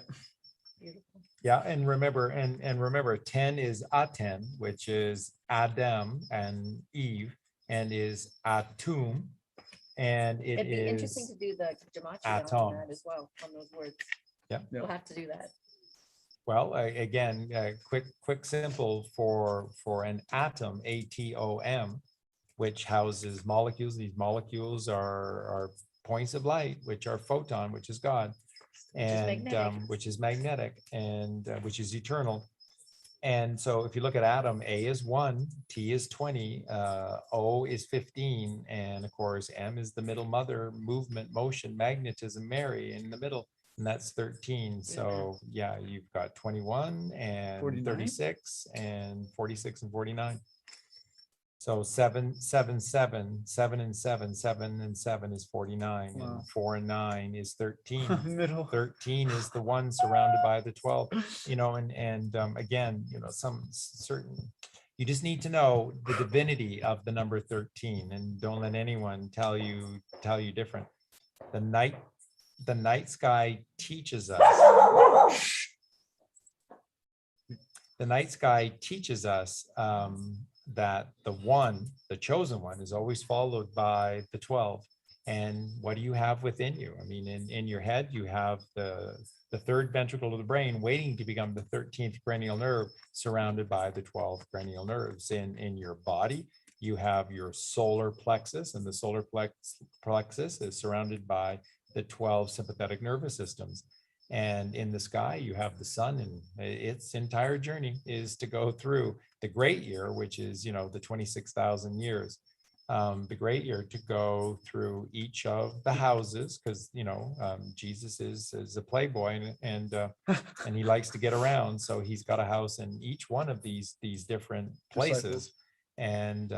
Speaker 3: Beautiful.
Speaker 2: Yeah, and remember, 10 is Aten, which is Adam and Eve, and is Atum, and it
Speaker 3: It'd be interesting
Speaker 2: is
Speaker 3: to do the gematria
Speaker 2: atom.
Speaker 3: on that as well, on those words.
Speaker 2: Yeah.
Speaker 3: We'll have to do that.
Speaker 2: well, again, quick, simple for an atom, ATOM, which houses molecules. These molecules are points of light, which are photon, which is God. And which is magnetic and which is eternal. And so if you look at atom, A is 1, T is 20, O is 15, and of course M is the middle mother, movement, motion, magnetism, Mary in the middle, and that's 13. So yeah, you've got 21 and
Speaker 5: 49?
Speaker 2: 36 and 46 and 49. So 7 and 7 is 49,
Speaker 5: Wow.
Speaker 2: and 4 and 9 is 13.
Speaker 5: Middle.
Speaker 2: 13 is the one surrounded by the 12, and again, some certain, you just need to know the divinity of the number 13, and don't let anyone tell you different. The night sky teaches us. The night sky teaches us that the one, the chosen one, is always followed by the 12. And what do you have within you? I mean, in your head, you have the third ventricle of the brain waiting to become the 13th cranial nerve, surrounded by the 12 cranial nerves. In your body, you have your solar plexus, and the solar plexus is surrounded by the 12 sympathetic nervous systems. And in the sky, you have the sun, and its entire journey is to go through the great year, which is, the 26,000 years. The great year to go through each of the houses, because Jesus is a playboy, and he likes to get around. So he's got a house in each one of these different places, and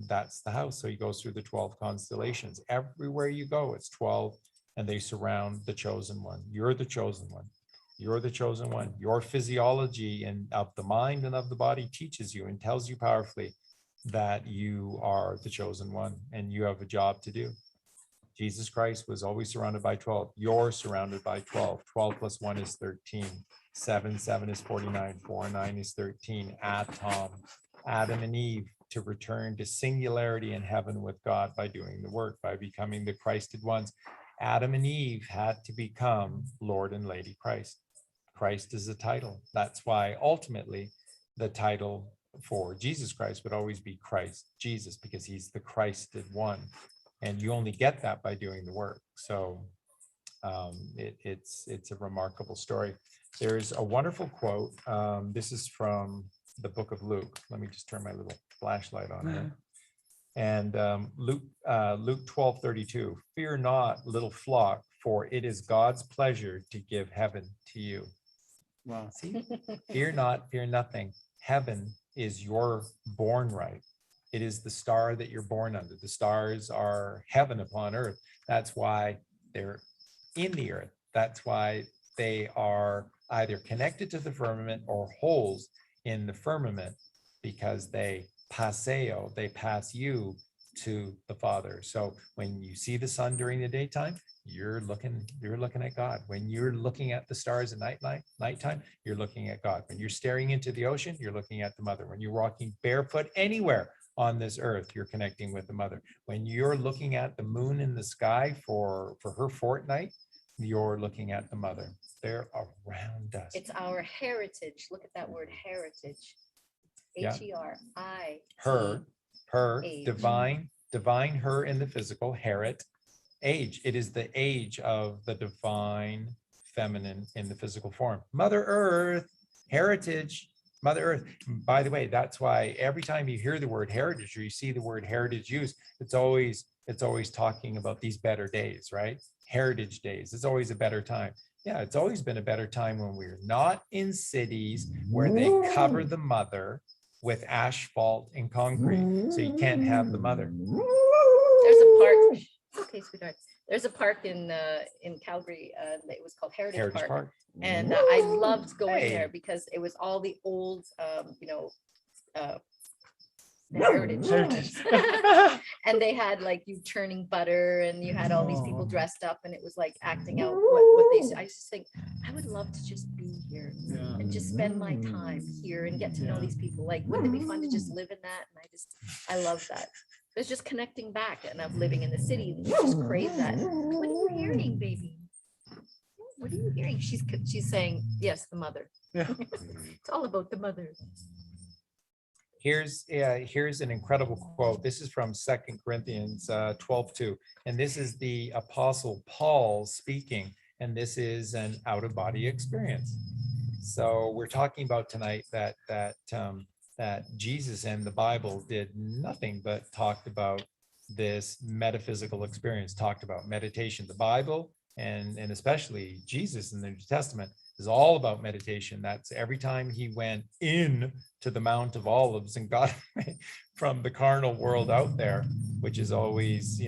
Speaker 2: that's the house. So he goes through the 12 constellations. Everywhere you go, it's 12. And they surround the chosen one. You're the chosen one. You're the chosen one. Your physiology and of the mind and of the body teaches you and tells you powerfully that you are the chosen one and you have a job to do. Jesus Christ was always surrounded by 12. You're surrounded by 12. 12 plus 1 is 13. 7 is 49. 4 and 9 is 13. Adam and Eve, to return to singularity in heaven with God by doing the work, by becoming the Christed ones. Adam and Eve had to become Lord and Lady Christ. Christ is the title. That's why ultimately the title for Jesus Christ would always be Christ Jesus, because he's the Christed one. And you only get that by doing the work. So it's a remarkable story. There's a wonderful quote. This is from the book of Luke. Let me just turn my little flashlight on here. And Luke 12:32. Fear not, little flock, for it is God's pleasure to give heaven to you.
Speaker 5: Wow.
Speaker 2: See, fear not, fear nothing. Heaven is your born right. It is the star that you're born under. The stars are heaven upon earth. That's why they're in the earth. That's why they are either connected to the firmament or holes in the firmament, because they passeo, they pass you to the Father. So when you see the sun during the daytime, you're looking at God. When you're looking at the stars at nighttime, you're looking at God. When you're staring into the ocean, you're looking at the Mother. When you're walking barefoot anywhere on this earth, you're connecting with the Mother. When you're looking at the moon in the sky for her fortnight, you're looking at the Mother. They're around us.
Speaker 3: It's our heritage. Look at that word heritage.
Speaker 2: Yeah.
Speaker 3: H-E-R-I.
Speaker 2: Her,
Speaker 3: Age.
Speaker 2: divine her in the physical, herit, age. It is the age of the divine feminine in the physical form. Mother Earth, heritage, Mother Earth. By the way, that's why every time you hear the word heritage or you see the word heritage used, it's always talking about these better days, right? Heritage days. It's always a better time. Yeah, it's always been a better time when we're not in cities where they cover the Mother with asphalt and concrete, so you can't have the Mother.
Speaker 3: There's a park. Okay, sweetheart. There's a park in Calgary. It was called Heritage Park. And I loved going there because it was all the old, the heritage homes. And they had like you churning butter, and you had all these people dressed up, and it was like acting out what they. I just think I would love to just be here and just spend my time here and get to know these people. Like, wouldn't it be fun to just live in that? And I love that. It's just connecting back, and of living in the city, you just crave that. What are you hearing, baby? What are you hearing? She's saying, yes, the Mother.
Speaker 5: Yeah.
Speaker 3: It's all about the Mother.
Speaker 2: Here's an incredible quote. This is from 2 Corinthians 12:2, and this is the Apostle Paul speaking, and this is an out-of-body experience. So we're talking about tonight that Jesus and the Bible did nothing but talked about this metaphysical experience, talked about meditation. The Bible and especially Jesus in the New Testament is all about meditation. That's every time he went in to the Mount of Olives and got from the carnal world out there, which is always,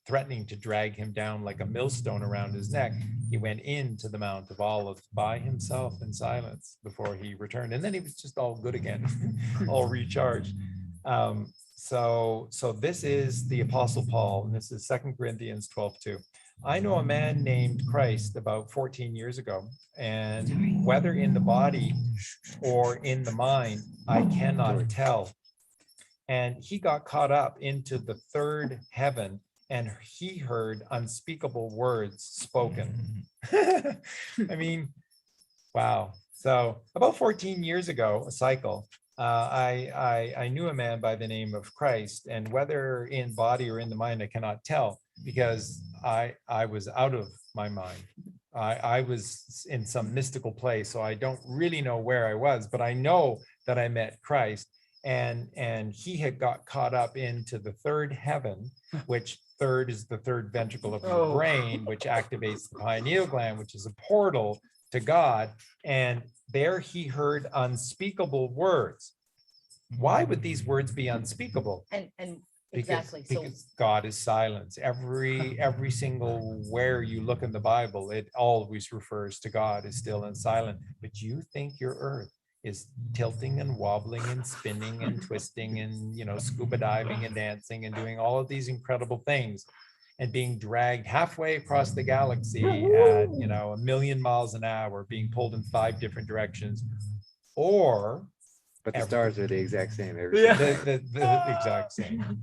Speaker 2: threatening to drag him down like a millstone around his neck. He went into the Mount of Olives by himself in silence before he returned. And then he was just all good again, all recharged. So this is the Apostle Paul, and this is 2 Corinthians 12:2. I know a man named Christ about 14 years ago, and whether in the body or in the mind, I cannot tell. And he got caught up into the third heaven, and he heard unspeakable words spoken. I mean, wow. So about 14 years ago, a cycle, I knew a man by the name of Christ, and whether in body or in the mind, I cannot tell, because I was out of my mind. I was in some mystical place, so I don't really know where I was, but I know that I met Christ, and he had got caught up into the third heaven, which third is the third ventricle of the brain, which activates the pineal gland, which is a portal to God. And there he heard unspeakable words. Why would these words be unspeakable?
Speaker 3: And
Speaker 2: Because,
Speaker 3: exactly.
Speaker 2: because God is silence. Every single where you look in the Bible, it always refers to God is still and silent. But you think your earth is tilting and wobbling and spinning and twisting and scuba diving and dancing and doing all of these incredible things and being dragged halfway across the galaxy at 1,000,000 miles an hour, being pulled in 5 different directions, or
Speaker 1: But the stars are the exact same every
Speaker 2: the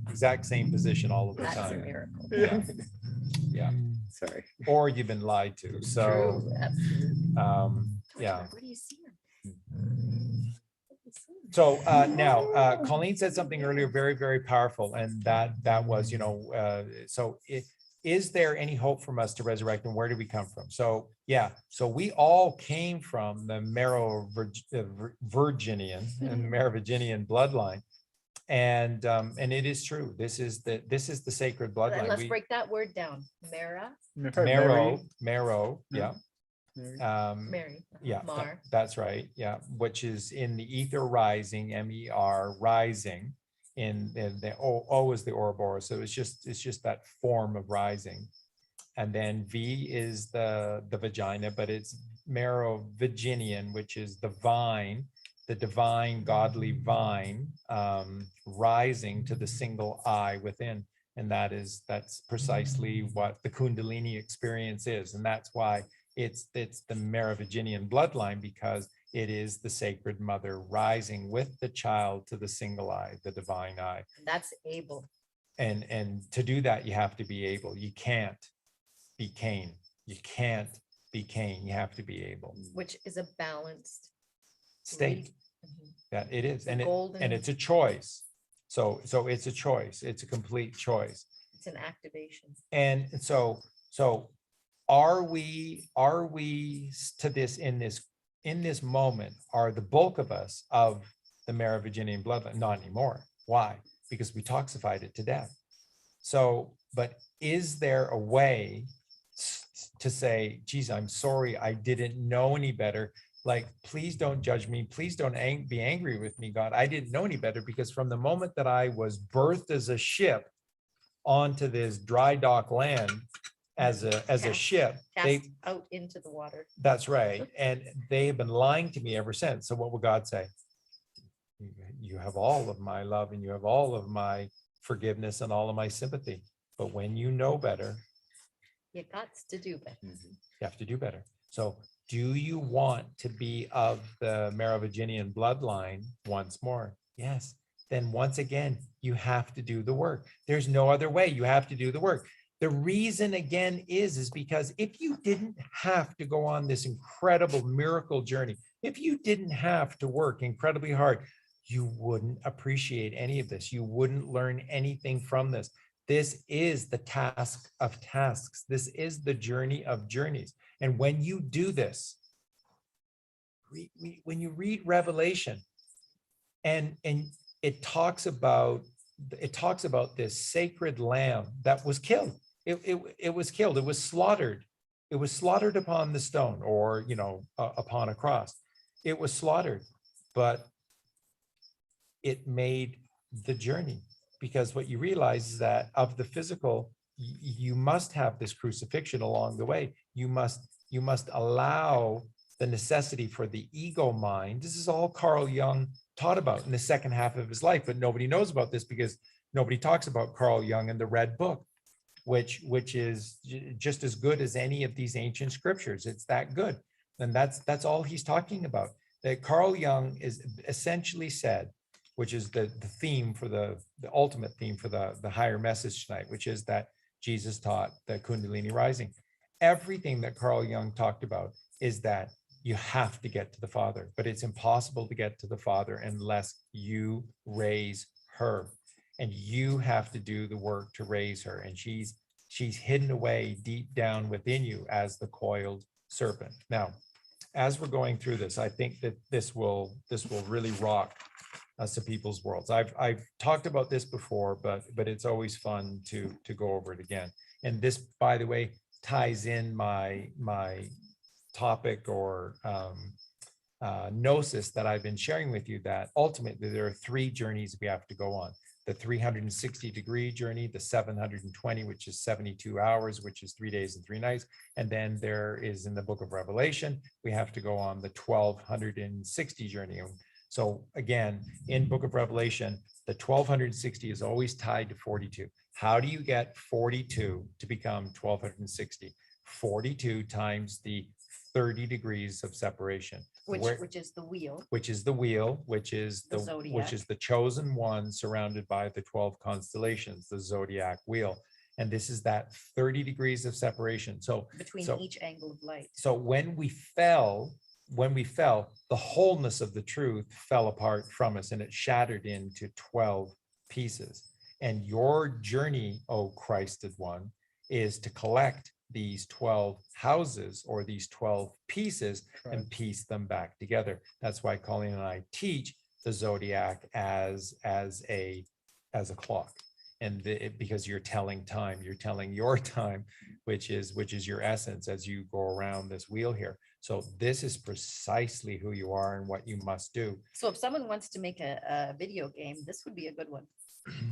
Speaker 2: exact same position all of the
Speaker 3: That's a
Speaker 2: time.
Speaker 3: miracle.
Speaker 2: Yeah.
Speaker 1: Sorry.
Speaker 2: Or you've been lied to. So
Speaker 3: True, absolutely.
Speaker 2: yeah.
Speaker 3: Where do you see him?
Speaker 2: So now Colleen said something earlier very, very powerful, and that was is there any hope from us to resurrect, and where do we come from? So yeah, so we all came from the Merovingian and Merovingian bloodline, and it is true. This is the sacred bloodline.
Speaker 3: Let's break that word down. Mara,
Speaker 2: Marrow,
Speaker 5: Yeah.
Speaker 2: yeah.
Speaker 3: Mary,
Speaker 2: Yeah,
Speaker 3: Mar.
Speaker 2: that's right. Yeah, which is in the ether rising, MER rising, in the O is the Ouroboros. So it's just that form of rising. And then V is the vagina, but it's Merovingian, which is the vine, the divine godly vine, rising to the single eye within. And that's precisely what the Kundalini experience is. And that's why it's the Merovingian bloodline, because it is the sacred mother rising with the child to the single eye, the divine eye.
Speaker 3: That's able.
Speaker 2: And to do that, you have to be able. You can't be Cain. You can't be Cain. You have to be able.
Speaker 3: Which is a balanced
Speaker 2: State. That it is. And
Speaker 3: golden.
Speaker 2: it's a choice. So it's a choice. It's a complete choice.
Speaker 3: It's an activation.
Speaker 2: And so are we to this in this moment, are the bulk of us of the Merovingian bloodline? Not anymore. Why? Because we toxified it to death. So, but is there a way to say, geez, I'm sorry, I didn't know any better. Like, please don't judge me. Please don't be angry with me, God. I didn't know any better, because from the moment that I was birthed as a ship onto this dry dock land, as a ship,
Speaker 3: Cast out into the water.
Speaker 2: that's right. And they have been lying to me ever since. So what will God say? You have all of my love, and you have all of my forgiveness, and all of my sympathy. But when you know better,
Speaker 3: You got to do better.
Speaker 2: you have to do better. So do you want to be of the Merovingian bloodline once more? Yes. Then once again, you have to do the work. There's no other way. You have to do the work. The reason again is because if you didn't have to go on this incredible miracle journey, if you didn't have to work incredibly hard, you wouldn't appreciate any of this. You wouldn't learn anything from this. This is the task of tasks. This is the journey of journeys. And when you do this, when you read Revelation, and it talks about this sacred lamb that was killed. It was killed. It was slaughtered. It was slaughtered upon the stone, or upon a cross. It was slaughtered, but it made the journey, because what you realize is that of the physical, you must have this crucifixion along the way. You must allow the necessity for the ego mind. This is all Carl Jung taught about in the second half of his life, but nobody knows about this because nobody talks about Carl Jung in the Red Book, which is just as good as any of these ancient scriptures. It's that good. And that's all he's talking about. That Carl Jung is essentially said, which is the theme for the ultimate theme for the higher message tonight, which is that Jesus taught the Kundalini Rising. Everything that Carl Jung talked about is that you have to get to the Father, but it's impossible to get to the Father unless you raise her, and you have to do the work to raise her. And she's hidden away deep down within you as the coiled serpent. Now, as we're going through this, I think that this will really rock some people's worlds. I've talked about this before, but it's always fun to go over it again. And this, by the way, ties in my topic or gnosis that I've been sharing with you, that ultimately there are three journeys we have to go on. The 360-degree journey, the 720, which is 72 hours, which is 3 days and 3 nights. And then there is, in the book of Revelation, we have to go on the 1260 journey. So again, in book of Revelation, the 1260 is always tied to 42. How do you get 42 to become 1260? 42 times the 30 degrees of separation.
Speaker 3: Which is the wheel.
Speaker 2: Which is the wheel, which is
Speaker 3: The zodiac.
Speaker 2: which is the chosen one surrounded by the 12 constellations, the zodiac wheel. And this is that 30 degrees of separation. So
Speaker 3: Between each angle of light.
Speaker 2: so when we fell, the wholeness of the truth fell apart from us, and it shattered into 12 pieces. And your journey, O Christed one, is to collect these 12 houses or these 12 pieces and piece them back together. That's why Colleen and I teach the zodiac as a clock. And because you're telling time, you're telling your time, which is your essence as you go around this wheel here. So this is precisely who you are and what you must do.
Speaker 3: So if someone wants to make a video game, this would be a good one.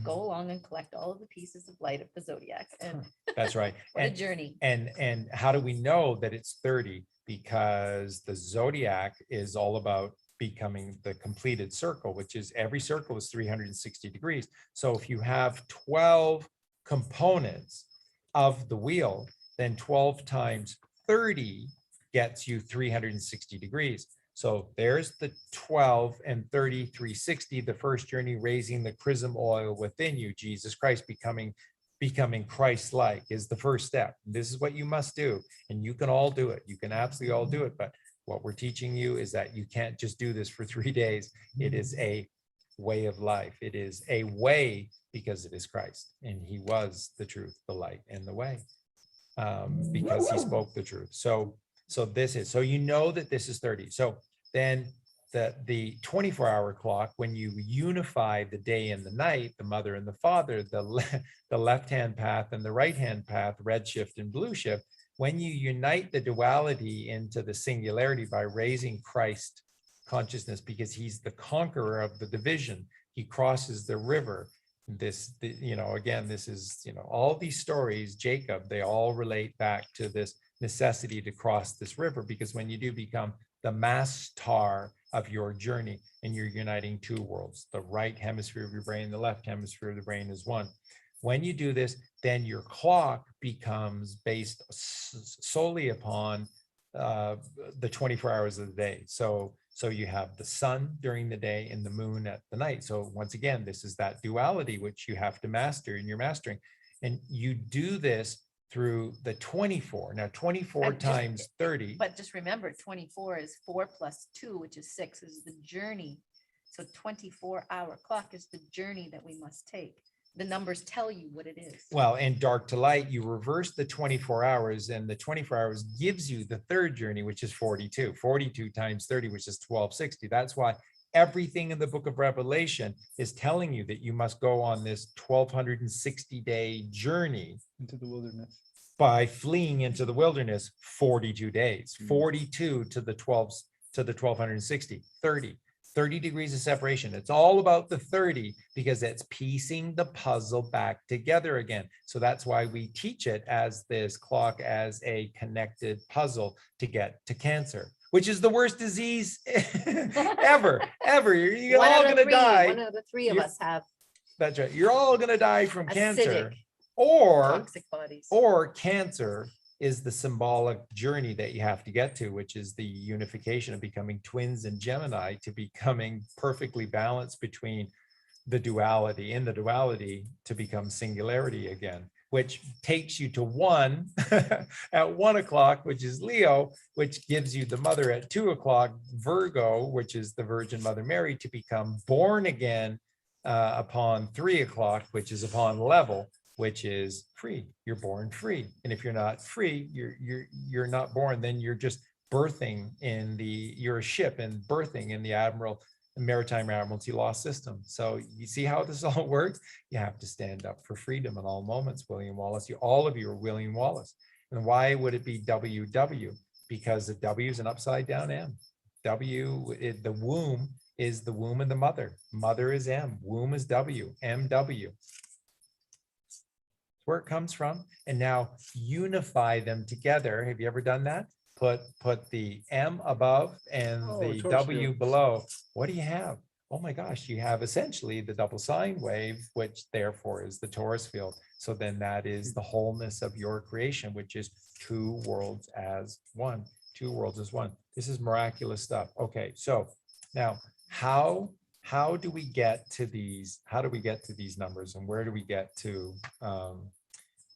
Speaker 3: Go along and collect all of the pieces of light of the zodiac. And
Speaker 2: That's right.
Speaker 3: what a journey.
Speaker 2: And how do we know that it's 30? Because the zodiac is all about becoming the completed circle, which is every circle is 360 degrees. So if you have 12 components of the wheel, then 12 times 30 gets you 360 degrees. So there's the 12 and 30, 360, the first journey, raising the chrism oil within you, Jesus Christ, becoming Christ-like is the first step. This is what you must do. And you can all do it. You can absolutely all do it. But what we're teaching you is that you can't just do this for 3 days. It is a way of life. It is a way because it is Christ. And he was the truth, the light, and the way, because he spoke the truth. So you know that this is 30. So then the 24-hour clock, when you unify the day and the night, the mother and the father, the left-hand path and the right-hand path, red shift and blue shift, when you unite the duality into the singularity by raising Christ consciousness, because he's the conqueror of the division, he crosses the river. Again, this is, all these stories, Jacob, they all relate back to this necessity to cross this river, because when you do become the master of your journey and you're uniting two worlds, the right hemisphere of your brain, the left hemisphere of the brain is one. When you do this, then your clock becomes based solely upon the 24 hours of the day. So you have the sun during the day and the moon at the night. So once again, this is that duality which you have to master, and you're mastering. And you do this through the 24. Now 24 times 30.
Speaker 3: But just remember, 24 is 4 plus 2, which is 6, is the journey. So 24-hour clock is the journey that we must take. The numbers tell you what it is.
Speaker 2: Well, in dark to light, you reverse the 24 hours, and the 24 hours gives you the third journey, which is 42. 42 times 30, which is 1260. That's why everything in the book of Revelation is telling you that you must go on this 1260-day journey
Speaker 5: into the wilderness
Speaker 2: by fleeing into the wilderness 42 days, 42 to the 1260, 30 degrees of separation. It's all about the 30 because it's piecing the puzzle back together again. So that's why we teach it as this clock, as a connected puzzle to get to cancer, which is the worst disease ever. You're all going to die.
Speaker 3: One of the three of us have.
Speaker 2: That's right. You're all going to die from cancer,
Speaker 3: Acidic,
Speaker 2: or
Speaker 3: toxic bodies.
Speaker 2: or cancer is the symbolic journey that you have to get to, which is the unification of becoming twins in Gemini, to becoming perfectly balanced between the duality, in the duality, to become singularity again, which takes you to 1 at 1 o'clock, which is Leo, which gives you the mother at 2 o'clock, Virgo, which is the Virgin Mother Mary, to become born again upon 3 o'clock, which is upon level, which is free. You're born free. And if you're not free, you're not born, then you're just birthing you're a ship and birthing in the Maritime Admiralty law system. So you see how this all works? You have to stand up for freedom in all moments, William Wallace. All of you are William Wallace. And why would it be WW? Because the W is an upside down M. The womb is the womb of the mother. Mother is M. Womb is W. MW. Where it comes from. And now unify them together. Have you ever done that? Put the M above and the W below. What do you have? Oh my gosh, you have essentially the double sine wave, which therefore is the torus field. So then that is the wholeness of your creation, which is 2 worlds as 1. 2 worlds as 1. This is miraculous stuff. Okay, so now how do we get to these? How do we get to these numbers, and where do we get to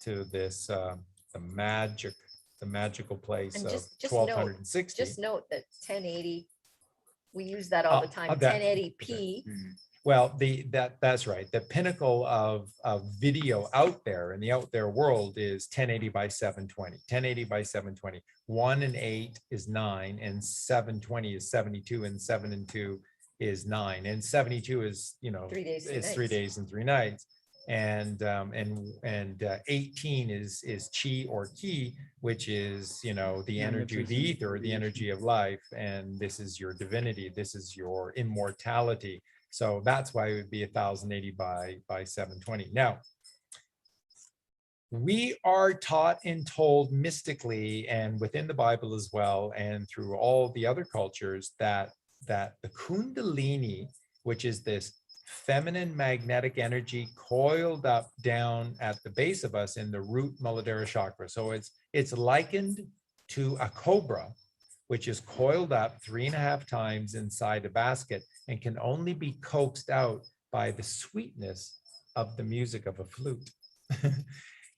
Speaker 2: this the magical place
Speaker 3: And
Speaker 2: of
Speaker 3: just
Speaker 2: 1260?
Speaker 3: Just note that 1080, we use that all the time. 1080p
Speaker 2: Well, that's right. The pinnacle of video out there in the out there world is 1080 by 720. 1080 by 720. 1 and 8 is 9, and 720 is 72, and 7 and 2 is 9, and 72 is
Speaker 3: 3 days, 3
Speaker 2: it's 3
Speaker 3: nights.
Speaker 2: days and 3 nights, and 18 is chi or ki, which is the energy of the ether, the energy of life, and this is your divinity. This is your immortality. So that's why it would be 1080 by 720. Now, we are taught and told mystically and within the Bible as well, and through all the other cultures, that the Kundalini, which is this feminine magnetic energy coiled up down at the base of us in the root Muladhara chakra. So it's likened to a cobra, which is coiled up 3.5 times inside a basket and can only be coaxed out by the sweetness of the music of a flute.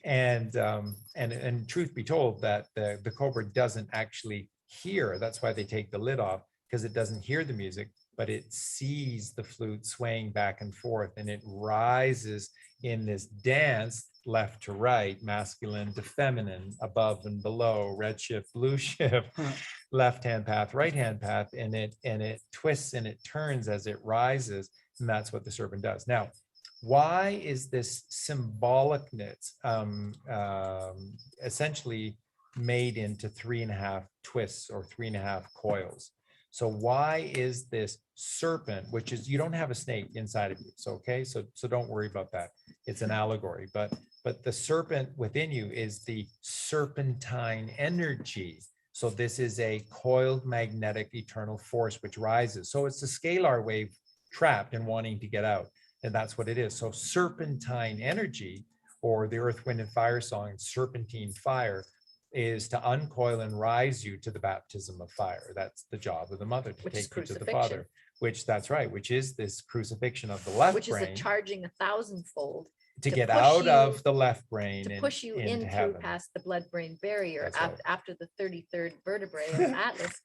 Speaker 2: And truth be told, that the cobra doesn't actually hear. That's why they take the lid off, because it doesn't hear the music, but it sees the flute swaying back and forth, and it rises in this dance, left to right, masculine to feminine, above and below, red shift, blue shift, left hand path, right hand path, and it twists and it turns as it rises, and that's what the serpent does. Now, why is this symbolicness essentially made into 3.5 twists or 3.5 coils? So why is this serpent, which is, you don't have a snake inside of you, so okay, so don't worry about that. It's an allegory, but the serpent within you is the serpentine energy. So this is a coiled magnetic eternal force which rises. So it's a scalar wave trapped and wanting to get out, and that's what it is. So serpentine energy, or the earth, wind, and fire song, serpentine fire, is to uncoil and rise you to the baptism of fire. That's the job of the mother, to
Speaker 3: Which is
Speaker 2: take you to the
Speaker 3: crucifixion.
Speaker 2: Father. Which, that's right, which is this crucifixion of the left
Speaker 3: Which is
Speaker 2: brain,
Speaker 3: a charging 1,000-fold
Speaker 2: to
Speaker 3: to
Speaker 2: get
Speaker 3: push
Speaker 2: out
Speaker 3: you-
Speaker 2: of the left brain
Speaker 3: to
Speaker 2: and
Speaker 3: push you
Speaker 2: into
Speaker 3: in through
Speaker 2: heaven.
Speaker 3: past the blood-brain barrier
Speaker 2: That's right.
Speaker 3: after the 33rd vertebrae of Atlas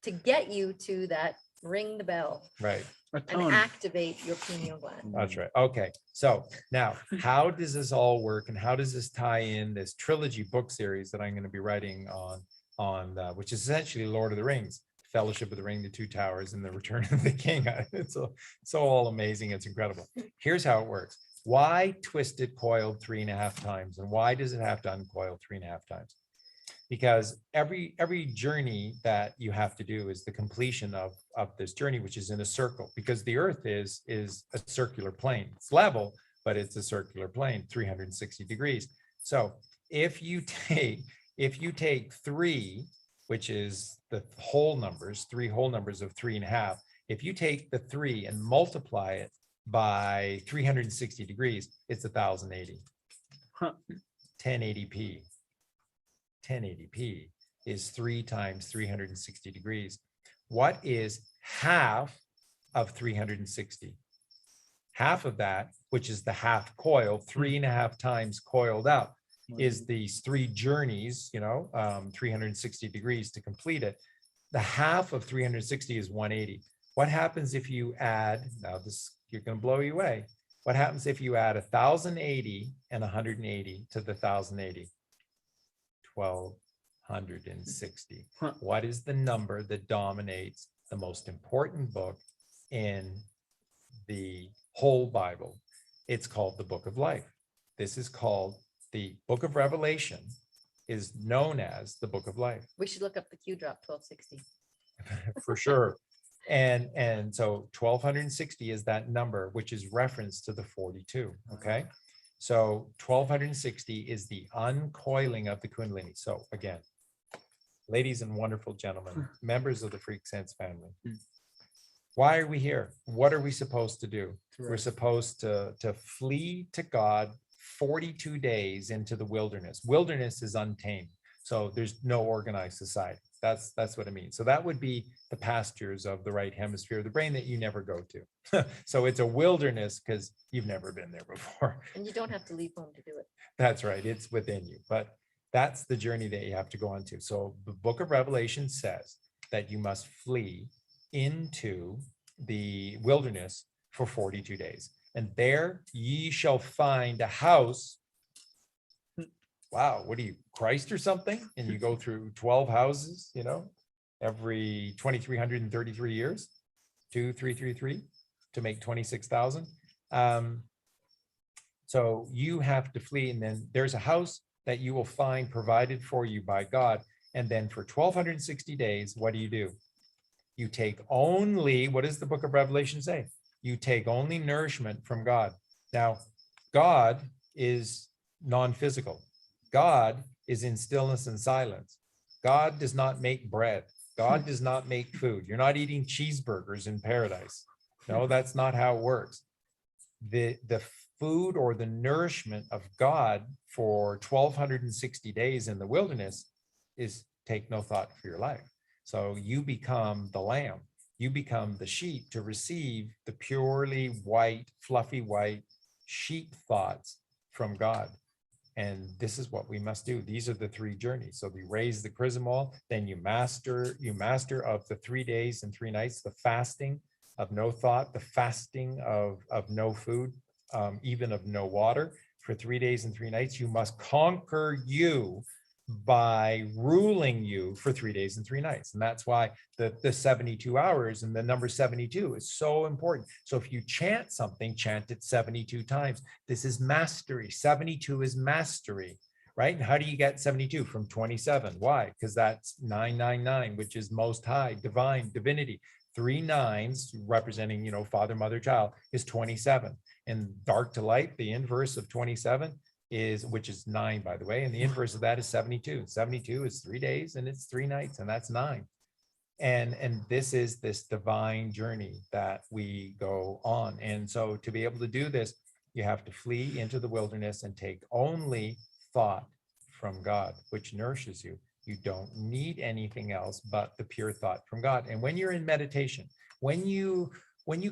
Speaker 3: to get you to that ring the bell
Speaker 2: Right,
Speaker 3: and activate your pineal gland.
Speaker 2: that's right. Okay, so now how does this all work, and how does this tie in this trilogy book series that I'm going to be writing on which is essentially Lord of the Rings, Fellowship of the Ring, the Two Towers, and the Return of the King. It's so all amazing. It's incredible. Here's how it works. Why twisted coiled 3.5 times, and why does it have to uncoil 3.5 times? Because every journey that you have to do is the completion of this journey, which is in a circle, because the earth is a circular plane. It's level, but it's a circular plane, 360 degrees. So if you take 3, which is the whole numbers, 3 whole numbers of 3.5, if you take the 3 and multiply it by 360 degrees, it's 1080. 1080p. 1080p is 3 times 360 degrees. What is half of 360? Half of that, which is the half coil, 3.5 times coiled up, is these 3 journeys, 360 degrees to complete it. The half of 360 is 180. What happens if you add, now this, you're going to blow you away. What happens if you add 1080 and 180 to the 1080? 1260. What is the number that dominates the most important book in the whole Bible? It's called the Book of Life. This is called the Book of Revelation, is known as the Book of Life.
Speaker 3: We should look up the Q drop 1260.
Speaker 2: For sure. And so 1260 is that number, which is reference to the 42. Okay. So 1260 is the uncoiling of the Kundalini. So again, ladies and wonderful gentlemen, members of the FreakSense family, why are we here? What are we supposed to do? We're supposed to flee to God 42 days into the wilderness. Wilderness is untamed. So there's no organized society. That's what it means. So that would be the pastures of the right hemisphere of the brain that you never go to. So it's a wilderness because you've never been there before.
Speaker 3: And you don't have to leave home to do it.
Speaker 2: That's right. It's within you. But that's the journey that you have to go on to. So the Book of Revelation says that you must flee into the wilderness for 42 days. And there ye shall find a house. Wow, what are you, Christ or something? And you go through 12 houses, you know, every 2,333 years, 2,333 to make 26,000. So you have to flee, and then there's a house that you will find provided for you by God. And then for 1,260 days, what do? You take only, what does the book of Revelation say? You take only nourishment from God. Now, God is non-physical. God is in stillness and silence. God does not make bread. God does not make food. You're not eating cheeseburgers in paradise. No, that's not how it works. The food or the nourishment of God for 1,260 days in the wilderness is take no thought for your life. So you become the lamb. You become the sheep to receive the purely white, fluffy white sheep thoughts from God. And this is what we must do. These are the three journeys. So we raise the chrismol, then you master of the 3 days and 3 nights, the fasting of no thought, the fasting of no food, even of no water for 3 days and 3 nights. You must conquer you by ruling you for 3 days and 3 nights. And that's why the 72 hours and the number 72 is so important. So if you chant something, chant it 72 times. This is mastery. 72 is mastery, right? And how do you get 72? From 27. Why? Because that's 999, which is most high, divine, divinity. 3 nines representing, father, mother, child is 27. And dark to light, the inverse of 27 is, which is 9, by the way, and the inverse of that is 72. 72 is 3 days and it's 3 nights, and that's 9. And this is this divine journey that we go on. And so to be able to do this, you have to flee into the wilderness and take only thought from God, which nourishes you. You don't need anything else but the pure thought from God. And when you're in meditation, when you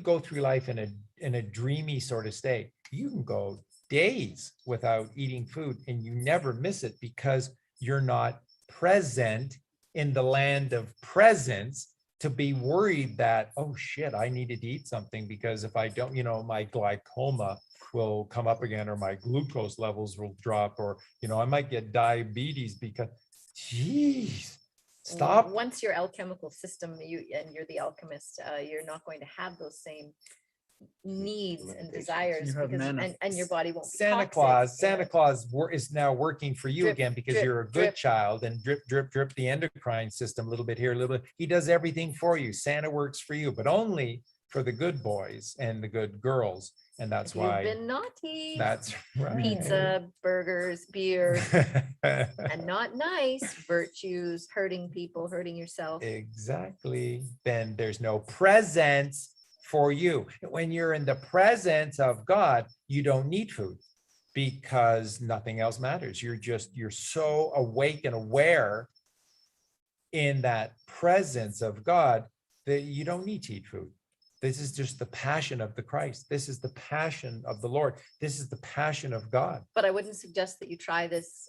Speaker 2: go through life in a dreamy sort of state, you can go days without eating food and you never miss it because you're not present in the land of presence to be worried that, oh shit, I needed to eat something, because if I don't, my glaucoma will come up again, or my glucose levels will drop, or, I might get diabetes because, geez, stop.
Speaker 3: Once your alchemical system, you're the alchemist, you're not going to have those same needs and desires,
Speaker 5: You have
Speaker 3: because
Speaker 5: mana.
Speaker 3: and your body won't be
Speaker 2: Santa
Speaker 3: toxic.
Speaker 2: Claus is now working for you
Speaker 3: Drip,
Speaker 2: again, because
Speaker 3: drip,
Speaker 2: you're a good
Speaker 3: drip.
Speaker 2: child, and drip, drip, drip, the endocrine system, a little bit here, a little bit. He does everything for you. Santa works for you, but only for the good boys and the good girls. And that's
Speaker 3: If you've
Speaker 2: why,
Speaker 3: been naughty,
Speaker 2: that's right.
Speaker 3: pizza, burgers, beer, and not nice virtues, hurting people, hurting yourself.
Speaker 2: Exactly. Then there's no presence for you. When you're in the presence of God, you don't need food because nothing else matters. You're so awake and aware in that presence of God that you don't need to eat food. This is just the passion of the Christ. This is the passion of the Lord. This is the passion of God.
Speaker 3: But I wouldn't suggest that you try this,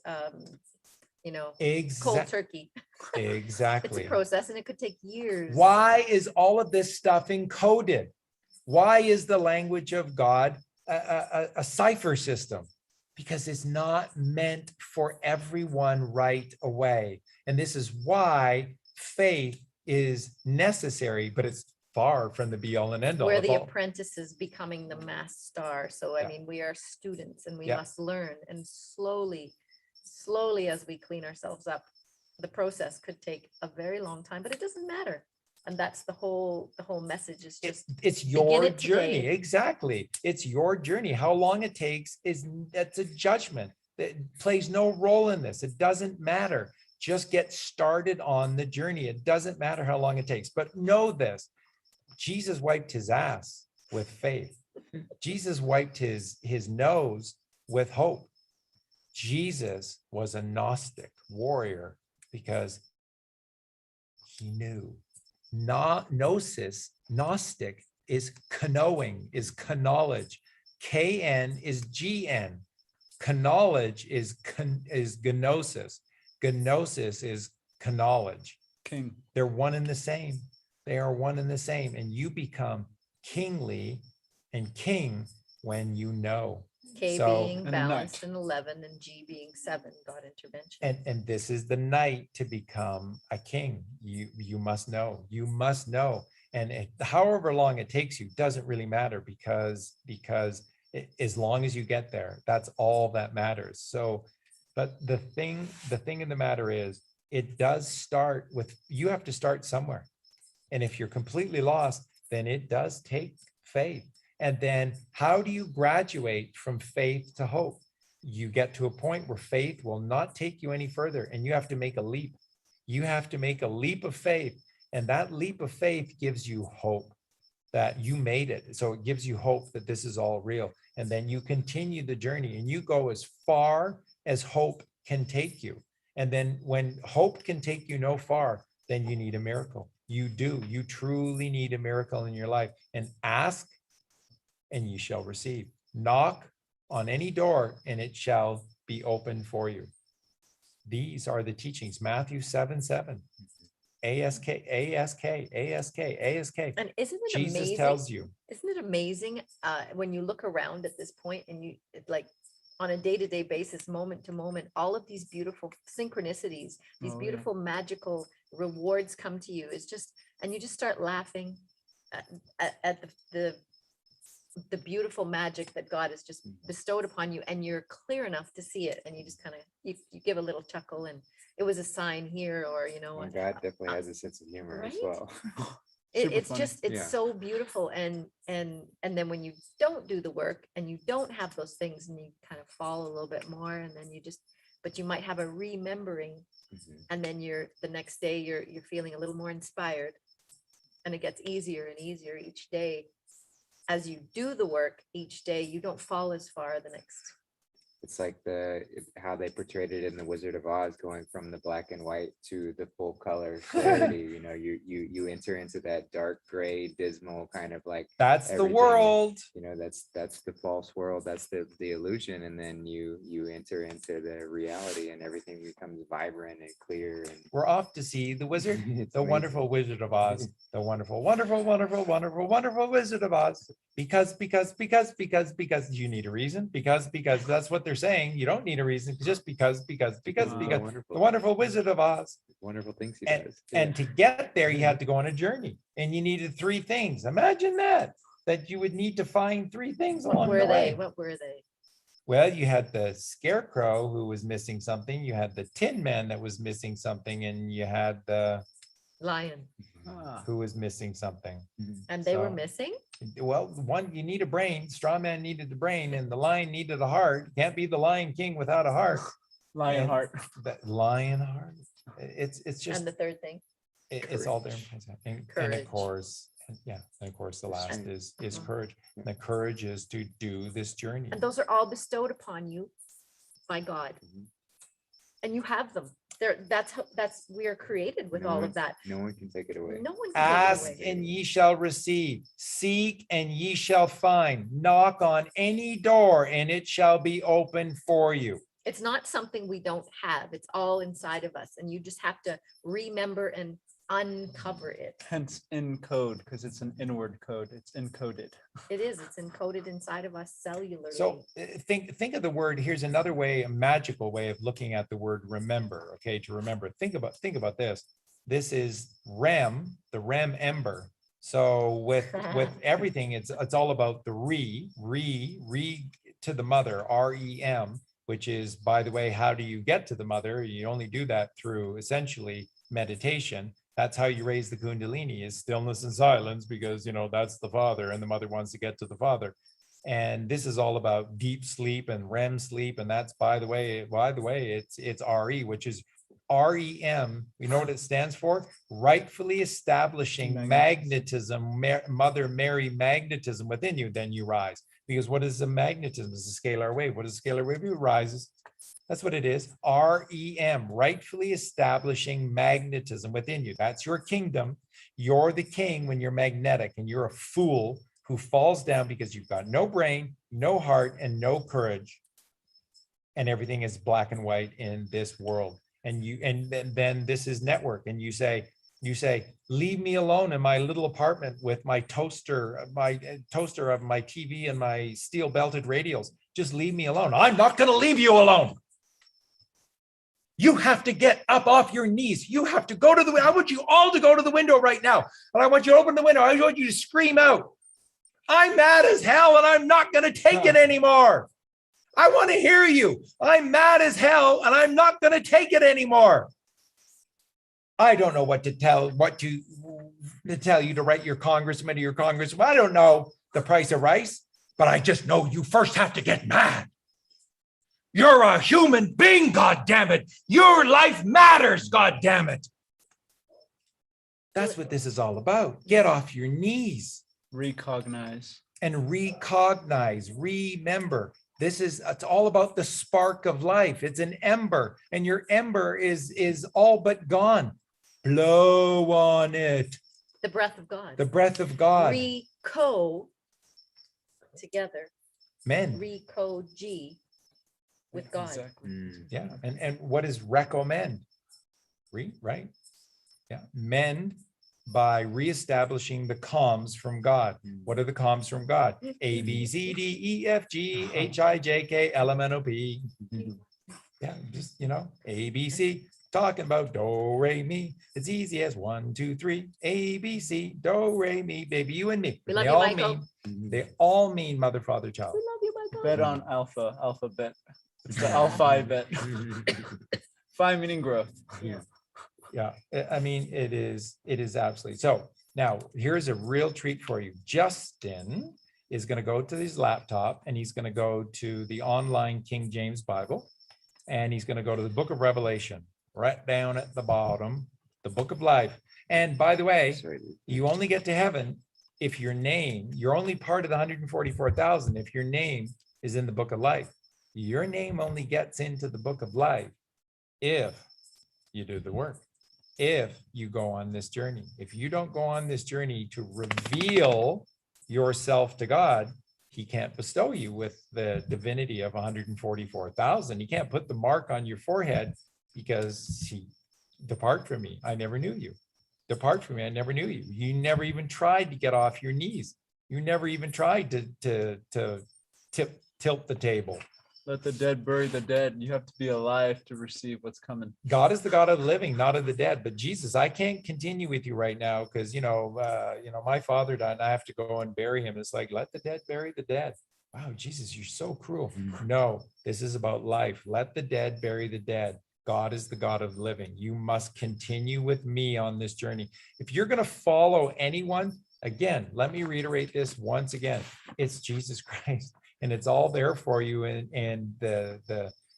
Speaker 3: cold turkey.
Speaker 2: Exactly.
Speaker 3: It's a process and it could take years.
Speaker 2: Why is all of this stuff encoded? Why is the language of God a cipher system? Because it's not meant for everyone right away. And this is why faith is necessary, but it's far from the be all and end all.
Speaker 3: We're
Speaker 2: of
Speaker 3: the
Speaker 2: all.
Speaker 3: apprentices becoming the mass star. So,
Speaker 2: Yeah.
Speaker 3: I mean, we are students and we
Speaker 2: Yeah.
Speaker 3: must learn. And slowly, as we clean ourselves up, the process could take a very long time, but it doesn't matter. And that's the whole message is just
Speaker 2: It's your
Speaker 3: it
Speaker 2: journey.
Speaker 3: today.
Speaker 2: Exactly. It's your journey. How long it takes that's a judgment. That plays no role in this. It doesn't matter. Just get started on the journey. It doesn't matter how long it takes. But know this, Jesus wiped his ass with faith. Jesus wiped his nose with hope. Jesus was a Gnostic warrior because he knew. Gnosis, Gnostic, is knowing, is knowledge. KN is GN. Knowledge is gnosis. Gnosis is knowledge.
Speaker 5: King.
Speaker 2: They're one and the same. They are one and the same. And you become kingly and king when you know.
Speaker 3: K
Speaker 2: So-
Speaker 3: being
Speaker 5: And a
Speaker 3: balanced
Speaker 5: knight.
Speaker 3: and 11 and G being 7, God intervention.
Speaker 2: And this is the night to become a king. You must know. You must know. And however long it takes you doesn't really matter because as long as you get there, that's all that matters. So, but the thing in the matter is, it does start with, you have to start somewhere. And if you're completely lost, then it does take faith. And then how do you graduate from faith to hope? You get to a point where faith will not take you any further, and you have to make a leap. You have to make a leap of faith, and that leap of faith gives you hope that you made it. So it gives you hope that this is all real. And then you continue the journey and you go as far as hope can take you. And then when hope can take you no far, then you need a miracle. You do. You truly need a miracle in your life. And ask, and you shall receive. Knock on any door, and it shall be opened for you. These are the teachings. Matthew 7:7. ASK, ASK, ASK, ASK.
Speaker 3: And isn't it
Speaker 2: Jesus
Speaker 3: amazing?
Speaker 2: tells you.
Speaker 3: Isn't it amazing when you look around at this point and like on a day-to-day basis, moment to moment, all of these beautiful synchronicities, these
Speaker 5: Oh, yeah.
Speaker 3: beautiful magical rewards come to you. It's just, and you just start laughing at the beautiful magic that God has just bestowed upon you, and you're clear enough to see it, and you just kind of you give a little chuckle, and it was a sign here, or you know,
Speaker 1: Well, God definitely has a sense of humor as
Speaker 3: right?
Speaker 1: well.
Speaker 5: Super
Speaker 3: it's
Speaker 5: funny.
Speaker 3: just it's
Speaker 1: Yeah.
Speaker 3: so beautiful, and then when you don't do the work and you don't have those things, and you kind of fall a little bit more, and then you just, but you might have a remembering,
Speaker 1: Mhm.
Speaker 3: and then the next day you're feeling a little more inspired, and it gets easier and easier each day. As you do the work each day, you don't fall as far the next.
Speaker 1: It's like how they portrayed it in the Wizard of Oz, going from the black and white to the full color clarity. You know, you enter into that dark gray, dismal kind of like,
Speaker 2: That's the
Speaker 1: everything,
Speaker 2: world.
Speaker 1: you know, that's the false world, that's the illusion, and then you enter into the reality, and everything becomes vibrant and clear. And
Speaker 2: We're off to see the wizard,
Speaker 1: it's
Speaker 2: the
Speaker 1: amazing.
Speaker 2: wonderful Wizard of Oz, the wonderful, wonderful, wonderful, wonderful, wonderful Wizard of Oz. Because you need a reason. Because that's what they're saying. You don't need a reason. Just because
Speaker 1: Wonderful.
Speaker 2: the wonderful Wizard of Oz.
Speaker 1: Wonderful things he
Speaker 2: And,
Speaker 1: does.
Speaker 2: and to get there, you had to go on a journey, and you needed 3 things. Imagine that you would need to find 3 things
Speaker 3: What
Speaker 2: along
Speaker 3: were
Speaker 2: the
Speaker 3: they?
Speaker 2: way.
Speaker 3: What were they?
Speaker 2: Well, you had the Scarecrow who was missing something. You had the Tin Man that was missing something, and you had the
Speaker 3: Lion.
Speaker 2: who was missing something.
Speaker 3: And they were
Speaker 2: So-
Speaker 3: missing?
Speaker 2: Well, one, you need a brain. Straw Man needed the brain, and the lion needed a heart. Can't be the Lion King without a heart.
Speaker 5: Lionheart.
Speaker 2: That lion heart. It's just
Speaker 3: And the third thing?
Speaker 2: it's all there. And
Speaker 3: Courage.
Speaker 2: of course, and of course, the last
Speaker 3: And-
Speaker 2: is courage. And the courage is to do this journey.
Speaker 3: And those are all bestowed upon you by God.
Speaker 1: Mhm.
Speaker 3: And you have them. We are created with
Speaker 1: No
Speaker 3: all
Speaker 1: one-
Speaker 3: of that.
Speaker 1: No one can take it away.
Speaker 3: No one can
Speaker 2: Ask
Speaker 3: take it away.
Speaker 2: and ye shall receive. Seek and ye shall find. Knock on any door and it shall be open for you.
Speaker 3: It's not something we don't have. It's all inside of us. And you just have to remember and uncover it.
Speaker 5: Hence encode, because it's an inward code. It's encoded.
Speaker 3: It is. It's encoded inside of us cellularly.
Speaker 2: So think of the word. Here's another way, a magical way of looking at the word remember. Okay, to remember. Think about this. This is REM, the REM ember. So with everything, it's all about the re to the mother, REM, which is, by the way, how do you get to the mother? You only do that through essentially meditation. That's how you raise the Kundalini, is stillness and silence, because, you know, that's the father and the mother wants to get to the father. And this is all about deep sleep and REM sleep. And that's, by the way, it's RE, which is REM. You know what it stands for? Rightfully establishing magnetism, Mother Mary magnetism within you, then you rise. Because what is a magnetism? It's a scalar wave. What is a scalar wave? It rises. That's what it is. REM, rightfully establishing magnetism within you. That's your kingdom. You're the king when you're magnetic, and you're a fool who falls down because you've got no brain, no heart, and no courage. And everything is black and white in this world. And then this is network. And you say, You say, leave me alone in my little apartment with my toaster of my TV and my steel belted radials. Just leave me alone. I'm not going to leave you alone. You have to get up off your knees. You have to go to the, I want you all to go to the window right now. And I want you to open the window. I want you to scream out, I'm mad as hell and I'm not going to take it anymore. I want to hear you. I'm mad as hell and I'm not going to take it anymore. I don't know what to tell you to write your congressman or your congresswoman. I don't know the price of rice, but I just know you first have to get mad. You're a human being, God damn it. Your life matters, God damn it. That's what this is all about. Get off your knees.
Speaker 5: Recognize.
Speaker 2: And recognize, remember. It's all about the spark of life. It's an ember, and your ember is all but gone. Blow on it.
Speaker 3: The breath of God.
Speaker 2: The breath of God.
Speaker 3: Reco together.
Speaker 2: Men.
Speaker 3: Reco-G with God.
Speaker 5: Exactly.
Speaker 2: Yeah. And what is recommend? Right? Yeah. Mend by reestablishing the comms from God. What are the comms from God? A, B, C, D, E, F, G, H, I, J, K, L, M, N, O, P. Yeah, just, A, B, C. Talking about do, re, mi. It's easy as 1, 2, 3. A, B, C, do, re, mi. Baby, you and me.
Speaker 3: We love you, Michael.
Speaker 2: They all mean mother, father, child.
Speaker 3: We love you, Michael.
Speaker 5: Bet on alphabet. It's the alpha bet. Phi meaning growth.
Speaker 2: Yeah, I mean, it is absolutely. So now here's a real treat for you. Justin is going to go to his laptop and he's going to go to the online King James Bible and he's going to go to the book of Revelation, right down at the bottom, the book of life. And by the way, you only get to heaven if your name, you're only part of the 144,000 if your name is in the book of life. Your name only gets into the book of life if you do the work. If you go on this journey. If you don't go on this journey to reveal yourself to God, he can't bestow you with the divinity of 144,000. He can't put the mark on your forehead because depart from me, I never knew you. Depart from me, I never knew you. You never even tried to get off your knees. You never even tried to tilt the table.
Speaker 5: Let the dead bury the dead. You have to be alive to receive what's coming.
Speaker 2: God is the God of the living, not of the dead. But Jesus, I can't continue with you right now because my father died and I have to go and bury him. It's like, let the dead bury the dead. Wow, Jesus, you're so cruel. No, this is about life. Let the dead bury the dead. God is the God of living. You must continue with me on this journey. If you're going to follow anyone, again, let me reiterate this once again. It's Jesus Christ. And it's all there for you. And the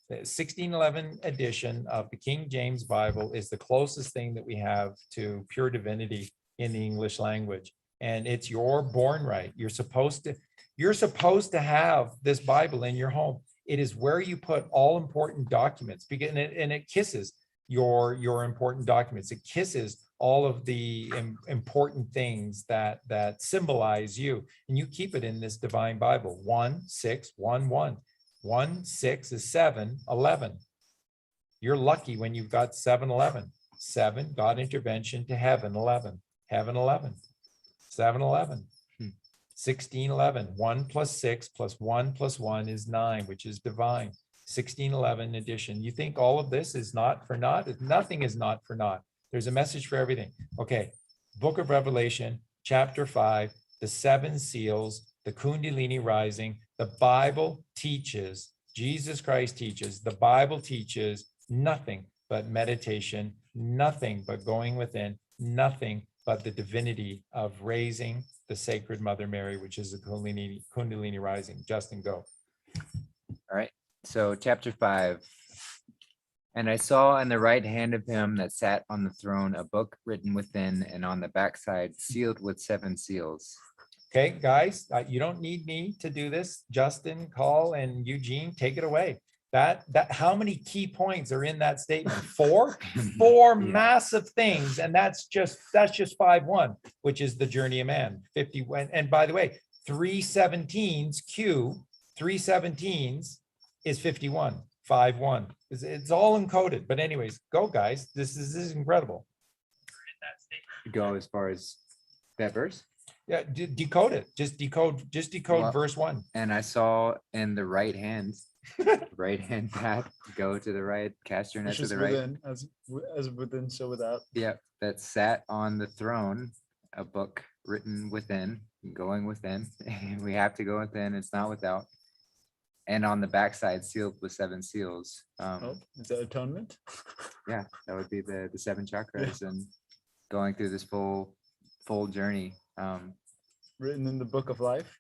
Speaker 2: 1611 edition of the King James Bible is the closest thing that we have to pure divinity in the English language. And it's your born right. You're supposed to have this Bible in your home. It is where you put all important documents, and it kisses your important documents. It kisses all of the important things that symbolize you, and you keep it in this divine Bible. 1, 6, 1, 1. 1, 6 is 7, 11. You're lucky when you've got 7, 11. 7, God intervention to heaven, 11. Heaven, 11. 7, 11. 16, 11. 1 plus 6 plus 1 plus 1 is 9, which is divine. 1611 edition. You think all of this is not for naught? Nothing is not for naught. There's a message for everything. Okay, Book of Revelation, chapter 5, the 7 seals, the Kundalini Rising. The Bible teaches, Jesus Christ teaches, the Bible teaches nothing but meditation, nothing but going within, nothing but the divinity of raising the Sacred Mother Mary, which is the Kundalini Rising. Justin, go.
Speaker 1: All right. So chapter 5. And I saw in the right hand of him that sat on the throne a book written within and on the backside sealed with 7 seals.
Speaker 2: Okay, guys, you don't need me to do this. Justin, Call, and Eugene, take it away. That how many key points are in that statement? 4 massive things, and that's just 5-1, which is the journey of man. 50. And by the way, 3 17s Q, 3 17s is 51. 5-1. It's all encoded. But anyways, go guys. This is incredible.
Speaker 1: go as far as that verse?
Speaker 2: Yeah, decode it. Just decode
Speaker 1: Well,
Speaker 2: verse 1.
Speaker 1: And I saw in the right hand path, go to the right, cast your net
Speaker 5: Which
Speaker 1: to
Speaker 5: is
Speaker 1: the right.
Speaker 5: within, as within, so without.
Speaker 1: Yep, that sat on the throne, a book written within, going within. We have to go within, it's not without. And on the backside, sealed with 7 seals.
Speaker 5: Oh, is that atonement?
Speaker 1: Yeah, that would be the 7 chakras and going through this full journey.
Speaker 5: Written in the book of life.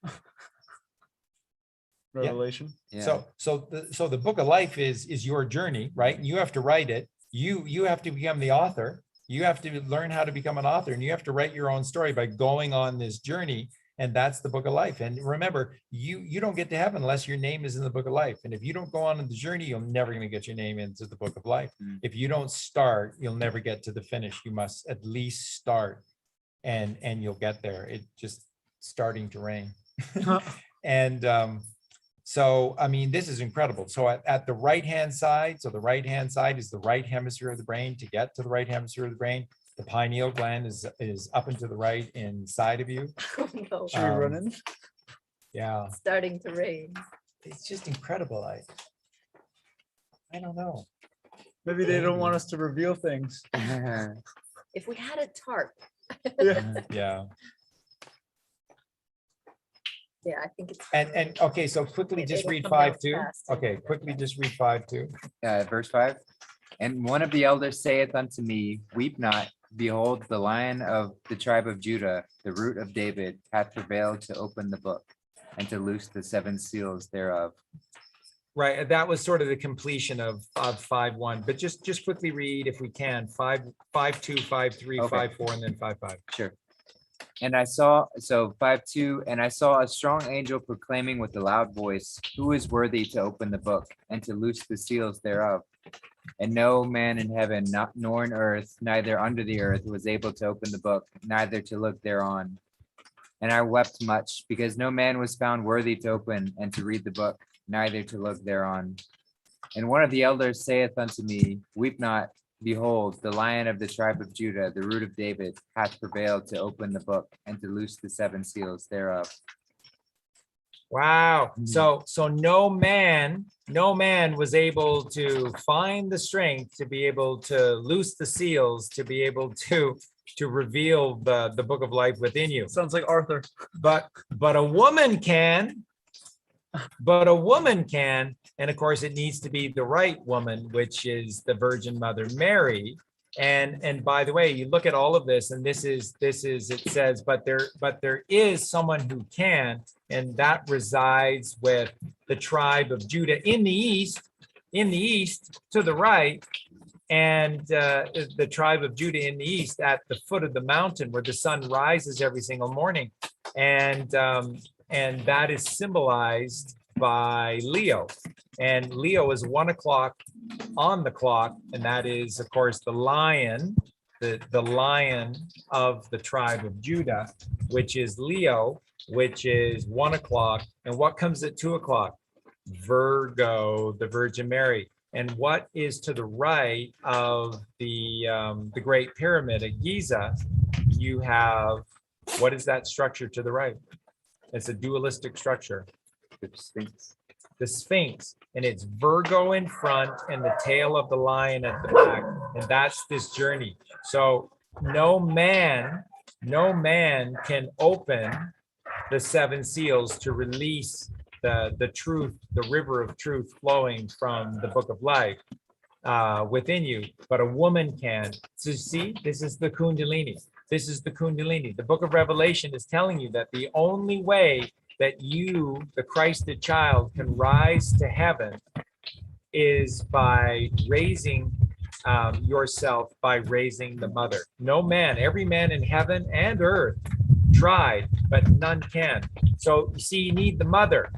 Speaker 5: Revelation.
Speaker 1: Yeah.
Speaker 2: So the book of life is your journey, right? You have to write it. You have to become the author. You have to learn how to become an author, and you have to write your own story by going on this journey. And that's the book of life. And remember, you don't get to heaven unless your name is in the book of life. And if you don't go on the journey, you're never going to get your name into the book of life.
Speaker 1: Mm.
Speaker 2: If you don't start, you'll never get to the finish. You must at least start, and you'll get there. It's just starting to rain. And so, I mean, this is incredible. So at the right-hand side, so the right-hand side is the right hemisphere of the brain. To get to the right hemisphere of the brain, the pineal gland is up and to the right inside of you.
Speaker 3: Oh, no.
Speaker 5: Should we run in?
Speaker 2: Yeah,
Speaker 3: Starting to rain.
Speaker 2: it's just incredible. I don't know.
Speaker 5: Maybe they don't want us to reveal things.
Speaker 3: If we had a tarp.
Speaker 5: Yeah.
Speaker 2: Yeah.
Speaker 3: Yeah, I think it's.
Speaker 2: And okay, so quickly
Speaker 3: It-
Speaker 2: just
Speaker 3: it'll
Speaker 2: read
Speaker 3: come down
Speaker 2: 5:2.
Speaker 3: fast.
Speaker 2: Okay, quickly just read 5:2.
Speaker 1: Verse 5. And one of the elders saith unto me, weep not, behold, the Lion of the tribe of Judah, the root of David, hath prevailed to open the book and to loose the 7 seals thereof.
Speaker 2: Right, that was sort of the completion of 5:1, but just quickly read if we can, 5:2, 5:3,
Speaker 1: Okay.
Speaker 2: 5:4, and then 5:5.
Speaker 1: Sure. And I saw, so 5:2, and I saw a strong angel proclaiming with a loud voice, who is worthy to open the book and to loose the seals thereof? And no man in heaven, nor in earth, neither under the earth, was able to open the book, neither to look thereon. And I wept much, because no man was found worthy to open and to read the book, neither to look thereon. And one of the elders saith unto me, weep not, behold, the Lion of the tribe of Judah, the root of David, hath prevailed to open the book and to loose the 7 seals thereof.
Speaker 2: Wow, so no man was able to find the strength to be able to loose the seals, to be able to reveal the book of life within you.
Speaker 5: Sounds like Arthur.
Speaker 2: But a woman can. But a woman can, and of course, it needs to be the right woman, which is the Virgin Mother Mary. And by the way, you look at all of this, and this is it says, but there is someone who can, and that resides with the tribe of Judah in the east to the right, and the tribe of Judah in the east at the foot of the mountain where the sun rises every single morning, and that is symbolized by Leo, and Leo is 1 o'clock on the clock, and that is, of course, the lion, the lion of the tribe of Judah, which is Leo, which is 1 o'clock, and what comes at 2 o'clock? Virgo, the Virgin Mary. And what is to the right of the Great Pyramid at Giza? You have, what is that structure to the right? It's a dualistic structure.
Speaker 1: The Sphinx.
Speaker 2: The Sphinx, and it's Virgo in front and the tail of the lion at the back, and that's this journey. So no man can open the 7 seals to release the truth, the river of truth flowing from the book of life within you, but a woman can. So see, this is the Kundalini. This is the Kundalini. The book of Revelation is telling you that the only way that you, the Christed child, can rise to heaven is by raising yourself, by raising the mother. No man, every man in heaven and earth tried, but none can. So you see, you need the mother.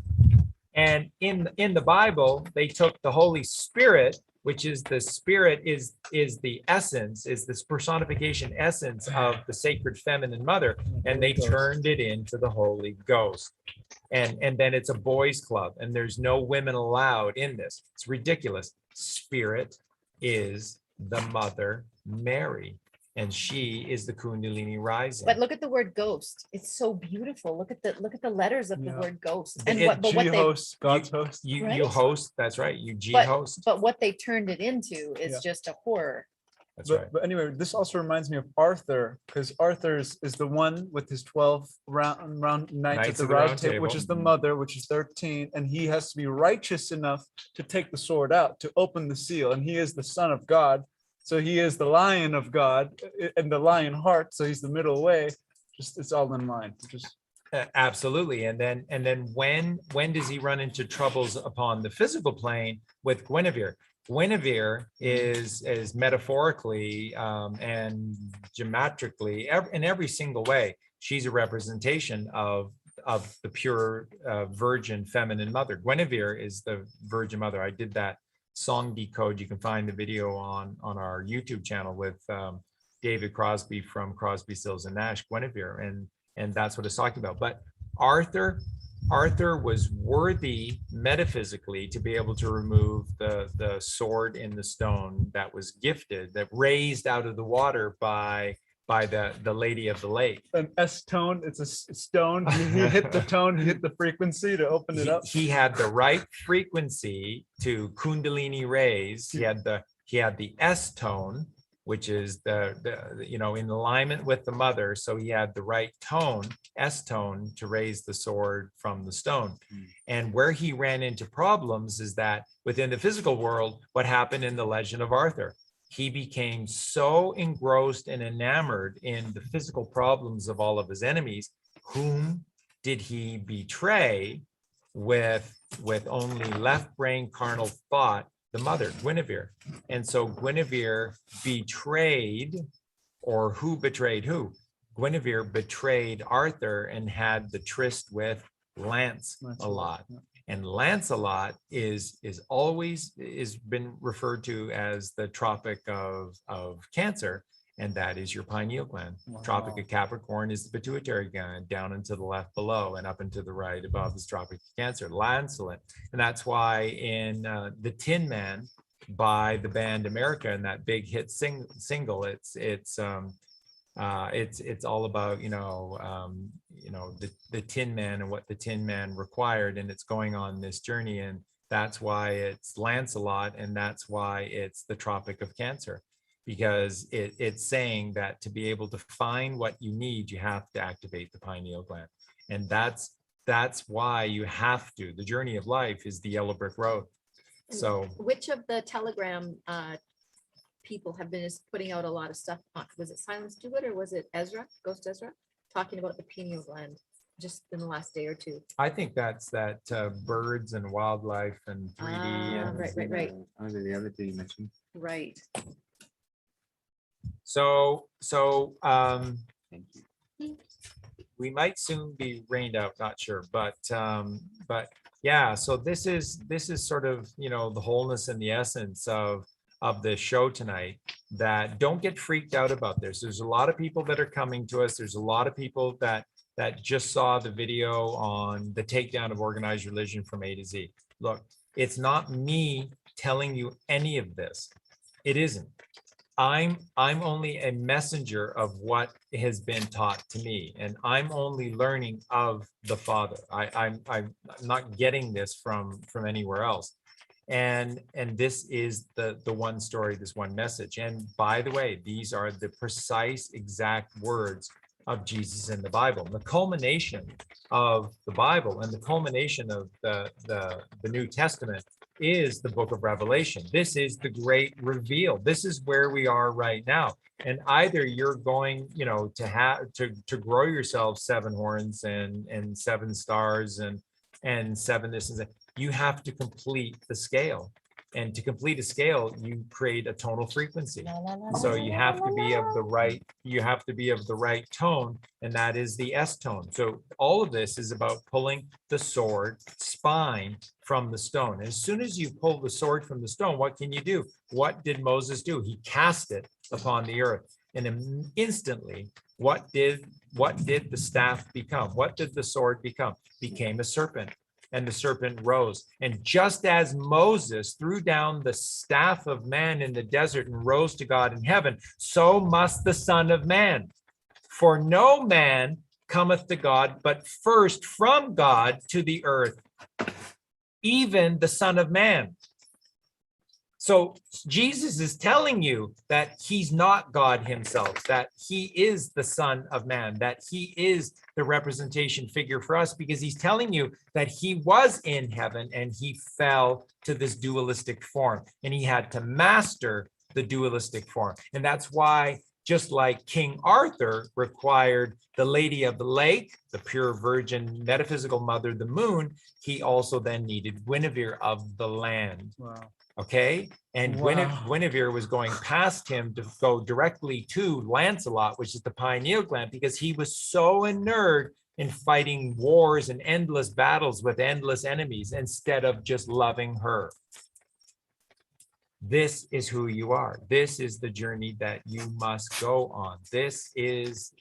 Speaker 2: And in the Bible, they took the Holy Spirit, which is the spirit is the essence, is this personification essence of the sacred feminine mother, and they turned it into the Holy Ghost. And then it's a boys' club, and there's no women allowed in this. It's ridiculous. Spirit is the Mother Mary. and she is the Kundalini Rising.
Speaker 3: But look at the word ghost. It's so beautiful. Look at the letters of the
Speaker 5: Yeah.
Speaker 3: word ghost.
Speaker 2: And
Speaker 3: And but what
Speaker 5: G
Speaker 3: they
Speaker 5: host, God's host.
Speaker 2: You
Speaker 3: Right?
Speaker 2: host, that's right. You G
Speaker 3: but,
Speaker 2: host.
Speaker 3: but what they turned it into is
Speaker 5: Yeah.
Speaker 3: just a horror.
Speaker 2: That's
Speaker 5: But,
Speaker 2: right.
Speaker 5: but anyway, this also reminds me of Arthur, because Arthur is the one with his 12 round knights at the round table, which is the mother, which is 13, and he has to be righteous enough to take the sword out, to open the seal, and he is the son of God. So he is the lion of God and the lion heart. So he's the middle way. Just it's all in line. Just
Speaker 2: Absolutely. And then when does he run into troubles upon the physical plane with Guinevere? Guinevere is metaphorically and geometrically in every single way. She's a representation of the pure virgin feminine mother. Guinevere is the virgin mother. I did that song decode. You can find the video on our YouTube channel with David Crosby from Crosby, Stills and Nash, Guinevere, and that's what it's talking about. But Arthur was worthy metaphysically to be able to remove the sword in the stone that was gifted, that raised out of the water by the lady of the lake.
Speaker 5: an S tone. It's a stone. You hit the tone, you hit the frequency to open it up.
Speaker 2: He had the right frequency to Kundalini raise. He had the S tone, which is the in alignment with the mother. So he had the right tone, S tone, to raise the sword from the stone. And where he ran into problems is that within the physical world, what happened in the legend of Arthur? He became so engrossed and enamored in the physical problems of all of his enemies. Whom did he betray with only left brain carnal thought? The mother, Guinevere. And so Guinevere betrayed, or who betrayed who? Guinevere betrayed Arthur and had the tryst with Lancelot. And Lancelot is been referred to as the Tropic of Cancer, and that is your pineal gland. Tropic of Capricorn is the pituitary gland, down and to the left below, and up and to the right above is Tropic of Cancer, Lancelot. And that's why in the Tin Man by the band America, and that big hit single, it's all about the Tin Man and what the Tin Man required, and it's going on this journey, and that's why it's Lancelot, and that's why it's the Tropic of Cancer, because it's saying that to be able to find what you need, you have to activate the pineal gland, and that's why you have to. The journey of life is the yellow brick road. So
Speaker 3: Which of the Telegram people have been putting out a lot of stuff? Was it Silence Do It, or was it Ghost Ezra, talking about the pineal gland just in the last day or two?
Speaker 2: I think that's that birds and wildlife and 3D. And
Speaker 3: Right.
Speaker 1: Under the other two you mentioned.
Speaker 3: Right.
Speaker 2: So
Speaker 1: Thank you.
Speaker 2: we might soon be rained out, not sure, but yeah, so this is sort of, the wholeness and the essence of the show tonight. That don't get freaked out about this. There's a lot of people that are coming to us. There's a lot of people that just saw the video on the takedown of organized religion from A to Z. Look, it's not me telling you any of this. It isn't. I'm only a messenger of what has been taught to me, and I'm only learning of the Father. I'm not getting this from anywhere else. And this is the one story, this one message. And by the way, these are the precise exact words of Jesus in the Bible. The culmination of the Bible and the culmination of the New Testament is the book of Revelation. This is the great reveal. This is where we are right now. And either you're going, to have to grow yourself 7 horns and 7 stars and 7 this and that. You have to complete the scale. And to complete a scale, you create a tonal frequency. So you have to be of the right tone, and that is the S tone. So all of this is about pulling the sword spine from the stone. As soon as you pull the sword from the stone, what can you do? What did Moses do? He cast it upon the earth. And instantly, what did the staff become? What did the sword become? Became a serpent. and the serpent rose. And just as Moses threw down the staff of man in the desert and rose to God in heaven, so must the Son of Man. For no man cometh to God, but first from God to the earth, even the Son of Man. So Jesus is telling you that he's not God himself, that he is the Son of Man, that he is the representation figure for us, because he's telling you that he was in heaven and he fell to this dualistic form, and he had to master the dualistic form. And that's why, just like King Arthur required the Lady of the Lake, the pure virgin metaphysical mother, the moon, he also then needed Guinevere of the land.
Speaker 5: Wow.
Speaker 2: Okay, and
Speaker 5: Wow.
Speaker 2: Guinevere was going past him to go directly to Lancelot, which is the pineal gland, because he was so inured in fighting wars and endless battles with endless enemies instead of just loving her. This is who you are. This is the journey that you must go on. This is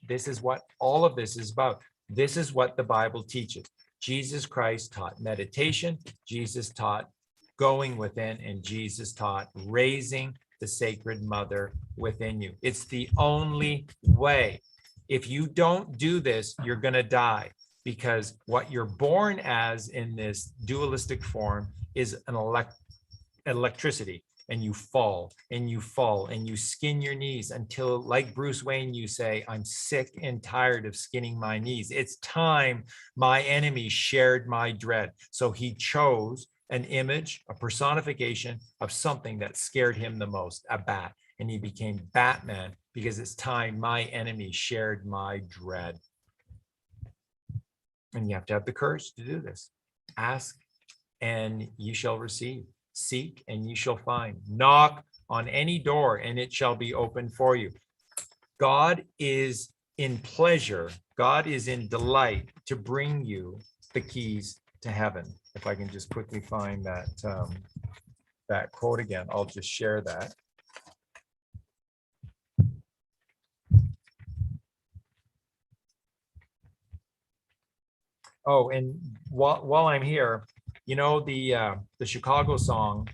Speaker 2: what all of this is about. This is what the Bible teaches. Jesus Christ taught meditation. Jesus taught going within, and Jesus taught raising the sacred mother within you. It's the only way. If you don't do this, you're going to die, because what you're born as in this dualistic form is an electricity, and you fall and you fall and you skin your knees until, like Bruce Wayne, you say, I'm sick and tired of skinning my knees. It's time my enemy shared my dread. So he chose an image, a personification of something that scared him the most, a bat. And he became Batman, because it's time my enemy shared my dread. And you have to have the courage to do this. Ask and you shall receive. Seek and you shall find. Knock on any door and it shall be opened for you. God is in pleasure. God is in delight to bring you the keys to heaven. If I can just quickly find that that quote again, I'll just share that. Oh, and while I'm here, you know, the Chicago song,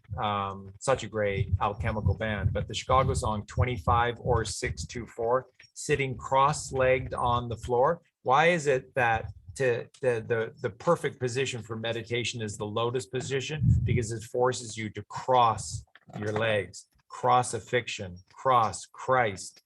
Speaker 2: such a great alchemical band, but the Chicago song 25 or 624, sitting cross-legged on the floor. Why is it that the perfect position for meditation is the lotus position? Because it forces you to cross your legs, cross-affixtion, cross Christ.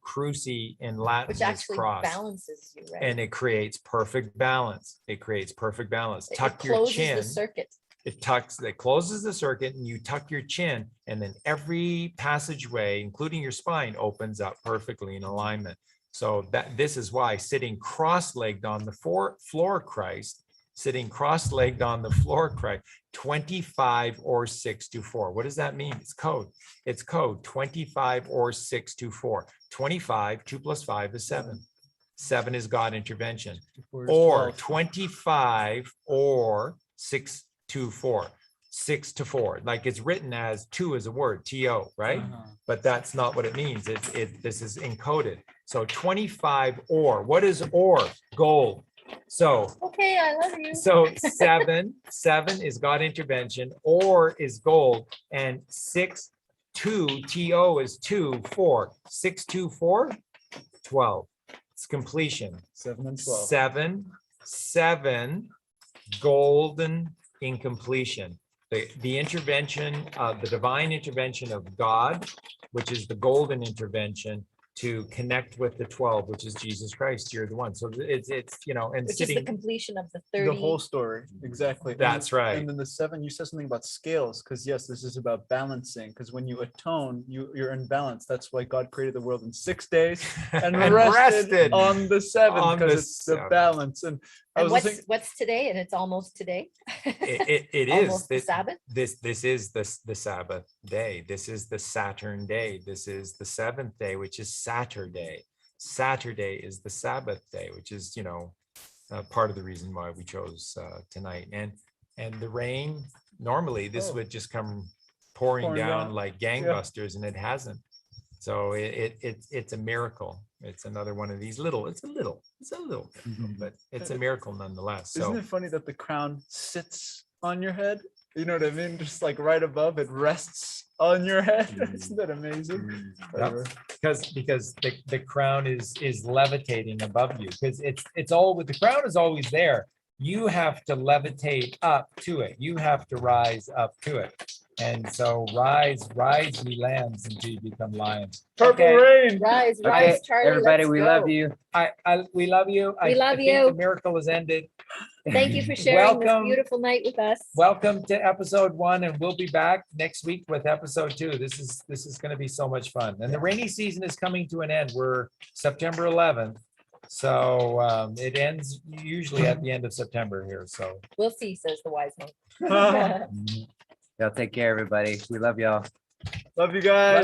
Speaker 2: Cruci in Latin
Speaker 3: Which
Speaker 2: is
Speaker 3: actually
Speaker 2: cross.
Speaker 3: balances you, right?
Speaker 2: And it creates perfect balance. It creates perfect balance.
Speaker 3: It
Speaker 2: Tuck your
Speaker 3: closes
Speaker 2: chin.
Speaker 3: the circuit.
Speaker 2: It closes the circuit, and you tuck your chin, and then every passageway, including your spine, opens up perfectly in alignment. So this is why sitting cross-legged on the floor Christ, sitting cross-legged on the floor Christ, 25 or 624. What does that mean? It's code. It's code 25 or 624. 25, 2 plus 5 is 7. 7 is God intervention. Or 25 or 624. 6 to 4. Like it's written as 2 is a word, TO, right? But that's not what it means. This is encoded. So 25 or. What is or? Gold. So
Speaker 3: Okay, I love you.
Speaker 2: so 7 is God intervention, or is gold, and 6 2 TO is 2 4 6 2 4 12. It's completion.
Speaker 5: 7 and 12.
Speaker 2: 7 golden incompletion. The intervention of the divine intervention of God, which is the golden intervention, to connect with the 12, which is Jesus Christ. You're the one. So it's you know, and
Speaker 3: Which
Speaker 2: sitting
Speaker 3: is the completion of the 30.
Speaker 5: The whole story, exactly.
Speaker 2: That's right.
Speaker 5: And then the 7, you said something about scales, because yes, this is about balancing. Because when you atone, you're in balance. That's why God created the world in 6 days and,
Speaker 2: And
Speaker 5: rested
Speaker 2: rested
Speaker 5: on the 7th,
Speaker 2: on
Speaker 5: because
Speaker 2: the
Speaker 5: it's the
Speaker 2: 7th.
Speaker 5: balance. And I
Speaker 3: And
Speaker 5: was listening.
Speaker 3: what's today? And it's almost today.
Speaker 2: It is
Speaker 3: Almost the
Speaker 2: this,
Speaker 3: Sabbath.
Speaker 2: this is the Sabbath day. This is the Saturn day. This is the 7th day, which is Saturday. Saturday is the Sabbath day, which is, you know, part of the reason why we chose tonight. And the rain, normally this
Speaker 5: Oh.
Speaker 2: would just come pouring
Speaker 5: Pouring
Speaker 2: down
Speaker 5: down.
Speaker 2: like gangbusters, and it hasn't. So it's a miracle. It's another one of these little, it's a little, but it's a miracle nonetheless.
Speaker 5: Isn't
Speaker 2: So
Speaker 5: it funny that the crown sits on your head? You know what I mean? Just like right above, it rests on your head. Isn't that amazing? Whatever.
Speaker 2: because the crown is levitating above you, because it's all with the crown is always there. You have to levitate up to it. You have to rise up to it. And so rise ye lambs until you become lions.
Speaker 5: Purple
Speaker 2: Okay.
Speaker 5: rain.
Speaker 3: Rise,
Speaker 1: Okay,
Speaker 3: rise, Charlie.
Speaker 1: everybody,
Speaker 3: let's
Speaker 1: we
Speaker 3: go.
Speaker 1: love you.
Speaker 2: We love you.
Speaker 3: We love
Speaker 2: I think
Speaker 3: you.
Speaker 2: the miracle has ended.
Speaker 3: Thank you for sharing this
Speaker 2: Welcome.
Speaker 3: beautiful night with us.
Speaker 2: Welcome to episode 1, and we'll be back next week with episode 2. This is going to be so much fun. And the rainy season is coming to an end. We're September 11th. So it ends usually at the end of September here. So
Speaker 3: We'll see, says the wise monk.
Speaker 1: Y'all take care, everybody. We love y'all.
Speaker 5: Love you guys.